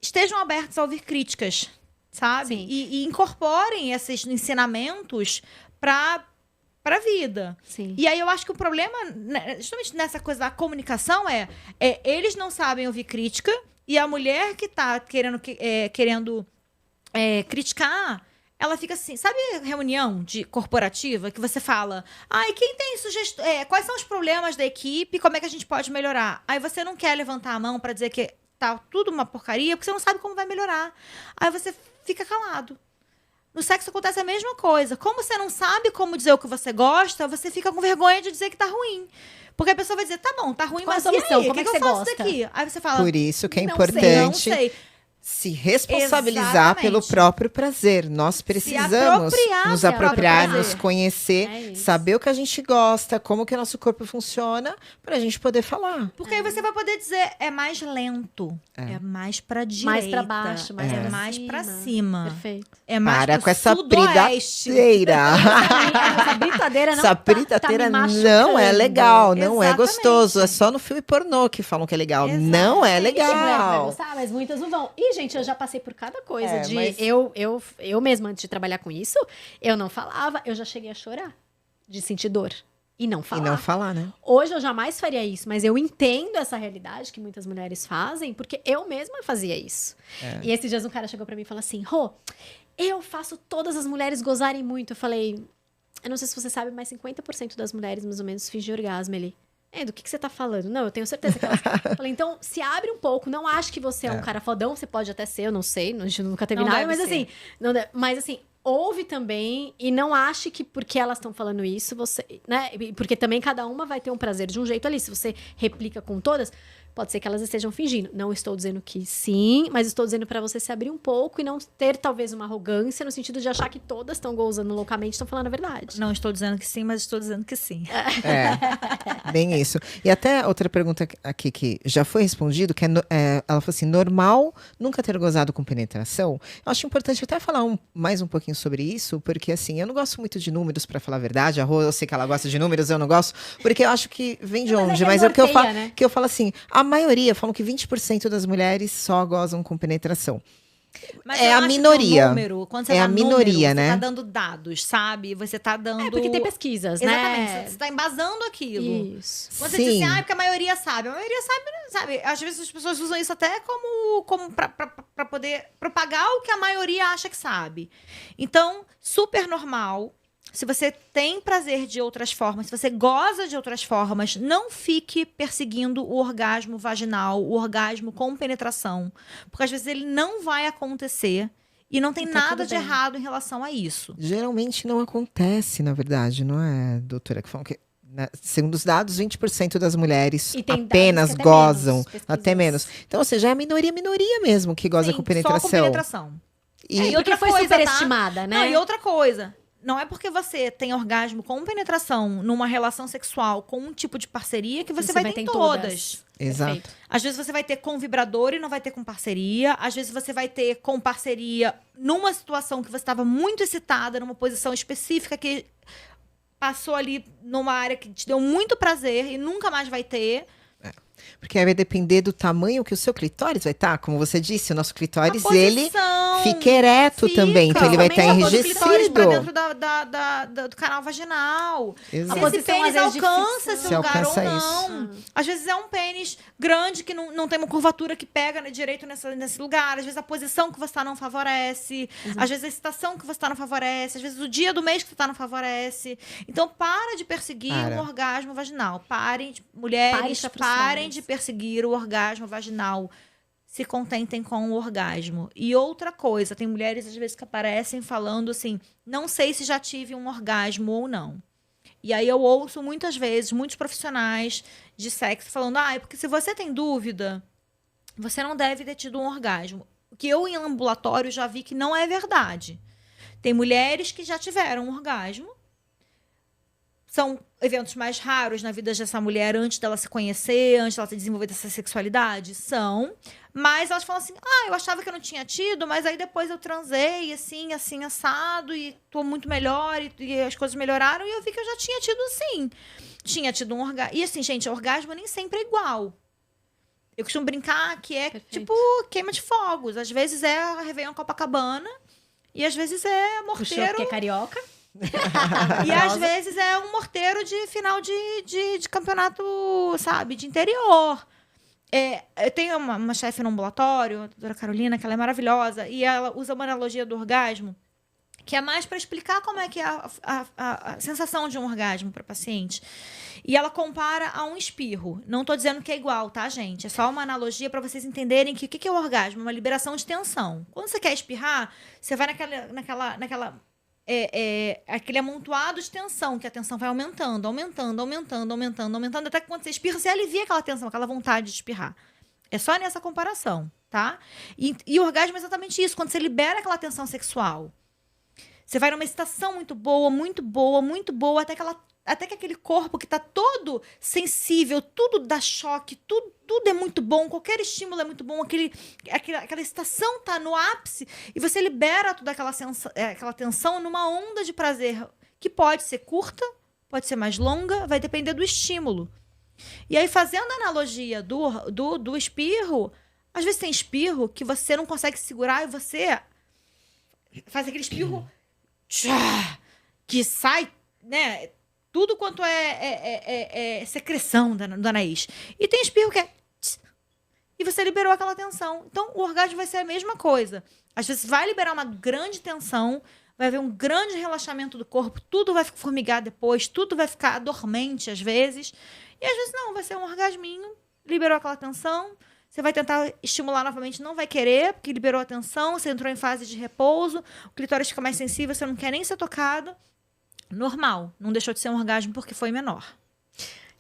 estejam abertos a ouvir críticas, sabe? Sim. E incorporem esses ensinamentos pra vida. Sim. E aí eu acho que o problema, né, justamente nessa coisa da comunicação, eles não sabem ouvir crítica, e a mulher que tá querendo criticar, ela fica assim, sabe reunião corporativa que você fala, quem tem sugestão, quais são os problemas da equipe, como é que a gente pode melhorar? Aí você não quer levantar a mão pra dizer que tá tudo uma porcaria, porque você não sabe como vai melhorar. Aí você fica calado. No sexo acontece a mesma coisa. Como você não sabe como dizer o que você gosta, você fica com vergonha de dizer que tá ruim. Porque a pessoa vai dizer, tá bom, tá ruim, Qual mas a solução? e aí? Como O que é que eu você faço gosta? daqui? Aí você fala, Por isso que é não importante sei. se responsabilizar Exatamente. pelo próprio prazer. Nós precisamos nos apropriar, prazer. nos conhecer, É isso. saber o que a gente gosta, como que o nosso corpo funciona, pra gente poder falar. Porque aí você vai poder dizer, é mais lento, é mais pra direita, Mais pra baixo, mais pra mais cima. pra cima. Perfeito. É mais Para pro com essa sudoeste. bridadeira. Essa britadeira não Essa tá britadeira me não machucando. é legal, não é Exatamente. gostoso. É só no filme pornô que falam que é legal. Não é Tem mulher que vai legal. gostar, mas muitas não vão. E, gente, eu já passei por cada coisa de... mas- Eu mesma, antes de trabalhar com isso, eu não falava, eu já cheguei a chorar de sentir dor. E não E falar. não falar, né? Hoje eu jamais faria isso, mas eu entendo essa realidade que muitas mulheres fazem, porque eu mesma fazia isso. E esses dias um cara chegou pra mim e falou assim, Rô, eu faço todas as mulheres gozarem muito. Eu falei, eu não sei se você sabe, mas 50% das mulheres, mais ou menos, fingem orgasmo ali. Do que você tá falando? Não, eu tenho certeza que elas... Falei, então, se abre um pouco, não ache que você é um cara fodão, você pode até ser, eu não sei, a gente nunca teve Não nada, deve mas ser. assim, mas assim, ouve também e não ache que porque elas estão falando isso, você, né? Porque também cada uma vai ter um prazer de um jeito ali. Se você replica com todas, pode ser que elas estejam fingindo. Não estou dizendo que sim, mas estou dizendo pra você se abrir um pouco e não ter talvez uma arrogância no sentido de achar que todas estão gozando loucamente, estão falando a verdade. Não estou dizendo que sim, mas estou dizendo que sim. Bem isso. E até outra pergunta aqui que já foi respondido, que ela falou assim, normal nunca ter gozado com penetração? Eu acho importante até falar mais um pouquinho sobre isso, porque assim, eu não gosto muito de números, pra falar a verdade. A Rô, eu sei que ela gosta de números, eu não gosto, porque eu acho que vem de Mas é onde. que Mas é o que eu norteia, falo, né? que eu falo assim, a maioria falam que 20% das mulheres só gozam com penetração. Mas É eu a acho que minoria. o número, quando você É dá a minoria, número, né? Você tá dando dados, sabe? Você tá dando... Porque tem pesquisas, Exatamente, né? você tá embasando aquilo. Isso. Quando você diz assim, Sim. porque a maioria sabe. A maioria sabe, sabe? Às vezes as pessoas usam isso até como pra poder propagar o que a maioria acha que sabe. Então, super normal. Se você tem prazer de outras formas, se você goza de outras formas, não fique perseguindo o orgasmo vaginal, o orgasmo com penetração. Porque às vezes ele não vai acontecer e não tem Tá nada tudo de bem. errado em relação a isso. Geralmente não acontece, na verdade, não é, doutora? Que falam que, né, segundo os dados, 20% das mulheres E tem dados apenas que até gozam, menos, pesquisas. até menos. Então, ou seja, é a minoria mesmo que goza Sim, com só penetração. com penetração. E E Porque outra foi coisa, superestimada, tá? né? Não, e outra coisa. Não é porque você tem orgasmo com penetração numa relação sexual com um tipo de parceria que você vai ter em todas. Exato. Perfeito. Às vezes você vai ter com vibrador e não vai ter com parceria. Às vezes você vai ter com parceria numa situação que você estava muito excitada, numa posição específica que passou ali numa área que te deu muito prazer e nunca mais vai ter. Porque aí vai depender do tamanho que o seu clitóris vai estar. Como você disse, o nosso A clitóris, ele posição fica ereto também. Então, ele vai estar também botou o clitóris pra enrijecido. dentro do canal vaginal. Exato. Se A esse posição, pênis às vezes, de alcança ficção. esse Se lugar ou alcança não. Às vezes é um pênis grande que não tem uma curvatura que pega, né, direito nesse lugar. Às vezes a posição que você está não favorece. Às vezes a excitação que você está não favorece. Às vezes o dia do mês que você está não favorece. Então para de perseguir Para. um orgasmo vaginal. Mulheres, Parem de estar parem frustradas. de perseguir o orgasmo vaginal. Se contentem com o orgasmo. E outra coisa, tem mulheres às vezes que aparecem falando assim, não sei se já tive um orgasmo ou não. E aí eu ouço muitas vezes, muitos profissionais de sexo falando, é porque se você tem dúvida, você não deve ter tido um orgasmo. O que eu em ambulatório já vi que não é verdade. Tem mulheres que já tiveram um orgasmo, são eventos mais raros na vida dessa mulher antes dela se conhecer, antes dela ter desenvolvido essa sexualidade? São. Mas elas falam assim, eu achava que eu não tinha tido, mas aí depois eu transei, assim, assado, e tô muito melhor, e as coisas melhoraram, e eu vi que eu já tinha tido, sim. Tinha tido um orgasmo. E assim, gente, orgasmo nem sempre é igual. Eu costumo brincar que é, Perfeito. tipo, queima de fogos. Às vezes é a Réveillon Copacabana, e às vezes é Puxou morteiro... porque é carioca. E às vezes é um morteiro de final de campeonato, sabe, de interior. Eu tenho uma chefe no ambulatório, a doutora Carolina, que ela é maravilhosa, e ela usa uma analogia do orgasmo, que é mais para explicar como é que é a sensação de um orgasmo para paciente. E ela compara a um espirro. Não estou dizendo que é igual, tá, gente? É só uma analogia para vocês entenderem que o que é o orgasmo? Uma liberação de tensão. Quando você quer espirrar, você vai naquela aquele amontoado de tensão, que a tensão vai aumentando, até que quando você espirra, você alivia aquela tensão, aquela vontade de espirrar. É só nessa comparação, tá? E o orgasmo é exatamente isso, quando você libera aquela tensão sexual. Você vai numa excitação muito boa, até que aquele corpo que tá todo sensível, tudo dá choque, tudo é muito bom, qualquer estímulo é muito bom, aquela excitação tá no ápice e você libera toda aquela tensão numa onda de prazer que pode ser curta, pode ser mais longa, vai depender do estímulo. E aí, fazendo a analogia do espirro, às vezes tem espirro que você não consegue segurar e você faz aquele espirro que sai, né? Tudo quanto é secreção do nariz. E tem espirro que é... E você liberou aquela tensão. Então, o orgasmo vai ser a mesma coisa. Às vezes vai liberar uma grande tensão, vai haver um grande relaxamento do corpo, tudo vai formigar depois, tudo vai ficar dormente às vezes. E às vezes não, vai ser um orgasminho, liberou aquela tensão, você vai tentar estimular novamente, não vai querer, porque liberou a tensão, você entrou em fase de repouso, o clitóris fica mais sensível, você não quer nem ser tocado. Normal, não deixou de ser um orgasmo porque foi menor.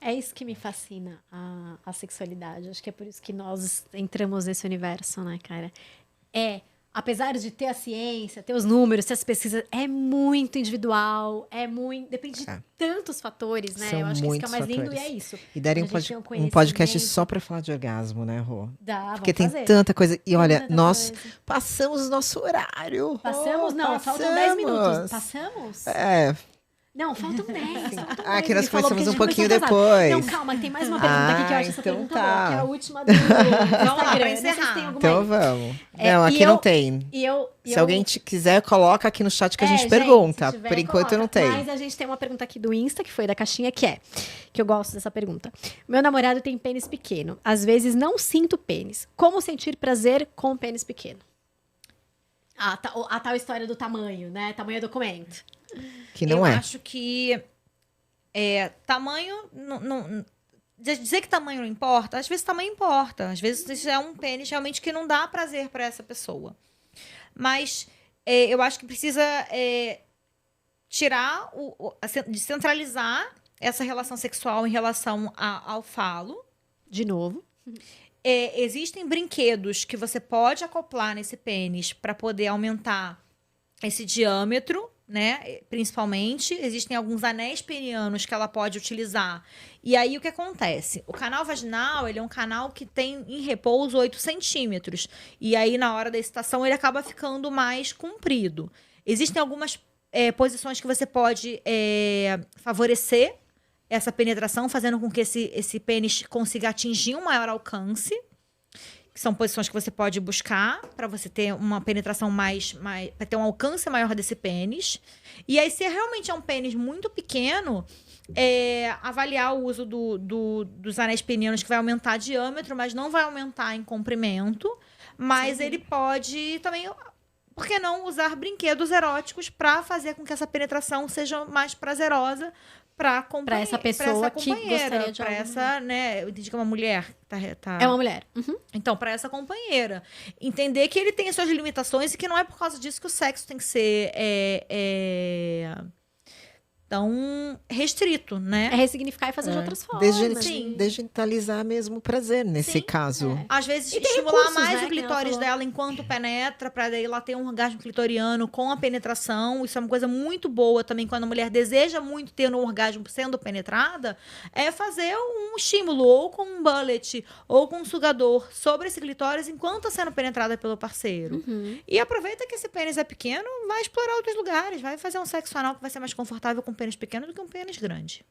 É isso que me fascina, a sexualidade. Acho que é por isso que nós entramos nesse universo, né, cara? Apesar de ter a ciência, ter os números, ter as pesquisas, é muito individual, depende de tantos fatores, né? São Eu acho que isso que é muitos o mais lindo fatores. e é isso. E daria A gente tem um podcast conhecimento. só pra falar de orgasmo, né, Rô? Dá, Porque vamos tem fazer. tanta coisa. E olha, tanta nós coisa. passamos o nosso horário. Rô, Passamos? Não, faltam 10 minutos. Passamos? Não, faltam 10. Ah, que nós Ele falou conhecemos que a um gente pouquinho começou atrasado. depois. Não, calma, tem mais uma pergunta aqui que eu acho essa então pergunta tá. boa, que é a última do Vamos lá, pra Instagram. Não sei se encerrar. tem alguma Então aí. vamos. É, Não, e aqui eu- não tem. Se Se alguém quiser, coloca aqui no chat que a gente pergunta. se tiver, Por enquanto coloca. não tem. Mas a gente tem uma pergunta aqui do Insta, que foi da caixinha, que eu gosto dessa pergunta. Meu namorado tem pênis pequeno. Às vezes não sinto pênis. Como sentir prazer com pênis pequeno? A tal história do tamanho, né? Tamanho é documento. Que não eu é. acho que tamanho. Dizer que tamanho não importa, às vezes tamanho importa. Às vezes isso é um pênis realmente que não dá prazer para essa pessoa. Mas eu acho que precisa tirar, descentralizar essa relação sexual em relação ao falo. De novo. Existem brinquedos que você pode acoplar nesse pênis para poder aumentar esse diâmetro, né? Principalmente. Existem alguns anéis penianos que ela pode utilizar. E aí, o que acontece? O canal vaginal, ele é um canal que tem em repouso 8 centímetros. E aí, na hora da excitação, ele acaba ficando mais comprido. Existem algumas posições que você pode favorecer essa penetração, fazendo com que esse pênis consiga atingir um maior alcance. Que são posições que você pode buscar para você ter uma penetração para ter um alcance maior desse pênis. E aí, se realmente é um pênis muito pequeno, avaliar o uso dos anéis penianos, que vai aumentar diâmetro, mas não vai aumentar em comprimento. Mas ele pode também, por que não, usar brinquedos eróticos para fazer com que essa penetração seja mais prazerosa para essa pessoa que gostaria de para essa, né? Eu entendi que é uma mulher. É uma mulher. Uhum. Então, para essa companheira. Entender que ele tem as suas limitações e que não é por causa disso que o sexo tem que ser tão restrito, né? É ressignificar e fazer de outras formas. Digitalizar mesmo o prazer, nesse caso. Às vezes, E tem estimular recursos, mais né, o que ela clitóris falou. dela enquanto penetra, pra daí ela ter um orgasmo clitoriano com a penetração. Isso é uma coisa muito boa também, quando a mulher deseja muito ter um orgasmo sendo penetrada, é fazer um estímulo, ou com um bullet, ou com um sugador, sobre esse clitóris enquanto está sendo penetrada pelo parceiro. Uhum. E aproveita que esse pênis é pequeno, vai explorar outros lugares, vai fazer um sexo anal que vai ser mais confortável com um pênis pequeno do que um pênis grande.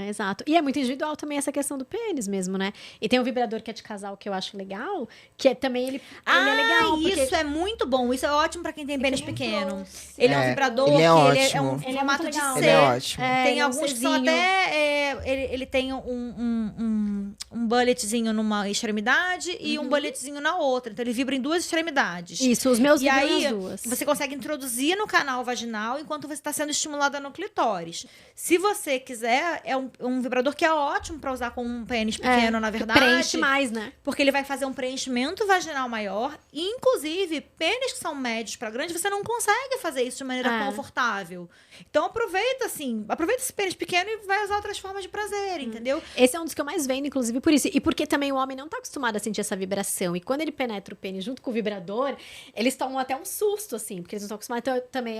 Exato. E é muito individual também essa questão do pênis mesmo, né? E tem um vibrador que é de casal que eu acho legal, que também ele é legal. Isso é muito bom. Isso é ótimo pra quem tem pênis pequeno. trouxe. Ele é um vibrador, ele é que ótimo. ele é um Ele é formato muito de legal. C. Ele é ótimo. Tem ele é um alguns que são Czinho. até... Ele tem um bulletzinho numa extremidade e um bulletzinho na outra. Então, ele vibra em duas extremidades. Isso, os meus E vibram aí, nas duas. você consegue introduzir no canal vaginal enquanto você está sendo estimulada no clitóris. Se você quiser, é um vibrador que é ótimo para usar com um pênis pequeno, na verdade. Preenche mais, né? Porque ele vai fazer um preenchimento vaginal maior. E, inclusive, pênis que são médios para grandes, você não consegue fazer isso de maneira confortável. Então, aproveita esse pênis pequeno e vai usar outras formas de prazer, entendeu? Esse é um dos que eu mais vendo, inclusive, por isso. E porque também o homem não tá acostumado a sentir essa vibração. E quando ele penetra o pênis junto com o vibrador, eles tomam até um susto, assim, porque eles não estão acostumados. Então, também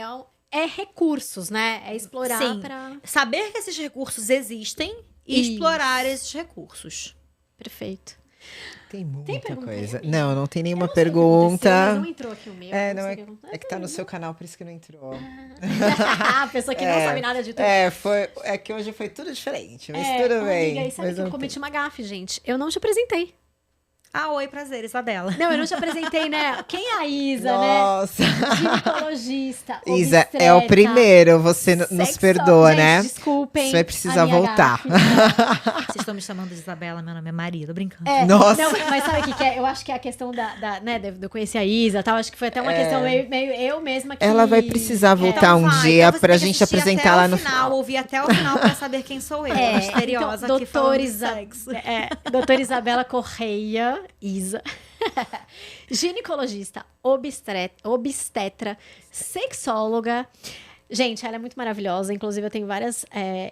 é recursos, né? É explorar Sim. pra... Saber que esses recursos existem e Isso. explorar esses recursos. Perfeito. Tem muita pergunta coisa. aí? Não tem nenhuma Eu não sei o que aconteceu, mas pergunta. não entrou aqui o meu. É, não não sei é, o que aconteceu. é que tá no seu canal, por isso que não entrou. A pessoa que não sabe nada de tudo. É que hoje foi tudo diferente, mas É, tudo amiga, bem. e sabe mas que eu não cometi uma gafe, gente? Eu não te apresentei. Oi, prazer, Isabela. Não, eu não te apresentei, né? Quem é a Isa, Nossa. né? Ginecologista, Isa, obstetra, é o primeiro, você nos sexóloga. perdoa, Gente, né? desculpem. Você vai precisar a minha voltar. gafe. Vocês estão me chamando de Isabela, meu nome é Maria, tô brincando. Nossa. Não, mas sabe o que é? Eu acho que é a questão né, de eu conhecer a Isa e tal. Acho que foi até uma questão meio eu mesma que... Ela vai precisar voltar um dia você pra tem que gente assistir apresentar até lá o no final. Ouvir até o final pra saber quem sou eu. Misteriosa então, aqui falando de doutora sexo. doutora Isabela Correia, Isa, ginecologista, obstetra, sexóloga. Gente, ela é muito maravilhosa. Inclusive, eu tenho várias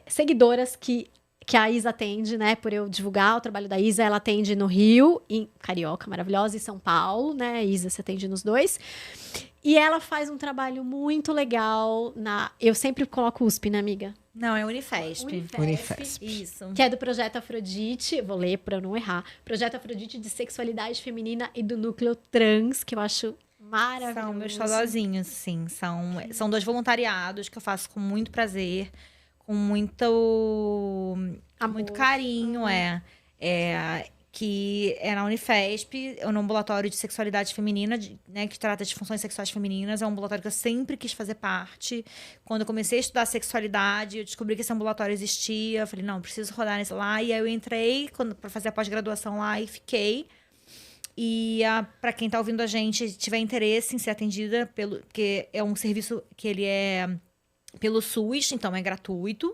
seguidoras que a Isa atende, né? Por eu divulgar o trabalho da Isa. Ela atende no Rio, em Carioca, maravilhosa, e São Paulo, né? Isa, você atende nos dois. E ela faz um trabalho muito legal Eu sempre coloco USP, né, amiga? Não, é Unifesp. Unifesp. Isso. Que é do Projeto Afrodite, vou ler pra eu não errar. Projeto Afrodite de Sexualidade Feminina e do Núcleo Trans, que eu acho maravilhoso. São meus xodozinhos, sim. São dois voluntariados que eu faço com muito prazer, com muito Amor. carinho, que é na Unifesp, é um ambulatório de sexualidade feminina, né, que trata de funções sexuais femininas. É um ambulatório que eu sempre quis fazer parte. Quando eu comecei a estudar sexualidade, eu descobri que esse ambulatório existia. Eu falei, não, preciso rodar nesse lá. E aí eu entrei para fazer a pós-graduação lá e fiquei. E para quem está ouvindo a gente e tiver interesse em ser atendida, porque é um serviço que ele é pelo SUS, então é gratuito.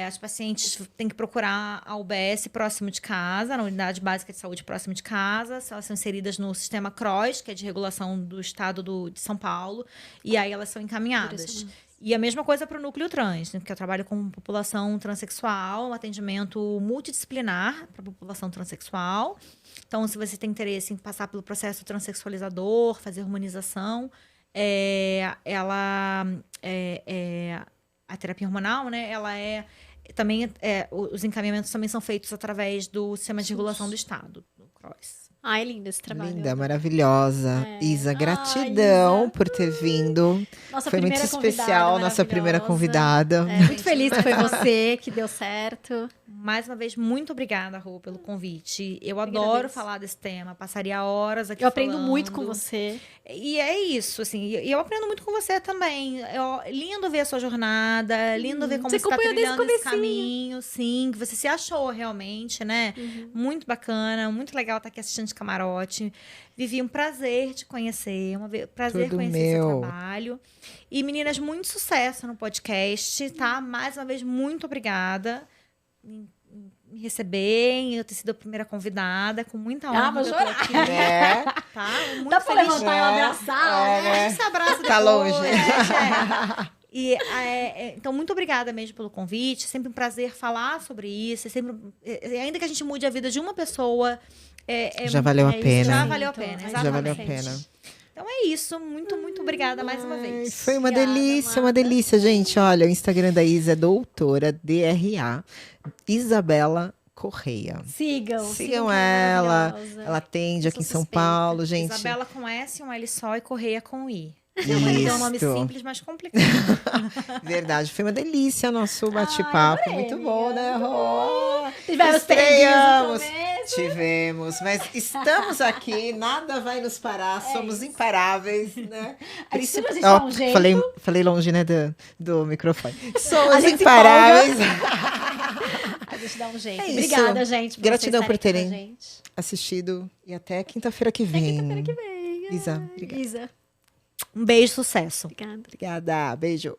As pacientes têm que procurar a UBS próximo de casa, na Unidade Básica de Saúde próximo de casa. Elas são inseridas no sistema CROSS, que é de regulação do estado de São Paulo. E aí elas são encaminhadas. E a mesma coisa para o núcleo trans, né, porque eu trabalho com população transexual, um atendimento multidisciplinar para a população transexual. Então, se você tem interesse em passar pelo processo transexualizador, fazer hormonização, a terapia hormonal, né? Ela também os encaminhamentos também são feitos através do sistema de regulação do Estado, do CROSS. Ai, lindo esse trabalho. Linda, maravilhosa. Isa, gratidão Isa. por ter vindo. Nossa Foi muito primeira especial, nossa primeira convidada. Muito feliz que foi você, que deu certo. Mais uma vez, muito obrigada, Rô, pelo convite. Eu adoro agradeço. falar desse tema. Passaria horas aqui Eu aprendo falando. muito com você. E é isso, assim. E eu aprendo muito com você também. Lindo ver a sua jornada. Lindo ver como Você você está acompanhou desde o trilhando esse comecinho. caminho. Sim, que você se achou realmente, né? Muito bacana. Muito legal estar aqui assistindo de camarote. Vivi, um prazer te conhecer. Prazer Tudo conhecer seu meu. trabalho. E, meninas, muito sucesso no podcast, tá? Mais uma vez, muito obrigada. Me receber, eu ter sido a primeira convidada, com muita honra. vou que eu tô chorar. aqui, tá? Muito Dá pra feliz. levantar e abraçar, A né? gente se abraça Tá depois, longe. Então, muito obrigada mesmo pelo convite. É sempre um prazer falar sobre isso. Ainda que a gente mude a vida de uma pessoa, Já valeu a isso, pena. já valeu a pena, Já Já valeu a exatamente. pena. Então é isso. Muito, muito obrigada mais uma Ai, vez. foi uma Obrigada, delícia, uma amada. delícia, gente. Olha, o Instagram da Isa é doutora, DRA, Isabela Correia. Sigam Sigam que é ela. maravilhosa. Ela atende Eu aqui em sou São suspeita. Paulo, gente. Isabela com S, um L só e Correia com I. Minha mãe tem um nome Isso. simples, mas complicado. Verdade, foi uma delícia nosso bate-papo. adorei, Muito bom, amiga. né, Rô? Tivemos Estreamos. perdidos no começo. Tivemos, mas estamos aqui, nada vai nos parar, somos imparáveis, né? A gente sempre Ó, dá um jeito. falei longe, né, do microfone. A Somos gente se imparáveis. A gente dá um jeito. É isso. Obrigada, gente. Por Gratidão vocês por estarem terem aqui com a gente. Assistido e até quinta-feira que vem. Quinta-feira que vem. Isa, obrigada. Isa, Um beijo, sucesso. obrigada. Obrigada, beijo.